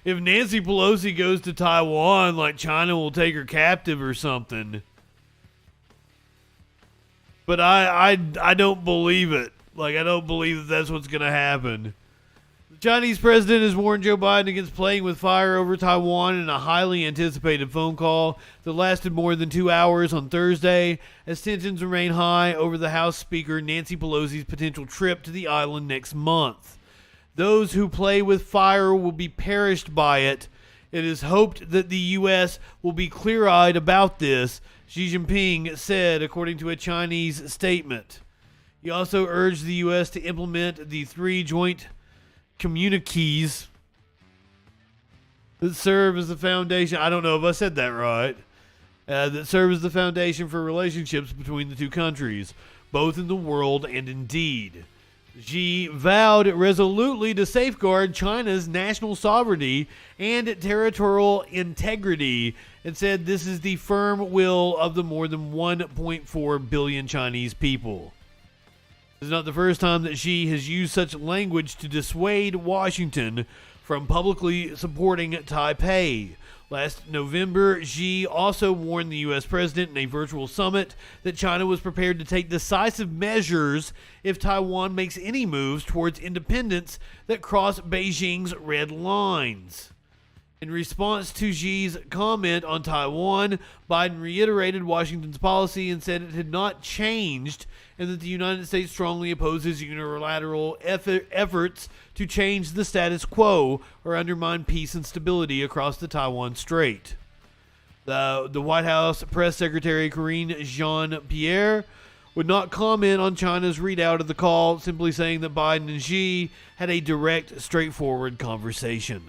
[SPEAKER 2] if Nancy Pelosi goes to Taiwan, like China will take her captive or something. But I don't believe it. Like, I don't believe that that's what's going to happen. The Chinese president has warned Joe Biden against playing with fire over Taiwan in a highly anticipated phone call that lasted more than 2 hours on Thursday, as tensions remain high over the House Speaker Nancy Pelosi's potential trip to the island next month. Those who play with fire will be perished by it. It is hoped that the U.S. will be clear-eyed about this, Xi Jinping said, according to a Chinese statement. He also urged the U.S. to implement the 3 joint communiques that serve as the foundation. I don't know if I said that right. That serve as the foundation for relationships between the two countries, both in the world and indeed. Xi vowed resolutely to safeguard China's national sovereignty and territorial integrity and said this is the firm will of the more than 1.4 billion Chinese people. This is not the first time that Xi has used such language to dissuade Washington from publicly supporting Taipei. Last November, Xi also warned the U.S. president in a virtual summit that China was prepared to take decisive measures if Taiwan makes any moves towards independence that cross Beijing's red lines. In response to Xi's comment on Taiwan, Biden reiterated Washington's policy and said it had not changed and that the United States strongly opposes unilateral efforts to change the status quo or undermine peace and stability across the Taiwan Strait. The White House Press Secretary Karine Jean-Pierre would not comment on China's readout of the call, simply saying that Biden and Xi had a direct, straightforward conversation.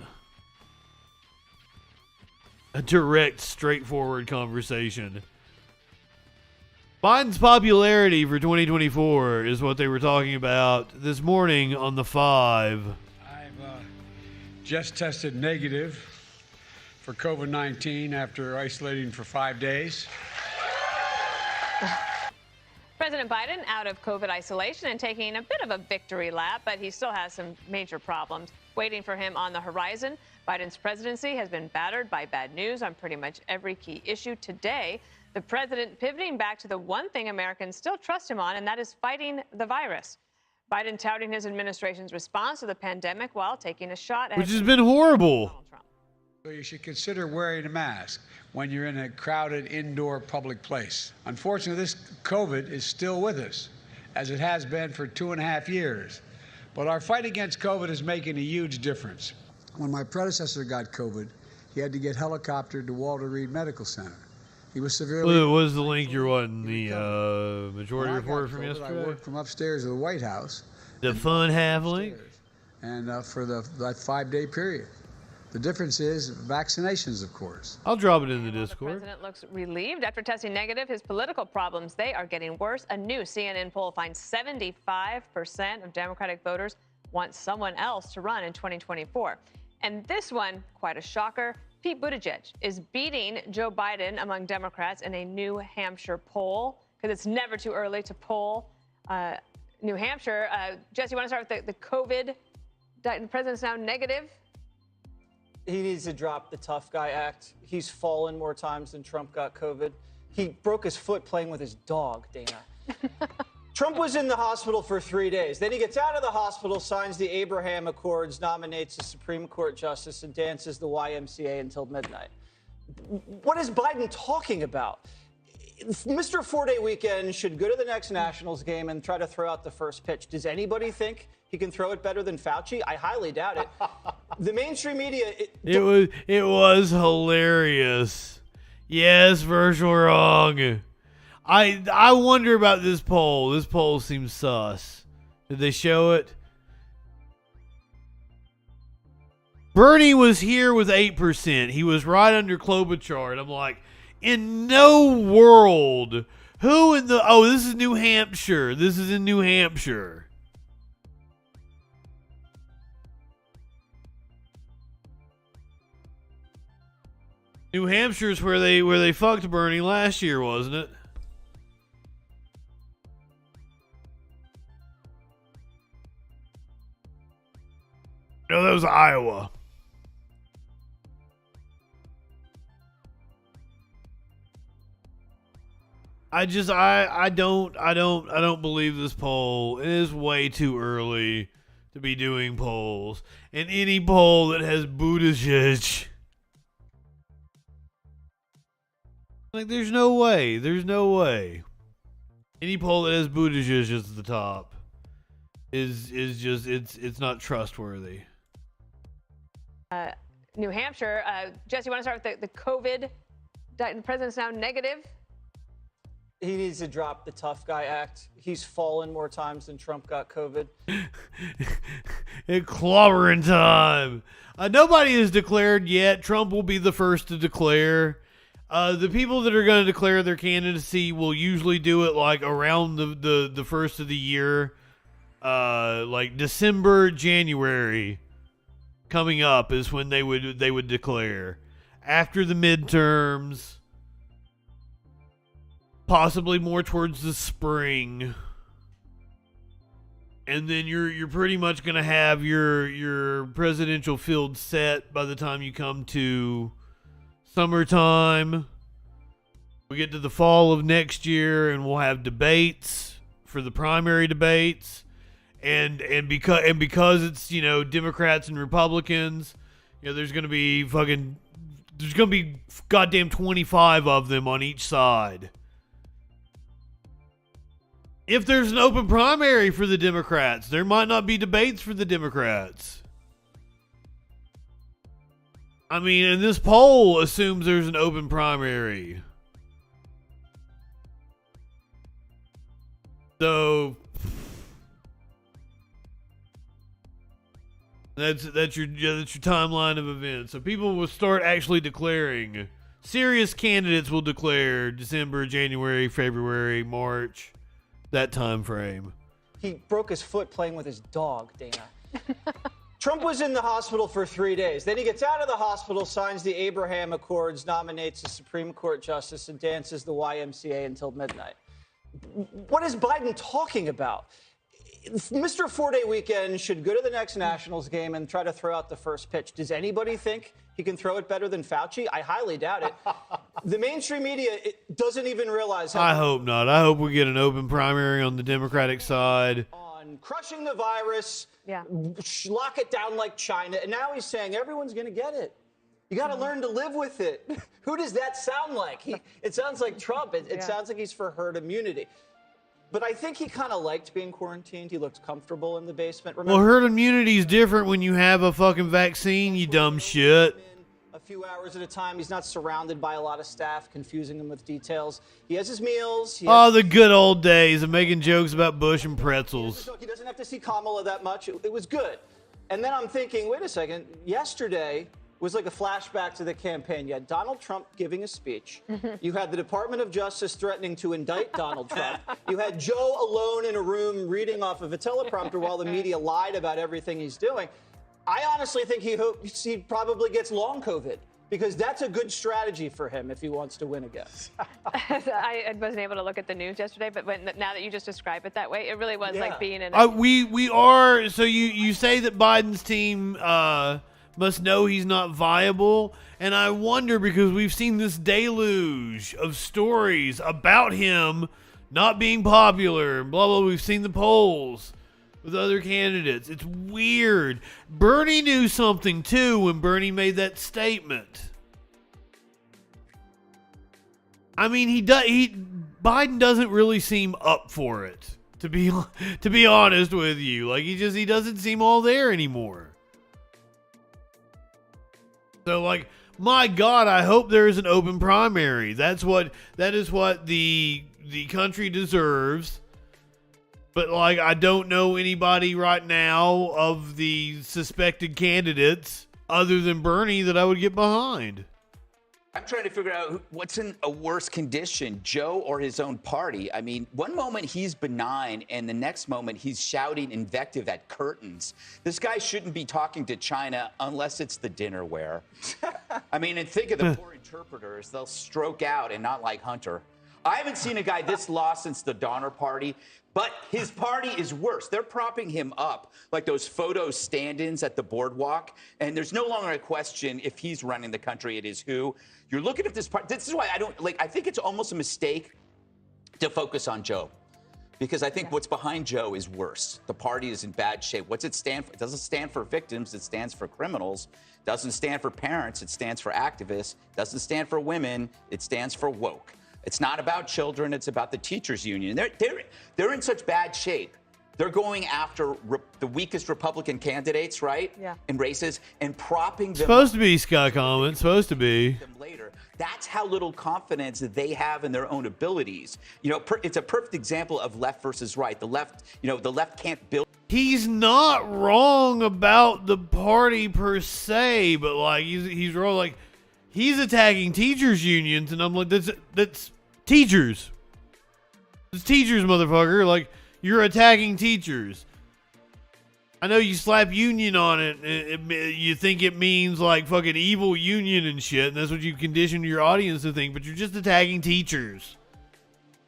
[SPEAKER 2] A direct, straightforward conversation. Biden's popularity for 2024 is what they were talking about this morning on The Five.
[SPEAKER 19] I've just tested negative for COVID-19 after isolating for 5 days.
[SPEAKER 5] President Biden out of COVID isolation and taking a bit of a victory lap, but he still has some major problems waiting for him on the horizon. Biden's presidency has been battered by bad news on pretty much every key issue. Today, the president pivoting back to the one thing Americans still trust him on, and that is fighting the virus. Biden touting his administration's response to the pandemic while taking a shot at...
[SPEAKER 2] Which has been horrible.
[SPEAKER 19] So you should consider wearing a mask when you're in a crowded indoor public place. Unfortunately, this COVID is still with us, as it has been for 2.5 years. But our fight against COVID is making a huge difference. When my predecessor got COVID, he had to get helicoptered to Walter Reed Medical Center. He was severely...
[SPEAKER 2] What was the link you're wanting? The majority report from yesterday?
[SPEAKER 19] I worked from upstairs of the White House.
[SPEAKER 2] The fun half link?
[SPEAKER 19] And for that 5-day period. The difference is vaccinations, of course.
[SPEAKER 2] I'll drop it in the Discord.
[SPEAKER 5] The president looks relieved after testing negative. His political problems, they are getting worse. A new CNN poll finds 75% of Democratic voters want someone else to run in 2024. And this one, quite a shocker. Pete Buttigieg is beating Joe Biden among Democrats in a New Hampshire poll, because it's never too early to poll New Hampshire. Jesse, you want to start with the COVID? The president's now negative.
[SPEAKER 20] He needs to drop the tough guy act. He's fallen more times than Trump got COVID. He broke his foot playing with his dog, Dana. Trump was in the hospital for 3 days. Then he gets out of the hospital, signs the Abraham Accords, nominates a Supreme Court justice, and dances the YMCA until midnight. What is Biden talking about? Mr. 4-day weekend should go to the next Nationals game and try to throw out the first pitch. Does anybody think he can throw it better than Fauci? I highly doubt it. The mainstream media...
[SPEAKER 2] It was hilarious. Yes, virtual wrong. I wonder about this poll. This poll seems sus. Did they show it? Bernie was here with 8%. He was right under Klobuchar. I'm like, in no world. Who in the... Oh, this is New Hampshire. This is in New Hampshire. New Hampshire's where they fucked Bernie last year, wasn't it? No, that was Iowa. I don't believe this poll. It is way too early to be doing polls. And any poll that has Buttigieg, like, there's no way. There's no way. Any poll that has Buttigieg at the top is just it's not trustworthy.
[SPEAKER 5] New Hampshire. Jesse, you want to start with the COVID? The president's now negative.
[SPEAKER 20] He needs to drop the tough guy act. He's fallen more times than Trump got COVID.
[SPEAKER 2] It's clobbering time. Nobody has declared yet. Trump will be the first to declare. The people that are going to declare their candidacy will usually do it like around the first of the year, like December, January. Coming up is when they would declare after the midterms. Possibly more towards the spring. And then you're pretty much going to have your presidential field set by the time you come to summertime. We get to the fall of next year and we'll have debates for the primary debates. And because it's, Democrats and Republicans there's going to be goddamn 25 of them on each side. If there's an open primary for the Democrats, there might not be debates for the Democrats. I mean, and this poll assumes there's an open primary. So that's your timeline of events. So people will start actually declaring. Serious candidates will declare December, January, February, March, that time frame.
[SPEAKER 20] He broke his foot playing with his dog, Dana. Trump was in the hospital for 3 days. Then he gets out of the hospital, signs the Abraham Accords, nominates a Supreme Court justice, and dances the YMCA until midnight. What is Biden talking about? Mr. 4-day weekend should go to the next Nationals game and try to throw out the first pitch. Does anybody think he can throw it better than Fauci? I highly doubt it. The mainstream media doesn't even realize how...
[SPEAKER 2] I hope not. I hope we get an open primary on the Democratic side.
[SPEAKER 20] On crushing the virus, lock it down like China, and now he's saying everyone's going to get it. You got to learn to live with it. Who does that sound like? It sounds like Trump. It sounds like he's for herd immunity. But I think he kind of liked being quarantined. He looked comfortable in the basement.
[SPEAKER 2] Well, herd immunity is different when you have a fucking vaccine, you dumb shit.
[SPEAKER 20] A few hours at a time. He's not surrounded by a lot of staff, confusing him with details. He has his meals.
[SPEAKER 2] The good old days of making jokes about Bush and pretzels.
[SPEAKER 20] He doesn't have to see Kamala that much. It was good. And then I'm thinking, wait a second. Yesterday was like a flashback to the campaign. You had Donald Trump giving a speech. You had the Department of Justice threatening to indict Donald Trump. You had Joe alone in a room reading off of a teleprompter while the media lied about everything he's doing. I honestly think he probably gets long COVID, because that's a good strategy for him if he wants to win again.
[SPEAKER 5] I wasn't able to look at the news yesterday, but now that you just describe it that way, it really was like being in
[SPEAKER 2] We are, so you say that Biden's team must know he's not viable, and I wonder, because we've seen this deluge of stories about him not being popular, blah, blah, we've seen the polls with other candidates. It's weird. Bernie knew something, too, when Bernie made that statement. I mean, Biden doesn't really seem up for it, to be honest with you. Like, he doesn't seem all there anymore. So, like, my God, I hope there is an open primary. That is what the country deserves. But, like, I don't know anybody right now of the suspected candidates other than Bernie that I would get behind.
[SPEAKER 3] I'm trying to figure out what's in a worse condition, Joe or his own party. I mean, one moment he's benign, and the next moment he's shouting invective at curtains. This guy shouldn't be talking to China unless it's the dinnerware. I mean, and think of the poor interpreters. They'll stroke out and not like Hunter. I haven't seen a guy this lost since the Donner Party, but his party is worse. They're propping him up like those photo stand-ins at the boardwalk, and there's no longer a question if he's running the country, it is who. You're looking at this part. This is why I think it's almost a mistake to focus on Joe, because I think what's behind Joe is worse. The party is in bad shape. What's it stand for? It doesn't stand for victims. It stands for criminals. It doesn't stand for parents. It stands for activists. It doesn't stand for women. It stands for woke. It's not about children. It's about the teachers union. They're in such bad shape. They're going after the weakest Republican candidates, right? Yeah. In races and propping them.
[SPEAKER 2] Supposed to be, Scott Comment. Supposed to be.
[SPEAKER 3] Later. That's how little confidence that they have in their own abilities. You know, it's a perfect example of left versus right. The left, the left can't build.
[SPEAKER 2] He's not wrong about the party per se, but like he's wrong. Like, he's attacking teachers unions, and I'm like, that's teachers. It's teachers, motherfucker. Like, you're attacking teachers. I know you slap union on it, you think it means like fucking evil union and shit, and that's what you condition your audience to think, but you're just attacking teachers.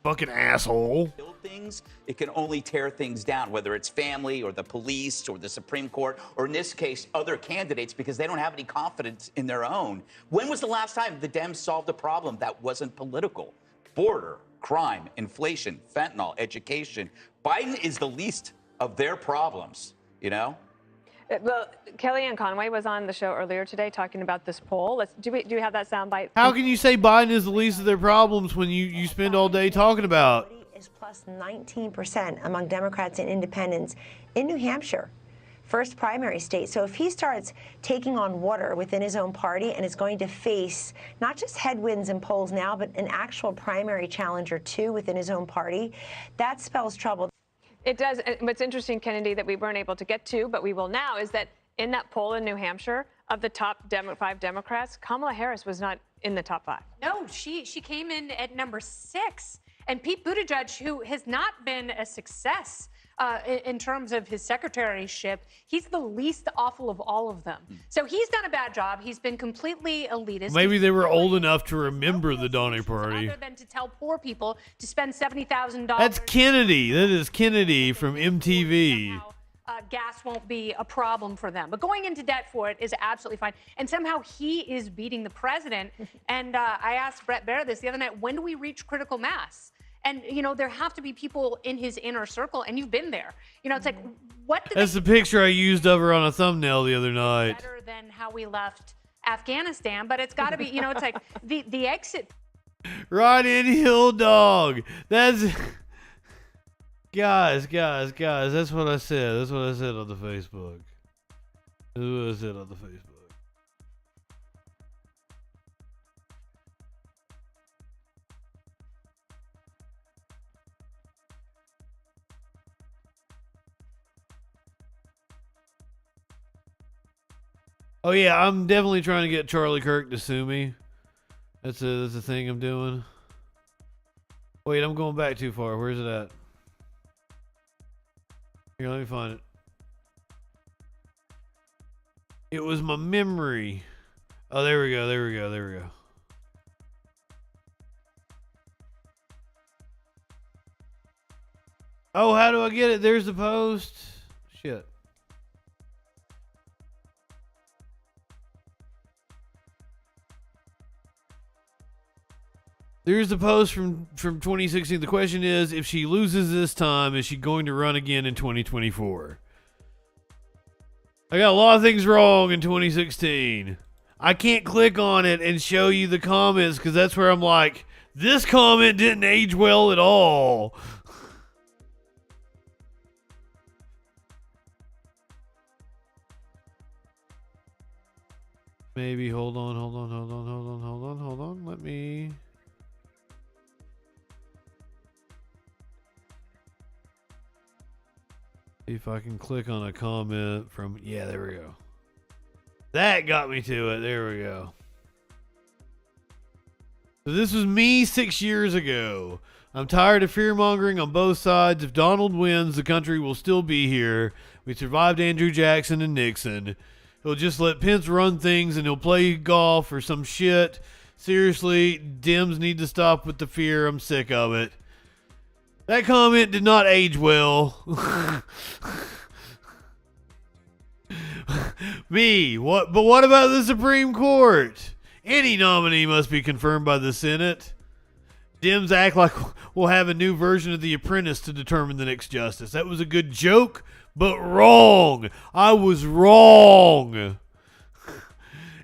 [SPEAKER 2] Fucking asshole.
[SPEAKER 3] Build things, it can only tear things down, whether it's family or the police or the Supreme Court, or in this case, other candidates, because they don't have any confidence in their own. When was the last time the Dems solved a problem that wasn't political? Border, crime, inflation, fentanyl, education. Biden is the least of their problems,
[SPEAKER 5] Well, Kellyanne Conway was on the show earlier today talking about this poll. Do we have that soundbite?
[SPEAKER 2] How can you say Biden is the least of their problems when you spend all day talking about?
[SPEAKER 4] Is plus 19% among Democrats and independents in New Hampshire, first primary state. So if he starts taking on water within his own party and is going to face not just headwinds in polls now, but an actual primary challenger too within his own party, that spells trouble.
[SPEAKER 5] It does. What's interesting, Kennedy, that we weren't able to get to, but we will now, is that in that poll in New Hampshire, of the top 5 Democrats, Kamala Harris was not in the top 5.
[SPEAKER 6] No, she came in at number 6. And Pete Buttigieg, who has not been a success in terms of his secretaryship, he's the least awful of all of them. So he's done a bad job. He's been completely elitist.
[SPEAKER 2] Maybe they were old enough to remember the Donner Party.
[SPEAKER 6] Other than to tell poor people to spend $70,000.
[SPEAKER 2] That's Kennedy. That is Kennedy from MTV.
[SPEAKER 6] Gas won't be a problem for them. But going into debt for it is absolutely fine. And somehow he is beating the president. And I asked Brett Baer this the other night, when do we reach critical mass? And, you know, there have to be people in his inner circle, and you've been there. You know, it's like, what did
[SPEAKER 2] That's the picture I used of her on a thumbnail the other night.
[SPEAKER 6] better than how we left Afghanistan? But it's got to be, you know, it's like the exit.
[SPEAKER 2] Ride in Hill Dog. That's... Guys, that's what I said. That's what I said on the Facebook. That's what I said on the Facebook. Oh yeah, I'm definitely trying to get Charlie Kirk to sue me. That's a thing I'm doing. Wait, I'm going back too far. Where's it at? Here, let me find it. It was my memory. Oh, there we go. Oh, how do I get it? There's the post. Shit. There's the post from 2016. The question is, if she loses this time, is she going to run again in 2024? I got a lot of things wrong in 2016. I can't click on it and show you the comments because that's where I'm like, this comment didn't age well at all. Maybe, hold on. Let me... see if I can click on a comment from... Yeah, there we go. That got me to it. There we go. So this was me 6 years ago. I'm tired of fear-mongering on both sides. If Donald wins, the country will still be here. We survived Andrew Jackson and Nixon. He'll just let Pence run things and he'll play golf or some shit. Seriously, Dems need to stop with the fear. I'm sick of it. That comment did not age well. Me, what? But what about the Supreme Court? Any nominee must be confirmed by the Senate. Dems act like we'll have a new version of The Apprentice to determine the next justice. That was a good joke, but wrong. I was wrong.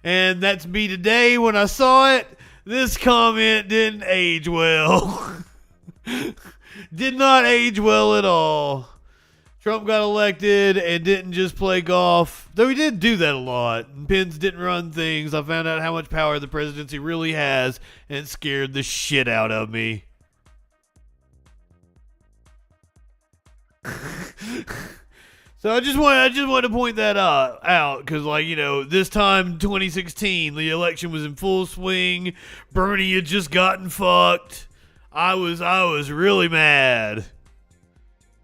[SPEAKER 2] And that's me today when I saw it. This comment didn't age well. Did not age well at all. Trump got elected and didn't just play golf. Though he did do that a lot. And Pence didn't run things. I found out how much power the presidency really has, and it scared the shit out of me. So I just want to point that out because, like, you know, this time 2016, the election was in full swing. Bernie had just gotten fucked. I was really mad.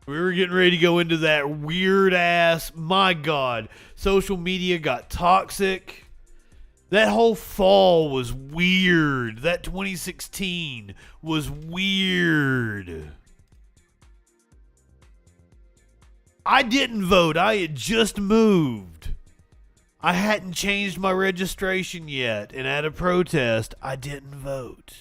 [SPEAKER 2] We were getting ready to go into that weird ass. My God, social media got toxic. That whole fall was weird. That 2016 was weird. I didn't vote. I had just moved. I hadn't changed my registration yet. And at a protest, I didn't vote.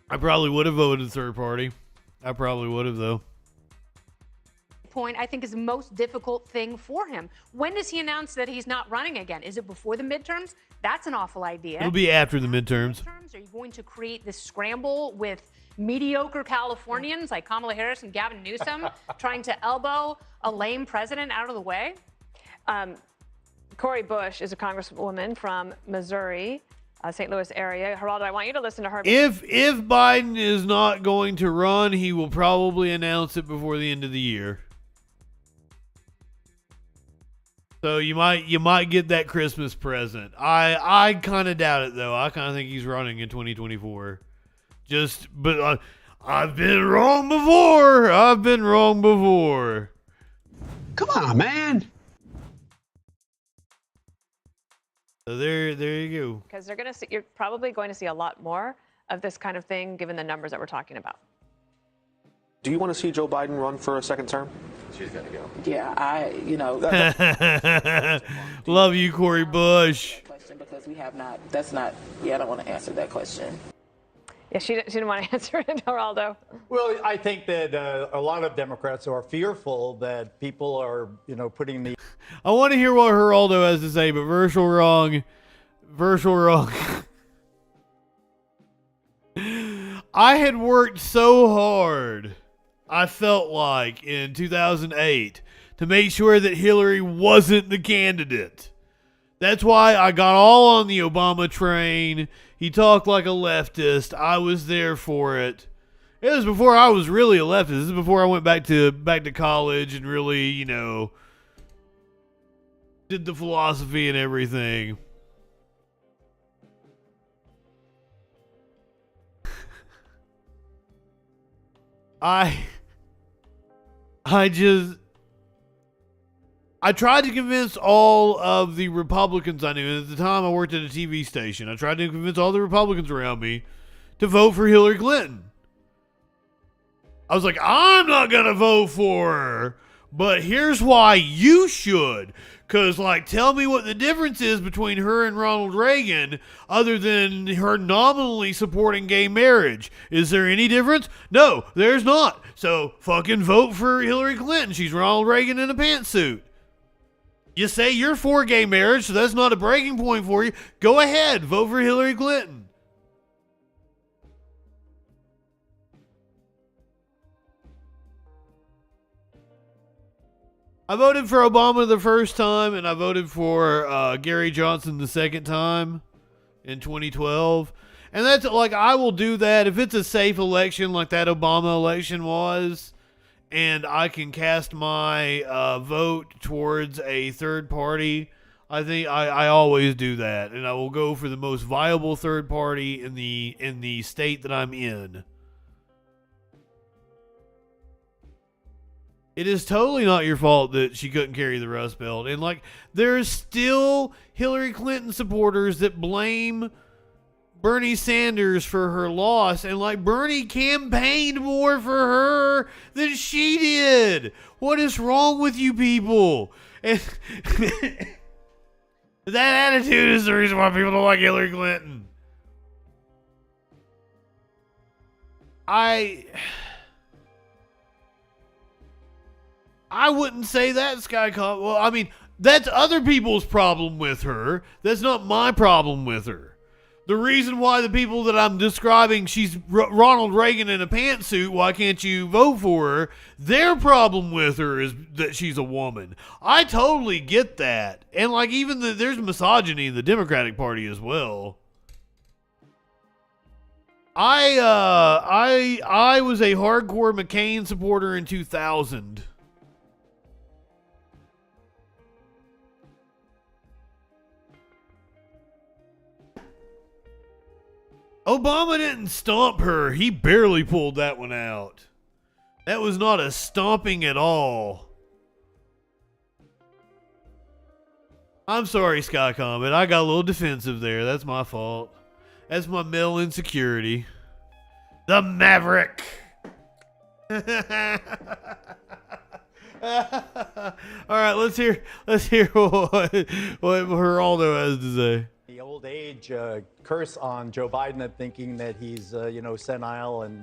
[SPEAKER 2] I probably would have voted third party. I probably would have, though.
[SPEAKER 6] Point, I think, is the most difficult thing for him. When does he announce that he's not running again? Is it before the midterms? That's an awful idea.
[SPEAKER 2] It'll be after the midterms.
[SPEAKER 6] Are you going to create this scramble with mediocre Californians like Kamala Harris and Gavin Newsom trying to elbow a lame president out of the way?
[SPEAKER 5] Cori Bush is a congresswoman from Missouri, St. Louis area. Geraldo, I want you to listen to her.
[SPEAKER 2] If Biden is not going to run, he will probably announce it before the end of the year. So you might get that Christmas present. I kind of doubt it, though. I kind of think he's running in 2024. But I've been wrong before.
[SPEAKER 1] Come on, man.
[SPEAKER 2] So there you go.
[SPEAKER 5] Because you're probably going to see a lot more of this kind of thing, given the numbers that we're talking about.
[SPEAKER 1] Do you want to see Joe Biden run for a second term?
[SPEAKER 22] She's got to go.
[SPEAKER 23] Yeah,
[SPEAKER 2] Love you, Cori Bush.
[SPEAKER 23] Question because we have not. That's not. Yeah, I don't want to answer that question.
[SPEAKER 5] Yeah, she didn't want to answer it, Geraldo.
[SPEAKER 24] Well, I think that a lot of Democrats are fearful that people are, putting the.
[SPEAKER 2] I want to hear what Geraldo has to say, but virtual wrong. I had worked so hard, I felt like, in 2008 to make sure that Hillary wasn't the candidate. That's why I got all on the Obama train. He talked like a leftist. I was there for it. It was before I was really a leftist. This is before I went back to college and really, did the philosophy and everything. I tried to convince all of the Republicans I knew. And at the time, I worked at a TV station. I tried to convince all the Republicans around me to vote for Hillary Clinton. I was like, I'm not going to vote for her, but here's why you should. Because, tell me what the difference is between her and Ronald Reagan other than her nominally supporting gay marriage. Is there any difference? No, there's not. So, fucking vote for Hillary Clinton. She's Ronald Reagan in a pantsuit. You say you're for gay marriage, so that's not a breaking point for you. Go ahead, vote for Hillary Clinton. I voted for Obama the first time, and I voted for Gary Johnson the second time in 2012. And that's I will do that if it's a safe election like that Obama election was. And I can cast my vote towards a third party. I think I always do that, and I will go for the most viable third party in the state that I'm in. It is totally not your fault that she couldn't carry the Rust Belt, and there's still Hillary Clinton supporters that blame Bernie Sanders for her loss, and Bernie campaigned more for her than she did. What is wrong with you people? And that attitude is the reason why people don't like Hillary Clinton. I wouldn't say that, Skycop. Well, I mean, that's other people's problem with her. That's not my problem with her. The reason why the people that I'm describing, she's Ronald Reagan in a pantsuit, why can't you vote for her? Their problem with her is that she's a woman. I totally get that. And even there's misogyny in the Democratic Party as well. I was a hardcore McCain supporter in 2000. Obama didn't stomp her. He barely pulled that one out. That was not a stomping at all. I'm sorry, Sky Comet. I got a little defensive there. That's my fault. That's my male insecurity. The Maverick. All right, let's hear what Geraldo has to say.
[SPEAKER 24] The old age curse on Joe Biden of thinking that he's, senile and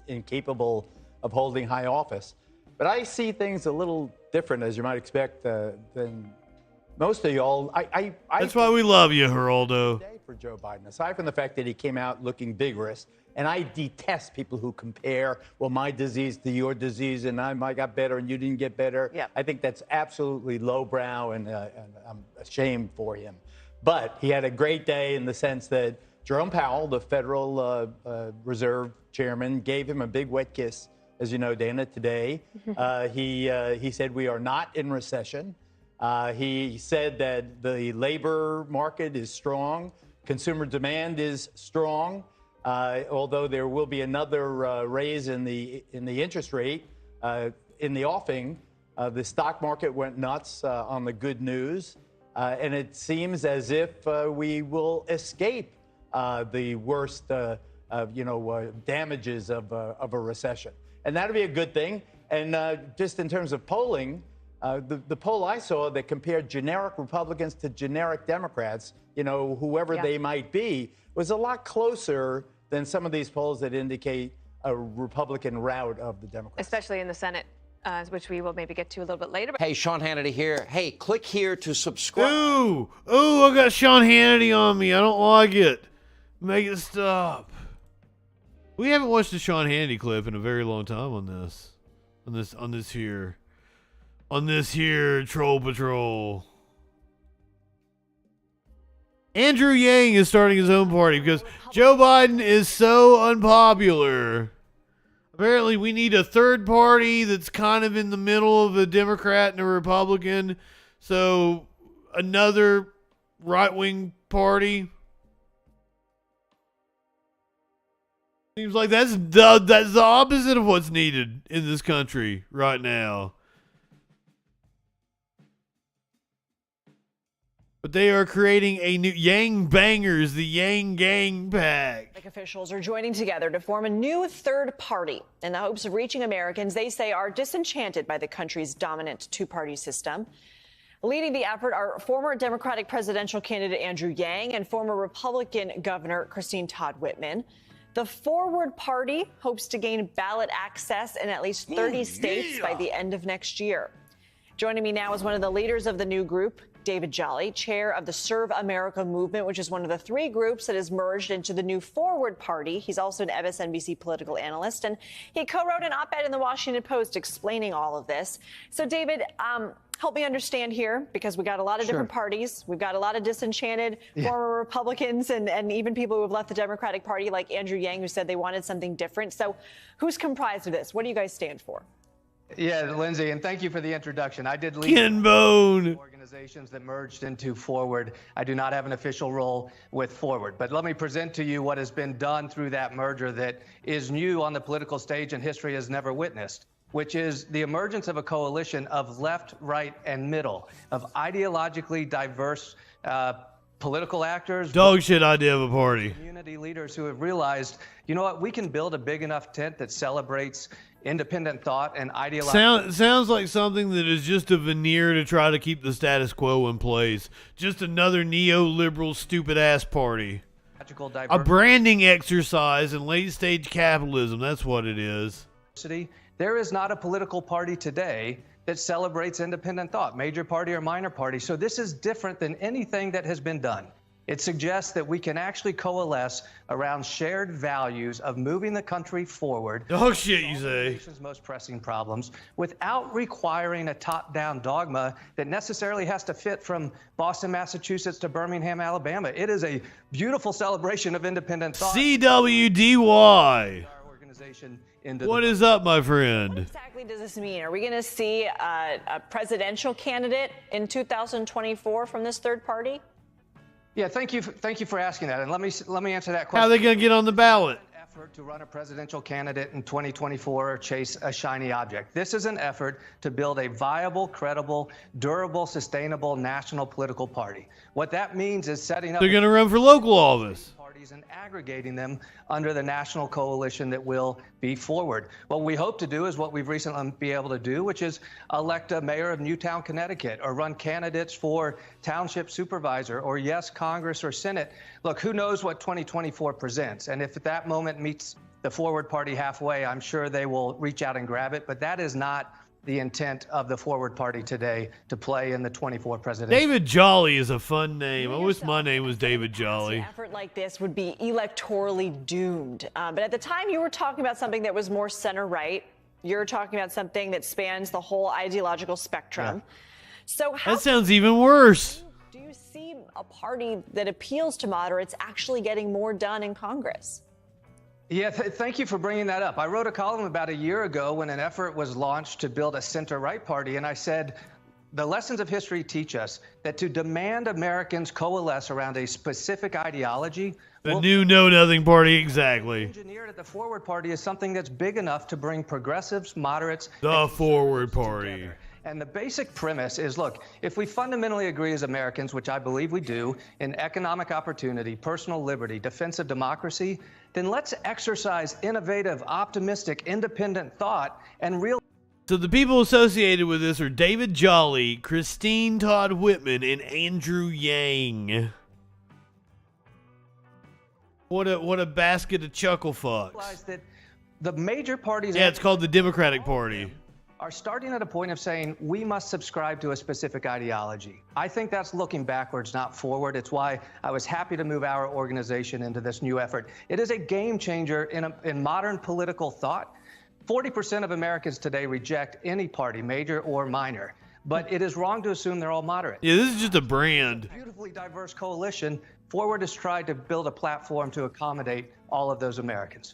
[SPEAKER 24] incapable of holding high office. But I see things a little different, as you might expect, than most of y'all.
[SPEAKER 2] That's why we love you, Geraldo.
[SPEAKER 24] For Joe Biden, aside from the fact that he came out looking vigorous, and I detest people who compare, well, my disease to your disease, and I got better and you didn't get better.
[SPEAKER 7] Yeah.
[SPEAKER 24] I think that's absolutely lowbrow, and I'm ashamed for him. But he had a great day in the sense that Jerome Powell, the Federal Reserve Chairman, gave him a big wet kiss, as you know, Dana, today. He said we are not in recession. He said that the labor market is strong. Consumer demand is strong, although there will be another raise in the interest rate in the offing. The stock market went nuts on the good news, and it seems as if we will escape the worst, damages of a recession, and that'll be a good thing. And just in terms of polling, the poll I saw that compared generic Republicans to generic Democrats, whoever they might be, was a lot closer than some of these polls that indicate a Republican rout of the Democrats.
[SPEAKER 5] Especially in the Senate, which we will maybe get to a little bit later.
[SPEAKER 7] Hey, Sean Hannity here. Hey, click here to subscribe.
[SPEAKER 2] Ooh, I got Sean Hannity on me. I don't like it. Make it stop. We haven't watched a Sean Hannity clip in a very long time on this here Troll Patrol. Andrew Yang is starting his own party because Joe Biden is so unpopular. Apparently, we need a third party that's kind of in the middle of a Democrat and a Republican. So, another right-wing party. Seems like that's the opposite of what's needed in this country right now. But they are creating a new Yang Bangers, the Yang Gang Pack.
[SPEAKER 9] Officials are joining together to form a new third party in the hopes of reaching Americans they say are disenchanted by the country's dominant two-party system. Leading the effort are former Democratic presidential candidate Andrew Yang and former Republican Governor Christine Todd Whitman. The Forward Party hopes to gain ballot access in at least 30 states by the end of next year. Joining me now is one of the leaders of the new group, David Jolly, chair of the Serve America movement, which is one of the three groups that has merged into the new Forward Party. He's also an MSNBC political analyst, and he co-wrote an op-ed in the Washington Post explaining all of this. So, David, help me understand here, because we got a lot of different parties. We've got a lot of disenchanted former Republicans and even people who have left the Democratic Party, like Andrew Yang, who said they wanted something different. So who's comprised of this? What do you guys stand for?
[SPEAKER 10] Yeah, Lindsay, and thank you for the introduction. I did lead organizations that merged into Forward. I do not have an official role with Forward, but let me present to you what has been done through that merger that is new on the political stage and history has never witnessed, which is the emergence of a coalition of left, right, and middle, of ideologically diverse political actors.
[SPEAKER 2] Dog shit idea of a party.
[SPEAKER 10] Community leaders who have realized, you know what, we can build a big enough tent that celebrates independent thought and ideology.
[SPEAKER 2] Sounds like something that is just a veneer to try to keep the status quo in place. Just another neoliberal stupid-ass party. A branding exercise in late-stage capitalism. That's what it is.
[SPEAKER 10] There is not a political party today that celebrates independent thought, major party or minor party. So this is different than anything that has been done. It suggests that we can actually coalesce around shared values of moving the country forward.
[SPEAKER 2] Oh shit, you say.
[SPEAKER 10] Nation's most pressing problems without requiring a top-down dogma that necessarily has to fit from Boston, Massachusetts to Birmingham, Alabama. It is a beautiful celebration of independent thought.
[SPEAKER 2] CWDY. What is up, my friend?
[SPEAKER 9] What exactly does this mean? Are we going to see a presidential candidate in 2024 from this third party?
[SPEAKER 10] Yeah, thank you for asking that, and let me answer that question.
[SPEAKER 2] How are they going to get on the ballot?
[SPEAKER 10] Effort to run a presidential candidate in 2024 or chase a shiny object. This is an effort to build a viable, credible, durable, sustainable national political party. What that means is setting up.
[SPEAKER 2] They're going to run for local office.
[SPEAKER 10] And aggregating them under the national coalition that will be Forward. What we hope to do is what we've recently been able to do, which is elect a mayor of Newtown, Connecticut, or run candidates for township supervisor, or yes, Congress or Senate. Look, who knows what 2024 presents? And if at that moment meets the Forward Party halfway, I'm sure they will reach out and grab it. But that is not the intent of the Forward Party today, to play in the 24 presidential.
[SPEAKER 2] David Jolly is a fun name. I wish my name was David Jolly.
[SPEAKER 9] An effort like this would be electorally doomed. But at the time, you were talking about something that was more center-right. You're talking about something that spans the whole ideological spectrum.
[SPEAKER 2] Yeah.
[SPEAKER 9] So how
[SPEAKER 2] that sounds even worse.
[SPEAKER 9] Do you see a party that appeals to moderates actually getting more done in Congress?
[SPEAKER 10] Yeah, thank you for bringing that up. I wrote a column about a year ago when an effort was launched to build a center-right party, and I said, the lessons of history teach us that to demand Americans coalesce around a specific ideology...
[SPEAKER 2] The new know-nothing party, exactly.
[SPEAKER 10] Engineered at the Forward Party is something that's big enough to bring progressives, moderates...
[SPEAKER 2] The Forward Party.
[SPEAKER 10] Together. And the basic premise is, look, if we fundamentally agree as Americans, which I believe we do, in economic opportunity, personal liberty, defense of democracy, then let's exercise innovative, optimistic, independent thought and real...
[SPEAKER 2] So the people associated with this are David Jolly, Christine Todd Whitman, and Andrew Yang. What a basket of chuckle fucks.
[SPEAKER 10] That the major parties...
[SPEAKER 2] Yeah, it's called the Democratic Party.
[SPEAKER 10] Are starting at a point of saying we must subscribe to a specific ideology. I think that's looking backwards, not forward. It's why I was happy to move our organization into this new effort. It is a game changer in modern political thought. 40% of Americans today reject any party, major or minor. But it is wrong to assume they're all moderate.
[SPEAKER 2] Yeah, this is just a brand.
[SPEAKER 10] Beautifully diverse coalition. Forward has tried to build a platform to accommodate all of those Americans.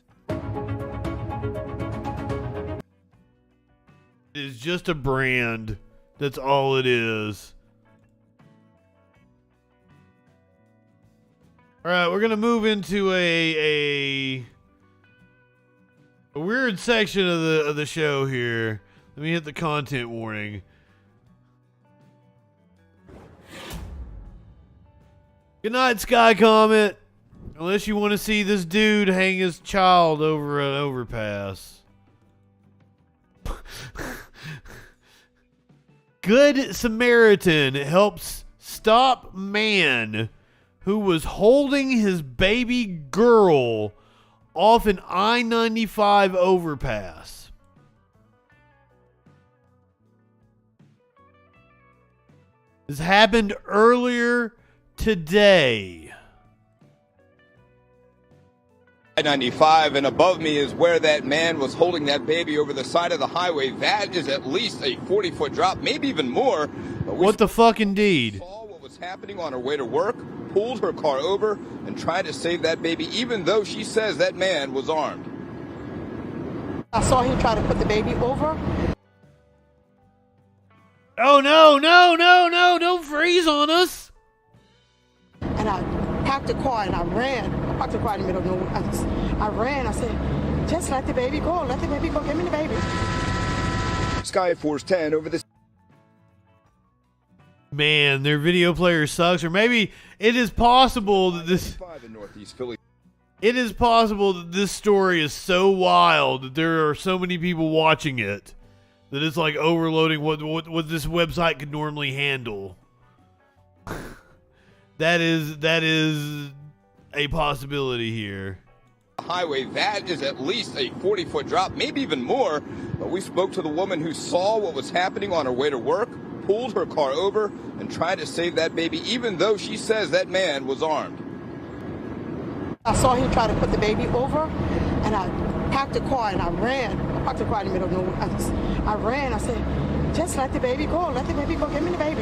[SPEAKER 2] It is just a brand. That's all it is. All right, we're gonna move into a weird section of the show here. Let me hit the content warning. Good night, Sky Comet. Unless you want to see this dude hang his child over an overpass. Good Samaritan helps stop man who was holding his baby girl off an I-95 overpass. This happened earlier today.
[SPEAKER 8] I-95, and above me is where that man was holding that baby over the side of the highway. That is at least a 40-foot drop, maybe even more.
[SPEAKER 2] What the fuck indeed?
[SPEAKER 8] Saw what was happening on her way to work, pulled her car over, and tried to save that baby, even though she says that man was armed.
[SPEAKER 11] I saw him try to put the baby over.
[SPEAKER 2] Oh, no, don't freeze on us.
[SPEAKER 11] And I parked the car and I ran. I parked the car in the middle of nowhere. I ran. I said, just let the baby go. Let the baby go. Give me the baby.
[SPEAKER 8] Sky Force 10 over the...
[SPEAKER 2] Man, their video player sucks. Or maybe it is possible that this...
[SPEAKER 8] in Northeast Philly.
[SPEAKER 2] It is possible that this story is so wild that there are so many people watching it that it's like overloading what this website could normally handle. That is a possibility here.
[SPEAKER 8] Highway, that is at least a 40-foot drop, maybe even more. But we spoke to the woman who saw what was happening on her way to work, pulled her car over, and tried to save that baby, even though she says that man was armed.
[SPEAKER 11] I saw him try to put the baby over, and I parked the car and I ran. I parked the car in the middle of nowhere. I ran. I said, just let the baby go. Let the baby go. Give me the baby.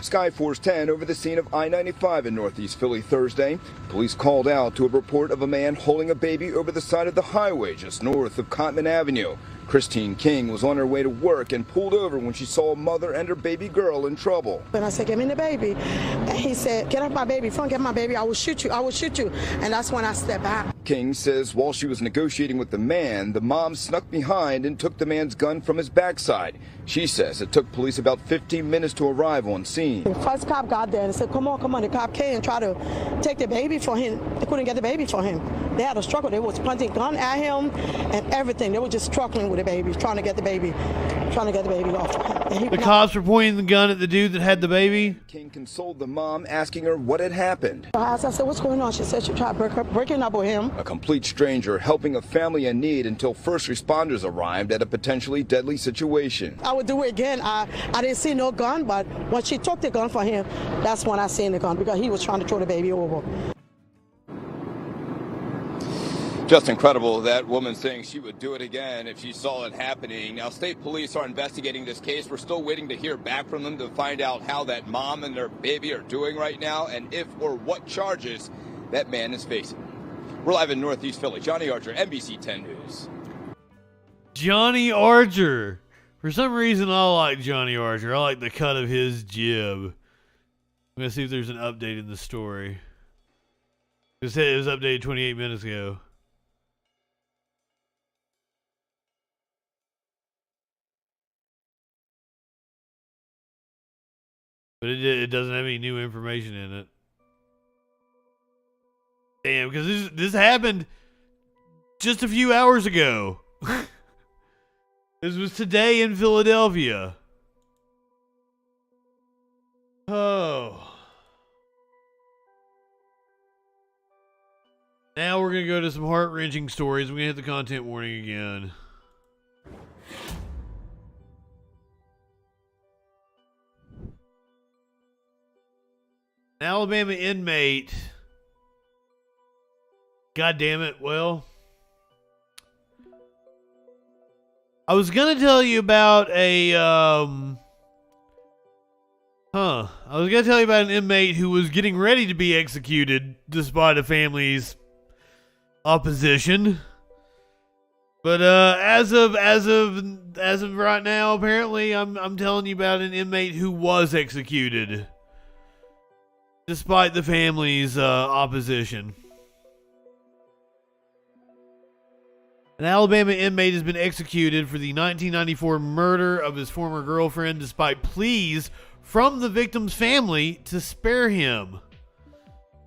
[SPEAKER 8] Sky Force 10 over the scene of I-95 in Northeast Philly Thursday. Police called out to a report of a man holding a baby over the side of the highway just north of Cotman Avenue. Christine King was on her way to work and pulled over when she saw a mother and her baby girl in trouble.
[SPEAKER 11] And I said, give me the baby. And he said, get off my baby. If you don't get my baby, I will shoot you. I will shoot you. And that's when I stepped back.
[SPEAKER 8] King says while she was negotiating with the man, the mom snuck behind and took the man's gun from his backside. She says it took police about 15 minutes to arrive on scene.
[SPEAKER 11] The first cop got there and said, come on. The cop came and tried to take the baby for him. They couldn't get the baby for him. They had a struggle. They was pointing gun at him and everything. They were just struggling with the baby, trying to get the baby off.
[SPEAKER 2] The cops were pointing the gun at the dude that had the baby.
[SPEAKER 8] King consoled the mom, asking her what had happened.
[SPEAKER 11] I said, what's going on? She said she tried breaking up with him.
[SPEAKER 8] A complete stranger helping a family in need until first responders arrived at a potentially deadly situation.
[SPEAKER 11] I would do it again. I didn't see no gun, but when she took the gun from him, that's when I seen the gun, because he was trying to throw the baby over.
[SPEAKER 8] Just incredible, that woman saying she would do it again if she saw it happening. Now, state police are investigating this case. We're still waiting to hear back from them to find out how that mom and their baby are doing right now and if or what charges that man is facing. We're live in Northeast Philly. Johnny Archer, NBC 10 News.
[SPEAKER 2] Johnny Archer. For some reason, I like Johnny Archer. I like the cut of his jib. I'm going to see if there's an update in the story. It said it was updated 28 minutes ago. But it doesn't have any new information in it. Damn, because this happened just a few hours ago. This was today in Philadelphia. Oh. Now we're going to go to some heart-wrenching stories. We're going to hit the content warning again. An Alabama inmate. God damn it. Well, I was going to tell you about an inmate who was getting ready to be executed despite a family's opposition. But as of right now, apparently I'm telling you about an inmate who was executed despite the family's opposition. An Alabama inmate has been executed for the 1994 murder of his former girlfriend despite pleas from the victim's family to spare him.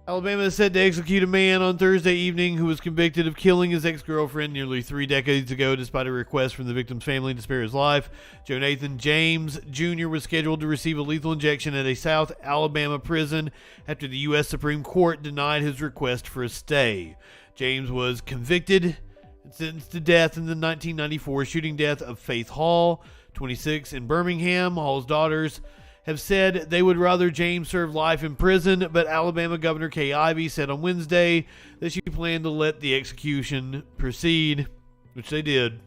[SPEAKER 2] Alabama is set to execute a man on Thursday evening who was convicted of killing his ex-girlfriend nearly 3 decades ago despite a request from the victim's family to spare his life. Joe Nathan James Jr. was scheduled to receive a lethal injection at a South Alabama prison after the U.S. Supreme Court denied his request for a stay. James was convicted and sentenced to death in the 1994 shooting death of Faith Hall, 26, in Birmingham. Hall's daughters have said they would rather James serve life in prison, but Alabama Governor Kay Ivey said on Wednesday that she planned to let the execution proceed, which they did.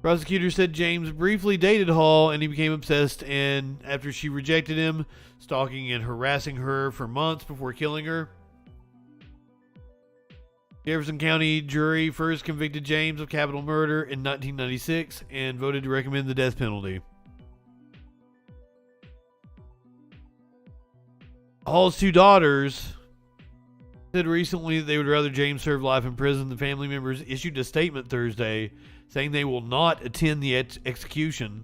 [SPEAKER 2] Prosecutors said James briefly dated Hall and he became obsessed and after she rejected him, stalking and harassing her for months before killing her. Jefferson County jury first convicted James of capital murder in 1996 and voted to recommend the death penalty. Hall's 2 daughters said recently that they would rather James serve life in prison. The family members issued a statement Thursday saying they will not attend the execution.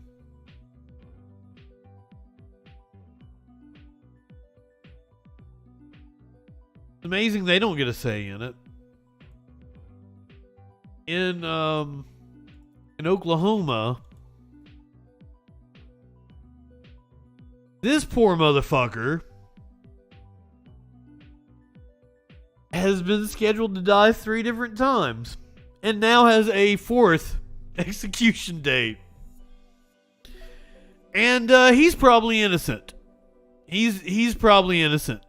[SPEAKER 2] It's amazing they don't get a say in it. In Oklahoma, this poor motherfucker has been scheduled to die 3 different times and now has a 4th execution date. And he's probably innocent. He's probably innocent.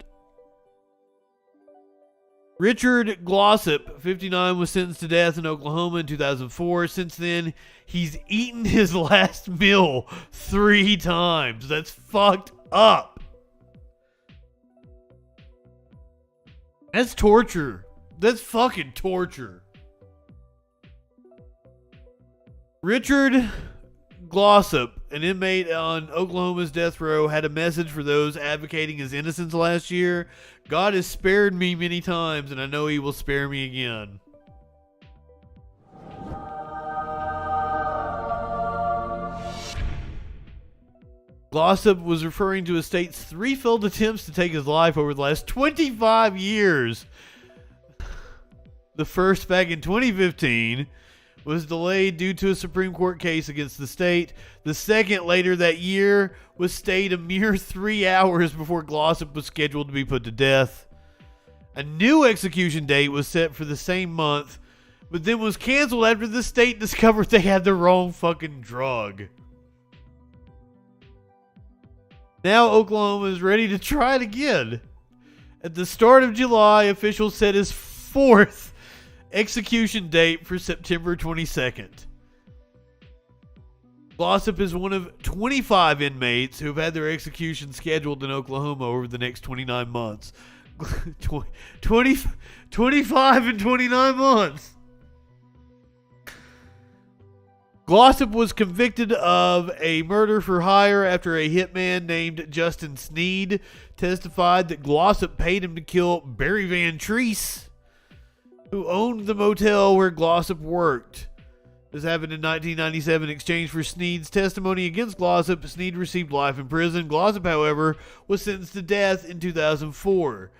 [SPEAKER 2] Richard Glossop, 59, was sentenced to death in Oklahoma in 2004. Since then, he's eaten his last meal 3 times. That's fucked up. That's torture. That's fucking torture. Richard Glossop, an inmate on Oklahoma's death row, had a message for those advocating his innocence last year. God has spared me many times, and I know he will spare me again. Glossop was referring to his state's 3 failed attempts to take his life over the last 25 years. The first back in 2015 was delayed due to a Supreme Court case against the state. The second later that year was stayed a mere 3 hours before Glossop was scheduled to be put to death. A new execution date was set for the same month, but then was canceled after the state discovered they had the wrong fucking drug. Now Oklahoma is ready to try it again. At the start of July, officials set his fourth execution date for September 22nd. Glossop is one of 25 inmates who have had their execution scheduled in Oklahoma over the next 29 months. 25 in 29 months. Glossop was convicted of a murder for hire after a hitman named Justin Sneed testified that Glossop paid him to kill Barry Van Treese, who owned the motel where Glossop worked. This happened in 1997 in exchange for Sneed's testimony against Glossop. Sneed received life in prison. Glossop, however, was sentenced to death in 2004.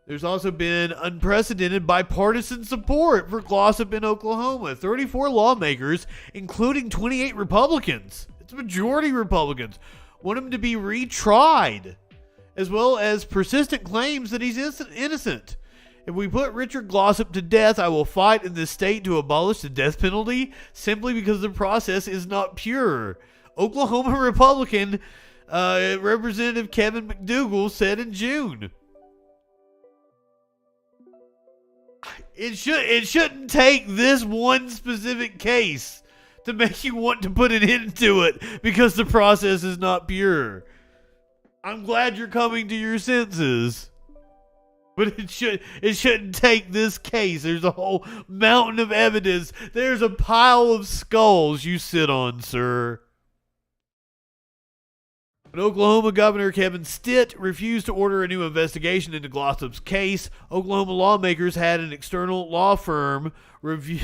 [SPEAKER 2] There's also been unprecedented bipartisan support for Glossop in Oklahoma. 34 lawmakers, including 28 Republicans, it's a majority Republicans, want him to be retried, as well as persistent claims that he's innocent. If we put Richard Glossop to death, I will fight in this state to abolish the death penalty simply because the process is not pure. Oklahoma Republican Representative Kevin McDougal said in June. It shouldn't take this one specific case to make you want to put an end to it because the process is not pure. I'm glad you're coming to your senses. But it shouldn't take this case. There's a whole mountain of evidence. There's a pile of skulls you sit on, sir. But Oklahoma Governor Kevin Stitt refused to order a new investigation into Glossop's case. Oklahoma lawmakers had an external law firm review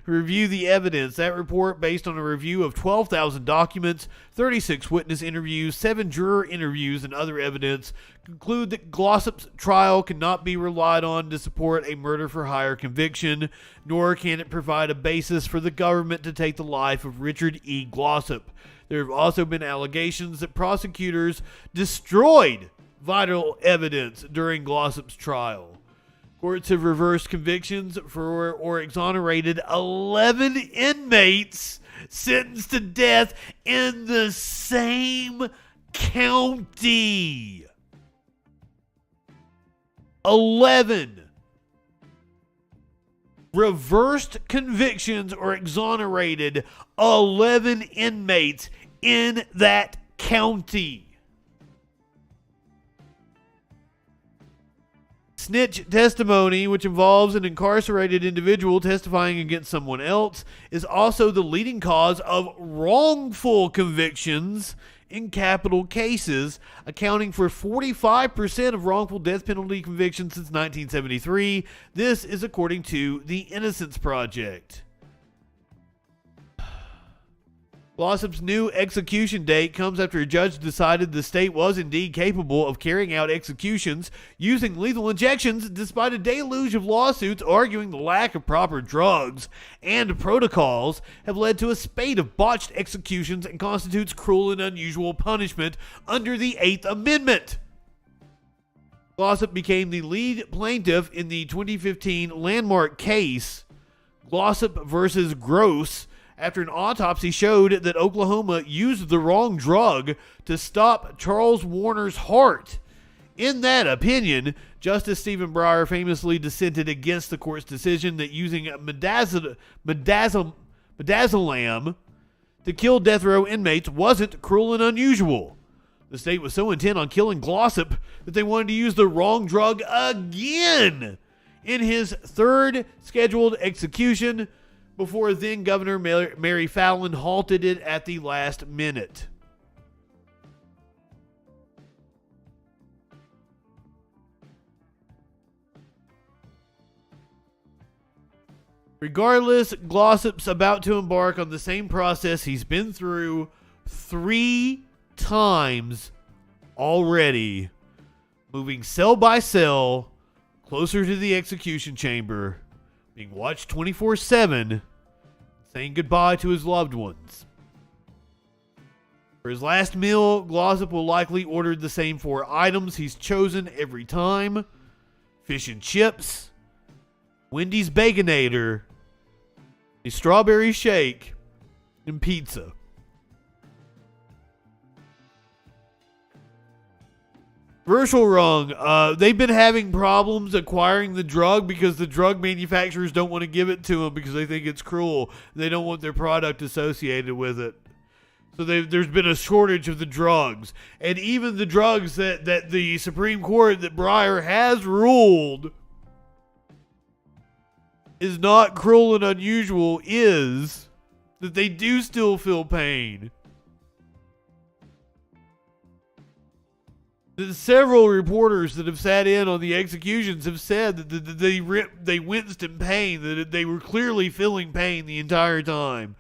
[SPEAKER 2] the evidence. That report, based on a review of 12,000 documents, 36 witness interviews, 7 juror interviews, and other evidence, conclude that Glossop's trial cannot be relied on to support a murder-for-hire conviction, nor can it provide a basis for the government to take the life of Richard E. Glossop. There have also been allegations that prosecutors destroyed vital evidence during Glossop's trial. Courts have reversed convictions for or exonerated 11 inmates sentenced to death in the same county. 11 reversed convictions or exonerated 11 inmates in that county. Snitch testimony, which involves an incarcerated individual testifying against someone else, is also the leading cause of wrongful convictions in capital cases, accounting for 45% of wrongful death penalty convictions since 1973. This is according to the Innocence Project. Glossop's new execution date comes after a judge decided the state was indeed capable of carrying out executions using lethal injections, despite a deluge of lawsuits arguing the lack of proper drugs and protocols have led to a spate of botched executions and constitutes cruel and unusual punishment under the 8th Amendment. Glossop became the lead plaintiff in the 2015 landmark case, Glossop versus Gross, after an autopsy showed that Oklahoma used the wrong drug to stop Charles Warner's heart. In that opinion, Justice Stephen Breyer famously dissented against the court's decision that using midazolam to kill death row inmates wasn't cruel and unusual. The state was so intent on killing Glossop that they wanted to use the wrong drug again in his third scheduled execution, before then Governor Mary Fallin halted it at the last minute. Regardless, Glossop's about to embark on the same process he's been through 3 times already, moving cell by cell closer to the execution chamber, being watched 24/7, saying goodbye to his loved ones. For his last meal, Glossop will likely order the same 4 items he's chosen every time: fish and chips, Wendy's Baconator, a strawberry shake, and pizza. Virtual Rung, they've been having problems acquiring the drug because the drug manufacturers don't want to give it to them because they think it's cruel. They don't want their product associated with it. So there's been a shortage of the drugs. And even the drugs that the Supreme Court, that Breyer has ruled is not cruel and unusual, is that they do still feel pain. Several reporters that have sat in on the executions have said that they winced in pain, that they were clearly feeling pain the entire time.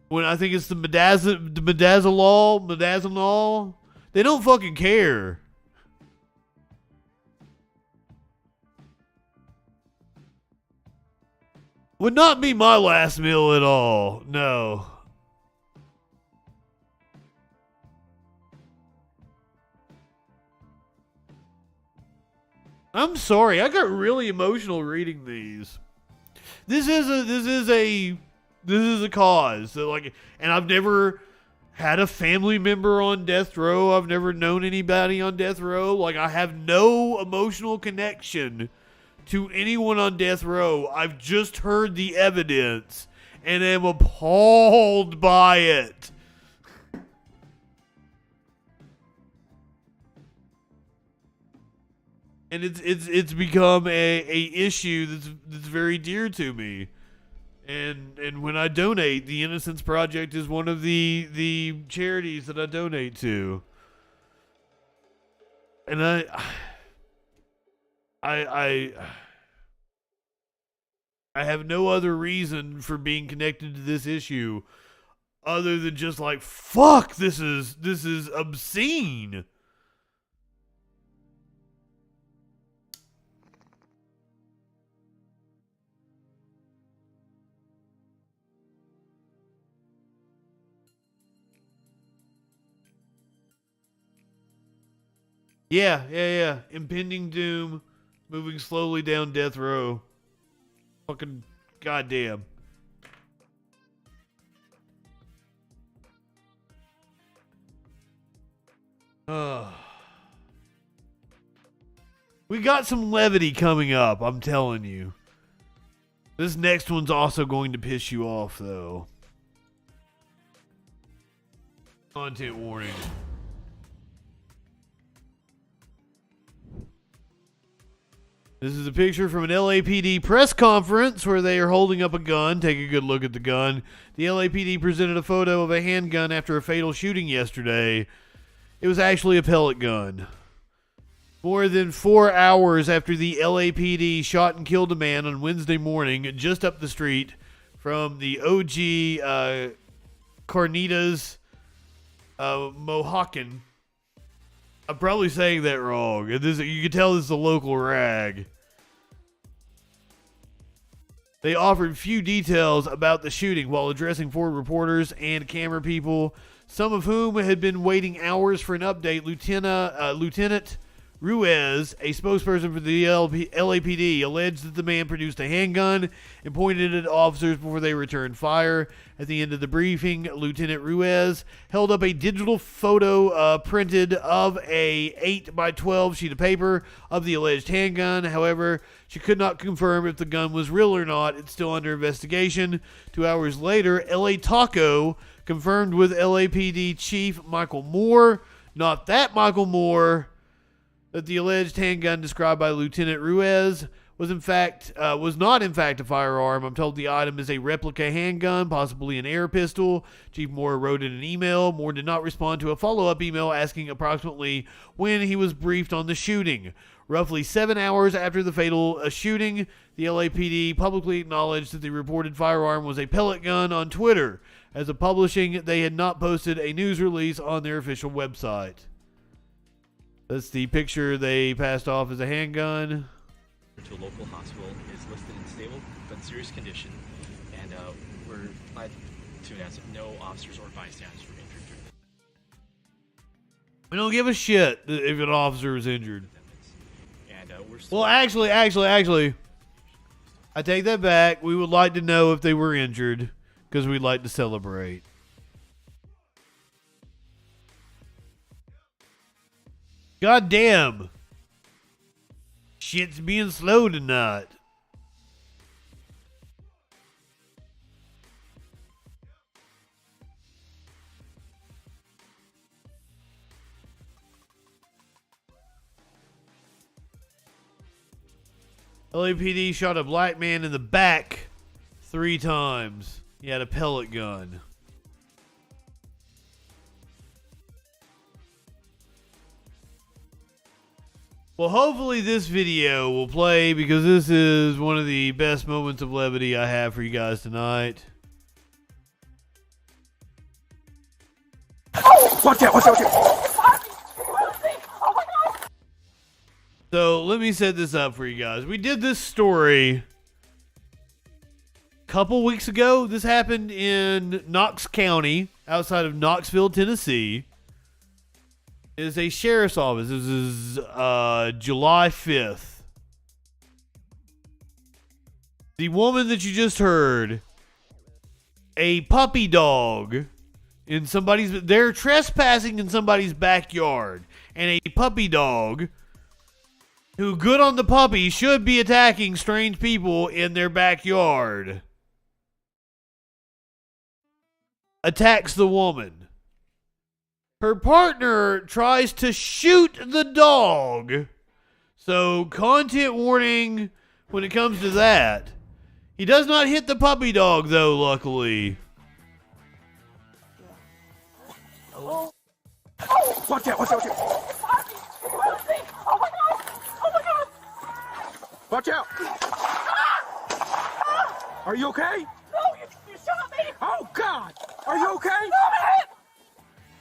[SPEAKER 2] When I think it's the midazolam, they don't fucking care. Would not be my last meal at all, no. I'm sorry, I got really emotional reading these. This is a cause. So and I've never had a family member on death row. I've never known anybody on death row. I have no emotional connection to anyone on death row. I've just heard the evidence and am appalled by it. And it's become a issue that's very dear to me. And when I donate, the Innocence Project is one of the charities that I donate to. And I have no other reason for being connected to this issue other than just fuck, this is obscene. Yeah. Impending doom, moving slowly down death row. Fucking goddamn. We got some levity coming up, I'm telling you. This next one's also going to piss you off, though. Content warning. This is a picture from an LAPD press conference where they are holding up a gun. Take a good look at the gun. The LAPD presented a photo of a handgun after a fatal shooting yesterday. It was actually a pellet gun. More than 4 hours after the LAPD shot and killed a man on Wednesday morning just up the street from the OG Carnitas Mohawken. I'm probably saying that wrong. You can tell this is a local rag. They offered few details about the shooting while addressing 4 reporters and camera people, some of whom had been waiting hours for an update. Lieutenant Ruiz, a spokesperson for the LAPD, alleged that the man produced a handgun and pointed it at officers before they returned fire. At the end of the briefing, Lieutenant Ruiz held up a digital photo printed of a 8x12 sheet of paper of the alleged handgun. However, she could not confirm if the gun was real or not. It's still under investigation. 2 hours later, LA Taco confirmed with LAPD Chief Michael Moore, not that Michael Moore, that the alleged handgun described by Lieutenant Ruiz was not in fact a firearm. I'm told the item is a replica handgun, possibly an air pistol. Chief Moore wrote in an email. Moore did not respond to a follow-up email asking approximately when he was briefed on the shooting. Roughly 7 hours after the fatal shooting, the LAPD publicly acknowledged that the reported firearm was a pellet gun on Twitter. As of publishing, they had not posted a news release on their official website. That's the picture they passed off as a handgun.
[SPEAKER 12] To a local hospital is listed in stable but serious condition, and we're glad to announce that no officers or bystanders were injured during the
[SPEAKER 2] We don't give a shit if an officer is injured.
[SPEAKER 12] and we're still
[SPEAKER 2] Well, actually, I take that back. We would like to know if they were injured because we'd like to celebrate. God damn. Shit's being slow tonight. LAPD shot a black man in the back 3 times. He had a pellet gun. Well, hopefully this video will play because this is one of the best moments of levity I have for you guys tonight.
[SPEAKER 14] Watch out, watch out, watch out.
[SPEAKER 2] So let me set this up for you guys. We did this story a couple weeks ago. This happened in Knox County, outside of Knoxville, Tennessee. It is a sheriff's office. This is July 5th. The woman that you just heard, a puppy dog in somebody's... They're trespassing in somebody's backyard. And a puppy dog... who, good on the puppy, should be attacking strange people in their backyard, attacks the woman. Her partner tries to shoot the dog. So, content warning when it comes to that. He does not hit the puppy dog, though, luckily.
[SPEAKER 14] Watch out, watch out, watch out. Watch out! Are you okay?
[SPEAKER 15] No, you shot me!
[SPEAKER 14] Oh, God! Are you okay?
[SPEAKER 15] Stop it!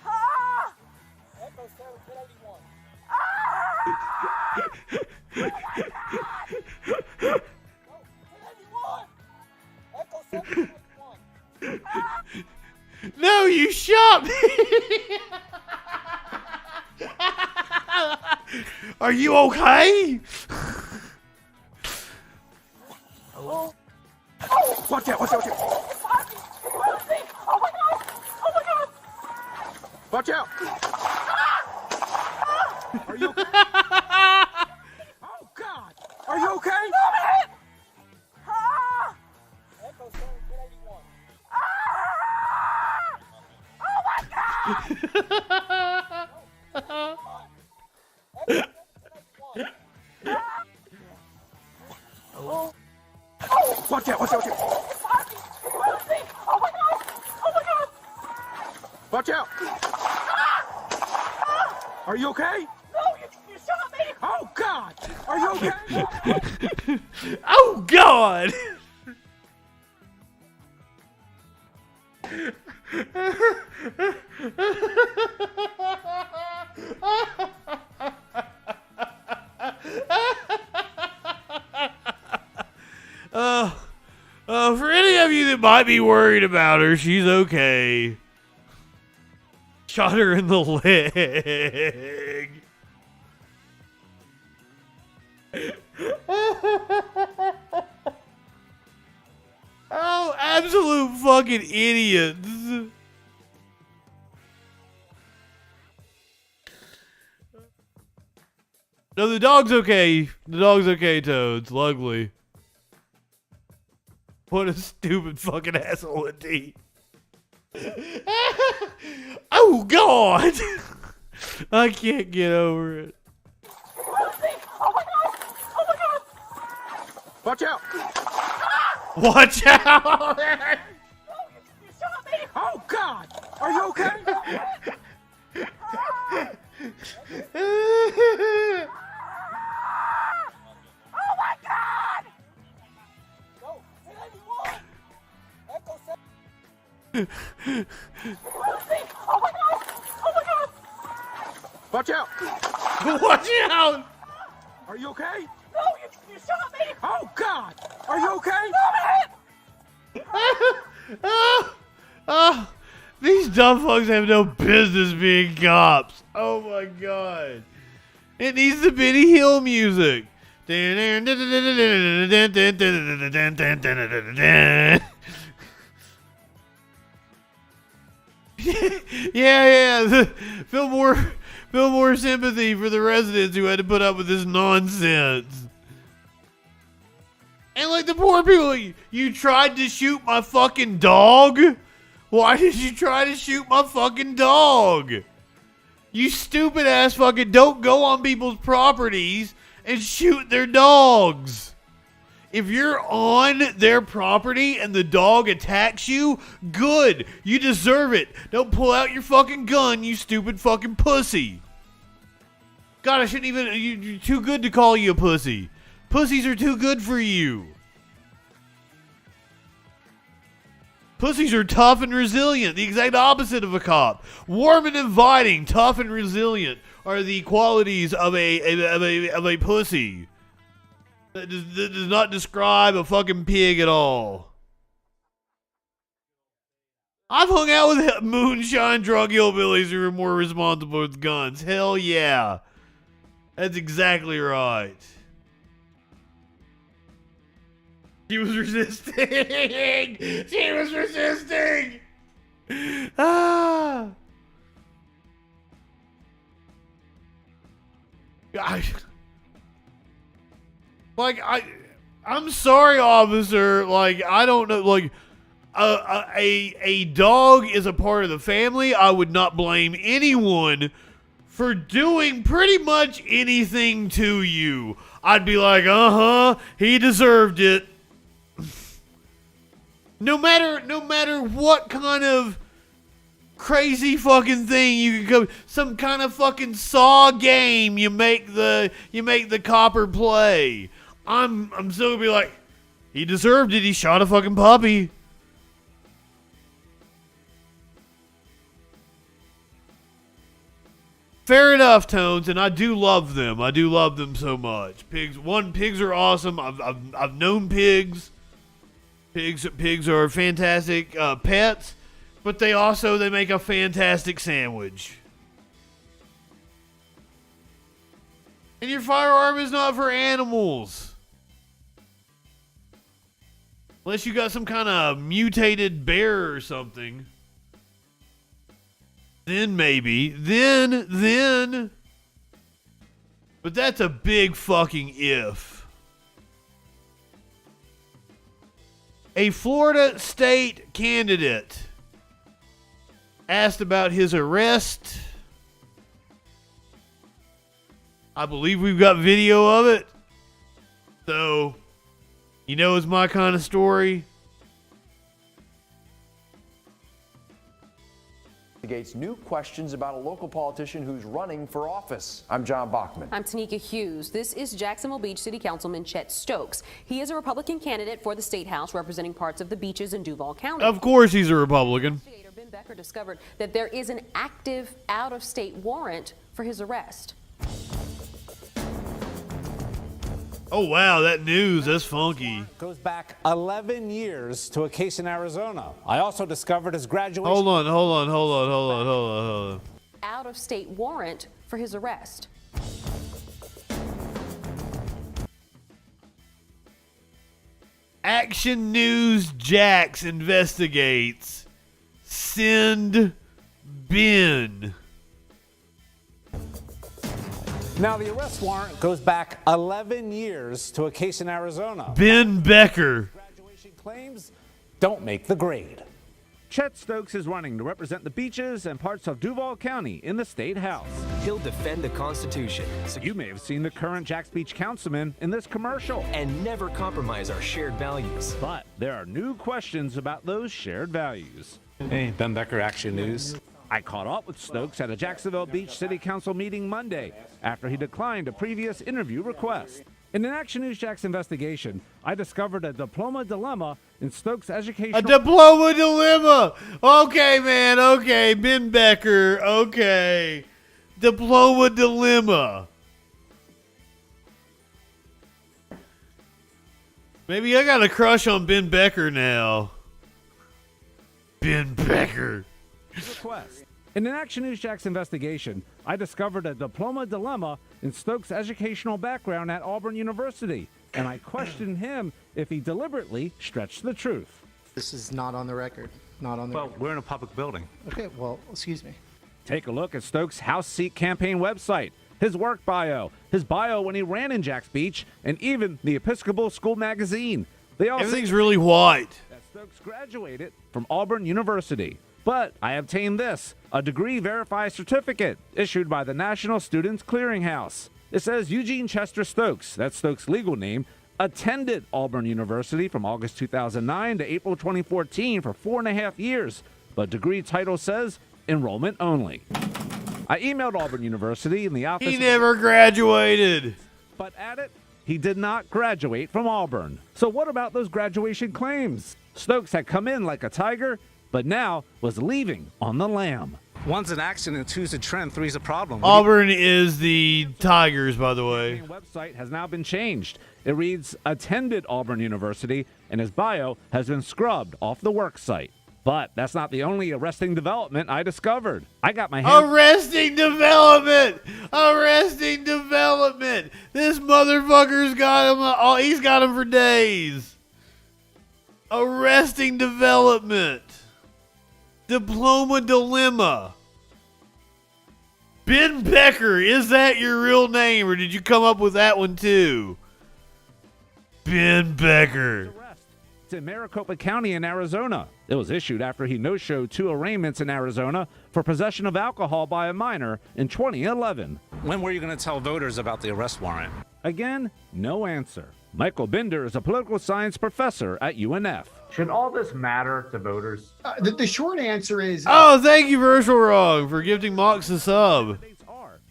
[SPEAKER 15] Ah! Echo 781. Ah!
[SPEAKER 2] No, you shot me! Are you okay?
[SPEAKER 14] Watch out, watch out, watch out.
[SPEAKER 15] Oh my God! Oh my God!
[SPEAKER 14] Watch out! Are you okay? Oh, God! Are you okay?
[SPEAKER 15] Stop it! Ah! Echo 781. Ah! Oh my God!
[SPEAKER 14] Watch out, watch out, watch out.
[SPEAKER 15] Oh my God! Oh my God!
[SPEAKER 14] Watch out. Are you okay?
[SPEAKER 15] No, you shot me!
[SPEAKER 14] Oh, God! Are you okay?
[SPEAKER 2] Oh, God! For any of you that might be worried about her, she's okay. Shot her in the leg. Oh, absolute fucking idiots. No, the dog's okay. The dog's okay, Toads. Luckily. What a stupid fucking asshole indeed. Oh, God. I can't get over it.
[SPEAKER 15] Oh my God! Oh my God!
[SPEAKER 14] Watch out!
[SPEAKER 2] Watch out!
[SPEAKER 15] No, you shot me!
[SPEAKER 14] Oh, God! Are you okay?
[SPEAKER 15] Oh my God! No, 1081. Echo 7. Oh my God! Oh my God!
[SPEAKER 14] Watch out!
[SPEAKER 2] Watch out!
[SPEAKER 14] Are you okay?
[SPEAKER 15] No, you shot me!
[SPEAKER 14] Oh, God! Are you okay?
[SPEAKER 15] Stop it!
[SPEAKER 2] These dumb fucks have no business being cops. Oh my god. It needs the Benny Hill music. Yeah. Feel more sympathy for the residents who had to put up with this nonsense. And like the poor people, you tried to shoot my fucking dog? Why did you try to shoot my fucking dog? You stupid ass fucking don't go on people's properties and shoot their dogs. If you're on their property and the dog attacks you, good. You deserve it. Don't pull out your fucking gun, you stupid fucking pussy. God, I shouldn't even... You're too good to call you a pussy. Pussies are too good for you. Pussies are tough and resilient, the exact opposite of a cop. Warm and inviting, tough and resilient are the qualities of a pussy. That does not describe a fucking pig at all. I've hung out with moonshine drug hillbillies who are more responsible with guns. Hell yeah. That's exactly right. She was resisting. She was resisting. I'm sorry, officer. Like, I don't know. Like, a dog is a part of the family. I would not blame anyone for doing pretty much anything to you. I'd be like, he deserved it. No matter what kind of crazy fucking thing you can go, some kind of fucking Saw game you make the copper play. I'm still gonna be like, he deserved it. He shot a fucking puppy. Fair enough, Tones, and I do love them. I do love them so much. Pigs are awesome. I've known pigs. Pigs are fantastic pets, but they make a fantastic sandwich. And your firearm is not for animals. Unless you got some kind of mutated bear or something. Then maybe. Then. But that's a big fucking if. A Florida state candidate asked about his arrest. I believe we've got video of it. So, you know it's my kind of story.
[SPEAKER 7] Investigates new questions about a local politician who's running for office. I'm John Bachman.
[SPEAKER 13] I'm Tanika Hughes. This is Jacksonville Beach City Councilman Chet Stokes. He is a Republican candidate for the State House representing parts of the beaches in Duval County.
[SPEAKER 2] Of course he's a Republican.
[SPEAKER 13] Investigator Ben Becker discovered that there is an active out-of-state warrant for his arrest.
[SPEAKER 2] Oh, wow, that news, that's funky.
[SPEAKER 16] Goes back 11 years to a case in Arizona. I also discovered his graduation.
[SPEAKER 2] Hold on.
[SPEAKER 13] Out-of-state warrant for his arrest.
[SPEAKER 2] Action News Jax investigates. Send Ben.
[SPEAKER 16] Now, the arrest warrant goes back 11 years to a case in Arizona.
[SPEAKER 2] Ben Becker.
[SPEAKER 16] Graduation claims don't make the grade.
[SPEAKER 21] Chet Stokes is running to represent the beaches and parts of Duval County in the State House.
[SPEAKER 22] He'll defend the Constitution.
[SPEAKER 21] So you may have seen the current Jax Beach councilman in this commercial.
[SPEAKER 22] And never compromise our shared values.
[SPEAKER 21] But there are new questions about those shared values.
[SPEAKER 16] Hey, Ben Becker, Action News.
[SPEAKER 21] I caught up with Stokes at a Jacksonville Beach City Council meeting Monday after he declined a previous interview request. In an Action News Jax investigation, I discovered a diploma dilemma in Stokes' education.
[SPEAKER 2] A diploma dilemma! Okay, man, okay. Ben Becker, okay. Diploma dilemma. Maybe I got a crush on Ben Becker now. Ben Becker.
[SPEAKER 21] Request. In an Action News Jax investigation, I discovered a diploma dilemma in Stokes' educational background at Auburn University, and I questioned him if he deliberately stretched the truth.
[SPEAKER 17] This is not on the record. Not on the record.
[SPEAKER 21] Well, we're in a public building.
[SPEAKER 17] Okay, well, excuse me.
[SPEAKER 21] Take a look at Stokes' House Seat campaign website, his work bio, his bio when he ran in Jax Beach, and even the Episcopal School magazine. They all
[SPEAKER 2] Everything's really white.
[SPEAKER 21] That Stokes graduated from Auburn University. But I obtained this, a degree verified certificate issued by the National Students Clearinghouse. It says Eugene Chester Stokes, that's Stokes' legal name, attended Auburn University from August 2009 to April 2014 for 4.5 years. But degree title says enrollment only. I emailed Auburn University in the office.
[SPEAKER 2] He never graduated.
[SPEAKER 21] But at it, he did not graduate from Auburn. So what about those graduation claims? Stokes had come in like a tiger, but now was leaving on the lam.
[SPEAKER 16] One's an accident, two's a trend, three's a problem.
[SPEAKER 2] Auburn is the Tigers, by the way.
[SPEAKER 21] The website has now been changed. It reads, attended Auburn University, and his bio has been scrubbed off the work site. But that's not the only arresting development I discovered. I got my hands...
[SPEAKER 2] Arresting development! Arresting development! This motherfucker's got him, he's got him for days. Arresting development. Diploma dilemma. Ben Becker, is that your real name, or did you come up with that one too? Ben Becker.
[SPEAKER 21] It's in Maricopa County in Arizona. It was issued after he no-showed 2 arraignments in Arizona for possession of alcohol by a minor in 2011.
[SPEAKER 16] When were you going to tell voters about the arrest warrant?
[SPEAKER 21] Again, no answer. Michael Binder is a political science professor at UNF. Should all this matter to voters?
[SPEAKER 18] The short answer is...
[SPEAKER 2] Oh, thank you, Virtual Wrong, for gifting Mox a sub.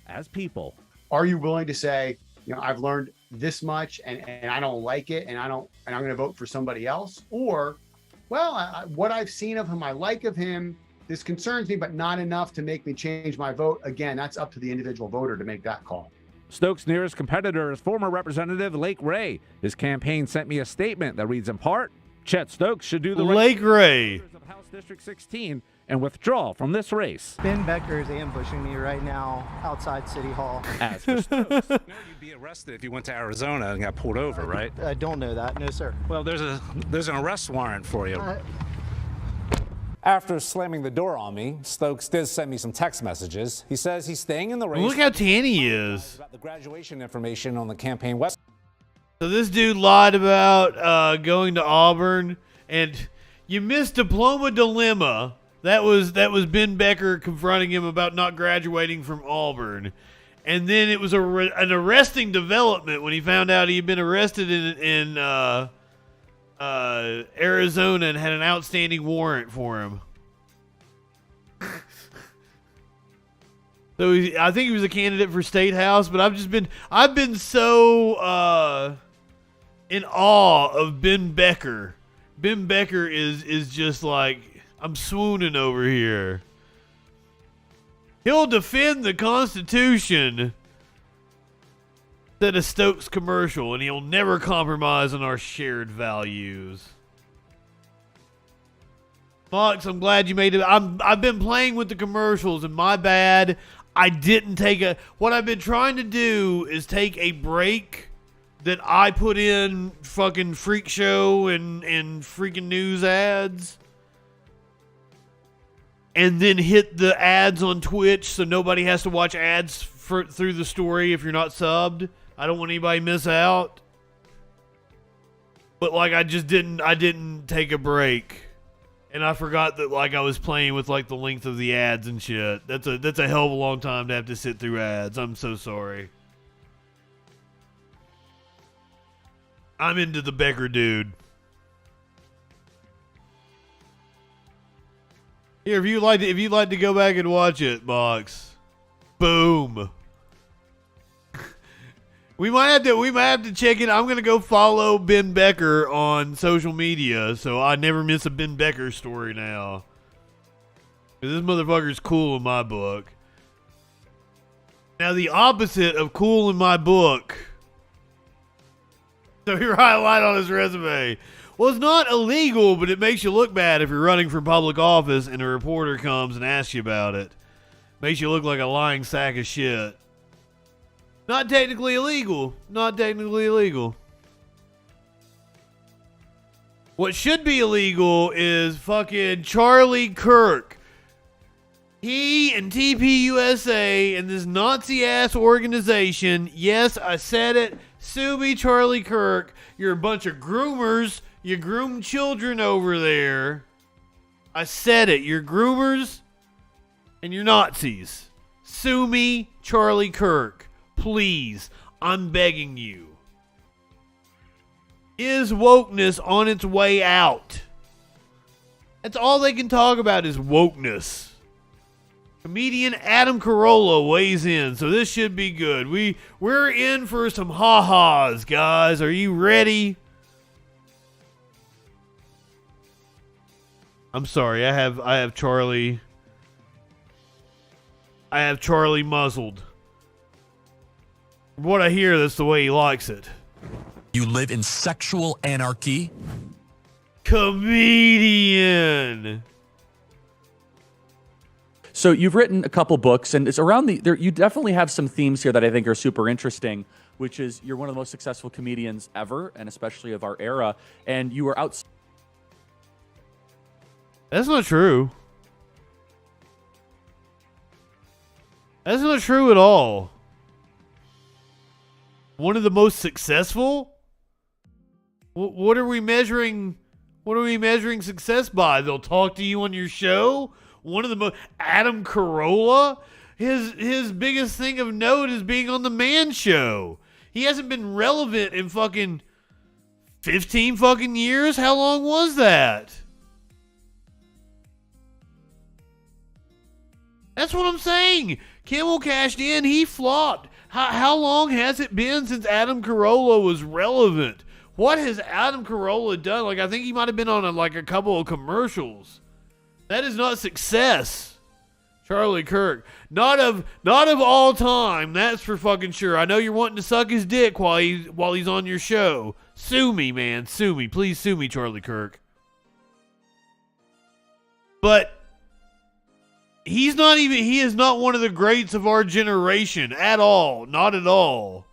[SPEAKER 21] As people.
[SPEAKER 18] Are you willing to say, you know, I've learned this much and I don't like it and I'm going to vote for somebody else? Or, well, what I've seen of him, I like of him, this concerns me, but not enough to make me change my vote. Again, that's up to the individual voter to make that call.
[SPEAKER 21] Stokes' nearest competitor is former Representative Lake Ray. His campaign sent me a statement that reads in part, Chet Stokes should do the
[SPEAKER 2] Lake Ray
[SPEAKER 21] of House District 16 and withdraw from this race.
[SPEAKER 17] Ben Becker is ambushing me right now outside City Hall.
[SPEAKER 21] As for Stokes,
[SPEAKER 16] You'd be arrested if you went to Arizona and got pulled over, right?
[SPEAKER 17] I don't know that. No, sir.
[SPEAKER 16] Well, there's an arrest warrant for you. After slamming the door on me, Stokes did send me some text messages. He says he's staying in the race.
[SPEAKER 2] Look how tan he is.
[SPEAKER 16] About the graduation information on the campaign website.
[SPEAKER 2] So this dude lied about going to Auburn, and you missed diploma dilemma. That was Ben Becker confronting him about not graduating from Auburn, and then it was an arresting development when he found out he had been arrested in Arizona and had an outstanding warrant for him. So I think he was a candidate for State House, but I've been so in awe of Ben Becker. Ben Becker is just like, I'm swooning over here. He'll defend the Constitution instead of Stokes commercial, and he'll never compromise on our shared values. Fox, I'm glad you made it. I've been playing with the commercials, and my bad. I didn't take what I've been trying to do is take a break that I put in fucking freak show and freaking news ads, and then hit the ads on Twitch so nobody has to watch ads through the story if you're not subbed. I don't want anybody to miss out. But like I didn't take a break. And I forgot that like I was playing with like the length of the ads and shit. That's a hell of a long time to have to sit through ads. I'm so sorry. I'm into the Becker dude. Here, if you'd like to go back and watch it, Box. Boom. We might have to check it. I'm gonna go follow Ben Becker on social media, so I never miss a Ben Becker story now. This motherfucker's cool in my book. Now the opposite of cool in my book. So here, highlight on his resume: Well, it's not illegal, but it makes you look bad if you're running for public office and a reporter comes and asks you about it. Makes you look like a lying sack of shit. Not technically illegal. Not technically illegal. What should be illegal is fucking Charlie Kirk. He and TPUSA and this Nazi-ass organization, yes, I said it, sue me, Charlie Kirk. You're a bunch of groomers. You groom children over there. I said it. You're groomers and you're Nazis. Sue me, Charlie Kirk. Please. I'm begging you. Is wokeness on its way out? That's all they can talk about is wokeness. Comedian Adam Carolla weighs in, so this should be good. We're in for some ha-has, guys. Are you ready? I'm sorry, I have Charlie. I have Charlie muzzled. From what I hear, that's the way he likes it.
[SPEAKER 3] You live in sexual anarchy?
[SPEAKER 2] Comedian.
[SPEAKER 4] So you've written a couple books, and it's around you definitely have some themes here that I think are super interesting, which is you're one of the most successful comedians ever, and especially of our era, and you were out.
[SPEAKER 2] That's not true. That's not true at all. One of the most successful? What are we measuring? What are we measuring success by? They'll talk to you on your show? One of the most... Adam Carolla? His biggest thing of note is being on the Man Show. He hasn't been relevant in fucking 15 fucking years? How long was that? That's what I'm saying. Kimmel cashed in. He flopped. How long has it been since Adam Carolla was relevant? What has Adam Carolla done? Like, I think he might have been on a couple of commercials. That is not success. Charlie Kirk. Not of all time. That's for fucking sure. I know you're wanting to suck his dick while he's on your show. Sue me, man. Sue me. Please sue me, Charlie Kirk. But he is not one of the greats of our generation at all. Not at all.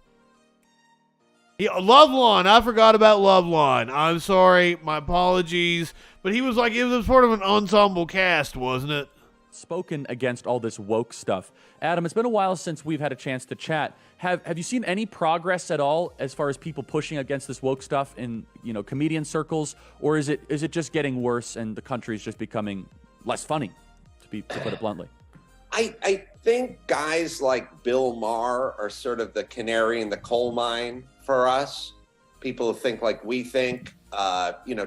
[SPEAKER 2] Loveline. I forgot about Loveline. I'm sorry. My apologies. But it was part of an ensemble cast, wasn't it?
[SPEAKER 4] Spoken against all this woke stuff. Adam, it's been a while since we've had a chance to chat. Have you seen any progress at all as far as people pushing against this woke stuff in comedian circles, or is it just getting worse and the country is just becoming less funny, to put it bluntly?
[SPEAKER 19] I think guys like Bill Maher are sort of the canary in the coal mine for us. People who think like we think.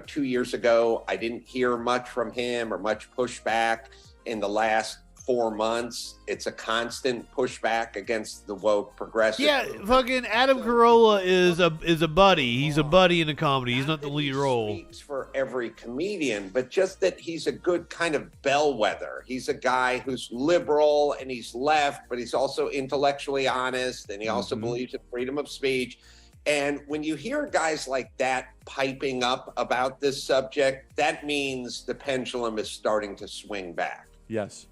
[SPEAKER 19] 2 years ago, I didn't hear much from him or much pushback. In the last 4 months, it's a constant pushback against the woke progressive.
[SPEAKER 2] Yeah, fucking Adam Carolla is a buddy. He's a buddy in a comedy. He's not the lead role.
[SPEAKER 19] He speaks for every comedian, but just that he's a good kind of bellwether. He's a guy who's liberal and he's left, but he's also intellectually honest, and he also believes in freedom of speech. And when you hear guys like that piping up about this subject, that means the pendulum is starting to swing back.
[SPEAKER 4] Yes.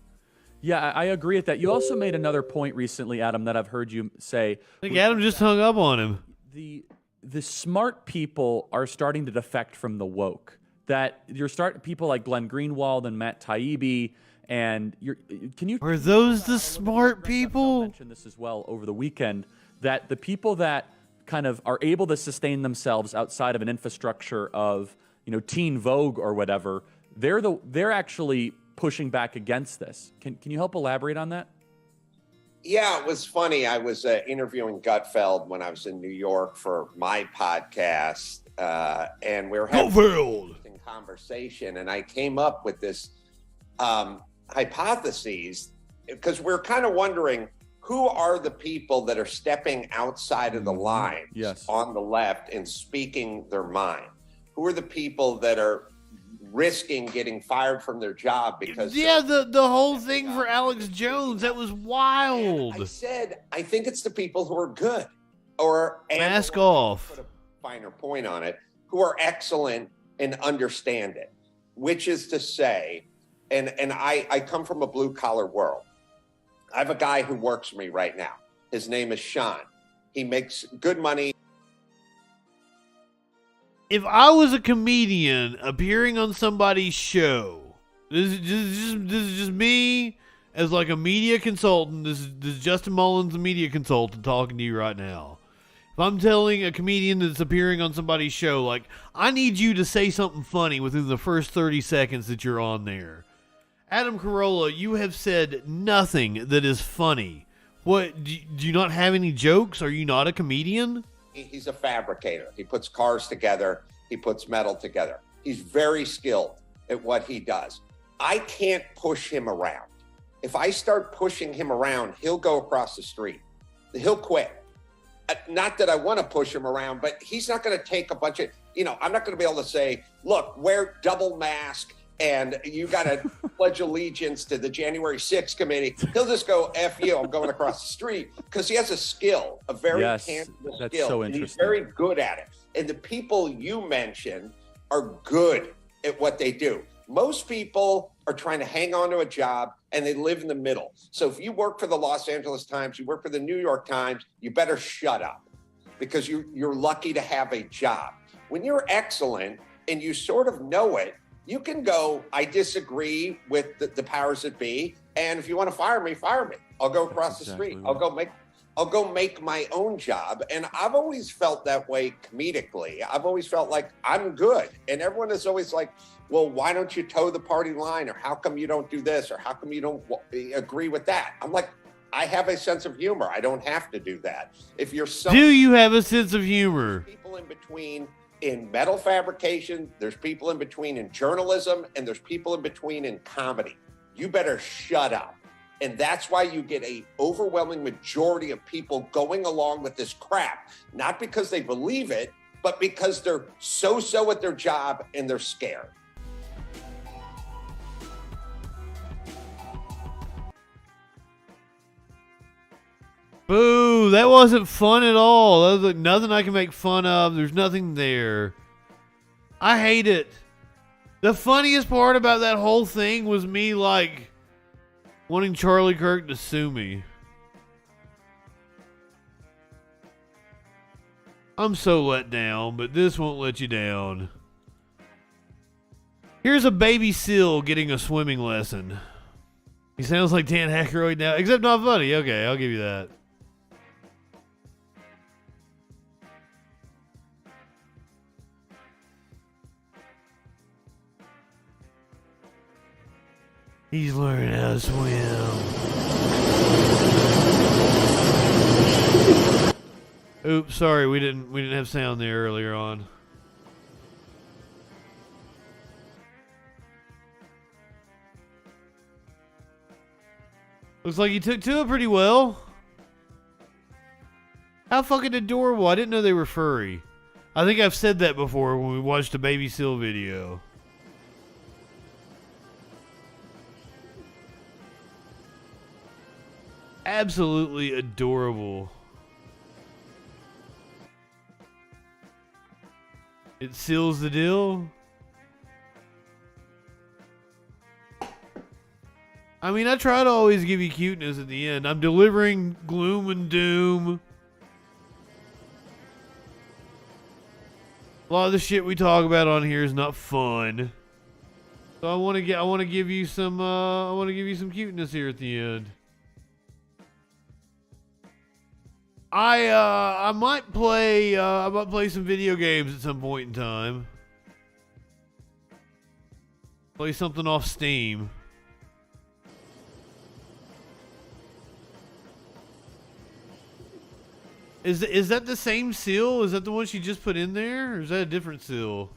[SPEAKER 4] Yeah, I agree with that. You also made another point recently, Adam, that I've heard you say.
[SPEAKER 2] I think Adam just hung up on him.
[SPEAKER 4] The smart people are starting to defect from the woke. That you're starting people like Glenn Greenwald and Matt Taibbi, and are
[SPEAKER 2] those the smart people?
[SPEAKER 4] I mentioned this as well over the weekend, that the people that kind of are able to sustain themselves outside of an infrastructure of Teen Vogue or whatever, they're actually pushing back against this. Can you help elaborate on that?
[SPEAKER 19] Yeah, it was funny. I was interviewing Gutfeld when I was in New York for my podcast, and we were having a conversation, and I came up with this hypotheses because we're kind of wondering, who are the people that are stepping outside of the lines on the left and speaking their mind? Who are the people that are risking getting fired from their job because...
[SPEAKER 2] Yeah, the whole thing for Alex Jones, that was wild.
[SPEAKER 19] And I said, I think it's the people who are good. Or
[SPEAKER 2] mask off.
[SPEAKER 19] Put a finer point on it. Who are excellent and understand it, which is to say, and I come from a blue collar world. I have a guy who works for me right now. His name is Sean. He makes good money.
[SPEAKER 2] If I was a comedian appearing on somebody's show, this is just me as like a media consultant. This is Justin Mullins, a media consultant, talking to you right now. If I'm telling a comedian that's appearing on somebody's show, like, I need you to say something funny within the first 30 seconds that you're on there. Adam Carolla, you have said nothing that is funny. What, do you not have any jokes? Are you not a comedian?
[SPEAKER 19] He's a fabricator. He puts cars together. He puts metal together. He's very skilled at what he does. I can't push him around. If I start pushing him around, he'll go across the street. He'll quit. Not that I want to push him around, but he's not going to take a bunch of, I'm not going to be able to say, look, wear double mask and you got to pledge allegiance to the January 6th committee. He'll just go, F you, I'm going across the street, because he has a skill, a very tangible
[SPEAKER 4] that's
[SPEAKER 19] skill.
[SPEAKER 4] so
[SPEAKER 19] And he's
[SPEAKER 4] interesting.
[SPEAKER 19] very good at it. And the people you mentioned are good at what they do. Most people are trying to hang on to a job and they live in the middle. So if you work for the Los Angeles Times, you work for the New York Times, you better shut up, because you're lucky to have a job. When you're excellent and you sort of know it, you can go, I disagree with the powers that be, and if you want to fire me, fire me. I'll go across the street. I'll go make my own job. And I've always felt that way comedically. I've always felt like I'm good. And everyone is always like, well, why don't you toe the party line? Or how come you don't do this? Or how come you don't agree with that? I'm like, I have a sense of humor. I don't have to do that. If you're
[SPEAKER 2] Do you have a sense of humor?
[SPEAKER 19] People in between in metal fabrication, there's people in between in journalism, and there's people in between in comedy. You better shut up. And that's why you get a overwhelming majority of people going along with this crap, not because they believe it, but because they're so at their job and they're scared.
[SPEAKER 2] Boo, that wasn't fun at all. That was like nothing I can make fun of. There's nothing there. I hate it. The funniest part about that whole thing was me, like, wanting Charlie Kirk to sue me. I'm so let down, but this won't let you down. Here's a baby seal getting a swimming lesson. He sounds like Dan Aykroyd now, except not funny. Okay, I'll give you that. He's learning how to swim. Oops, sorry, we didn't have sound there earlier on. Looks like you took to it pretty well. How fucking adorable. I didn't know they were furry. I think I've said that before when we watched a baby seal video. Absolutely adorable. It seals the deal. I mean, I try to always give you cuteness at the end. I'm delivering gloom and doom. A lot of the shit we talk about on here is not fun. So I want to give you some cuteness here at the end. I might play some video games at some point in time. Play something off Steam. Is that the same seal? Is that the one she just put in there? Or is that a different seal?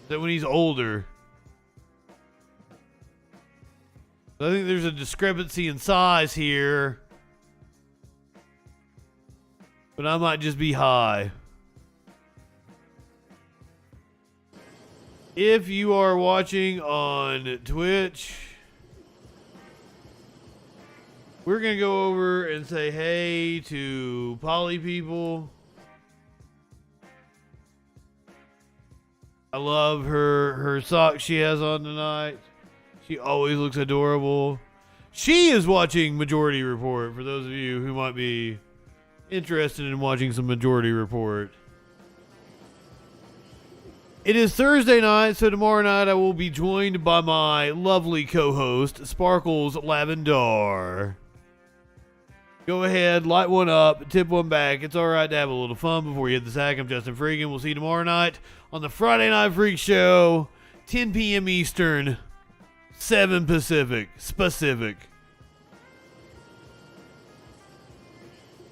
[SPEAKER 2] Is that when he's older? I think there's a discrepancy in size here. But I might just be high. If you are watching on Twitch, we're going to go over and say hey to Poly People. I love her socks she has on tonight. She always looks adorable. She is watching Majority Report, for those of you who might be interested in watching some Majority Report. It is Thursday night, so tomorrow night I will be joined by my lovely co-host, Sparkles Lavendar. Go ahead, light one up, tip one back. It's all right to have a little fun before you hit the sack. I'm Justin FREAKIN. We'll see you tomorrow night on the Friday Night Freak Show, 10 p.m. Eastern, 7 Pacific. Specific.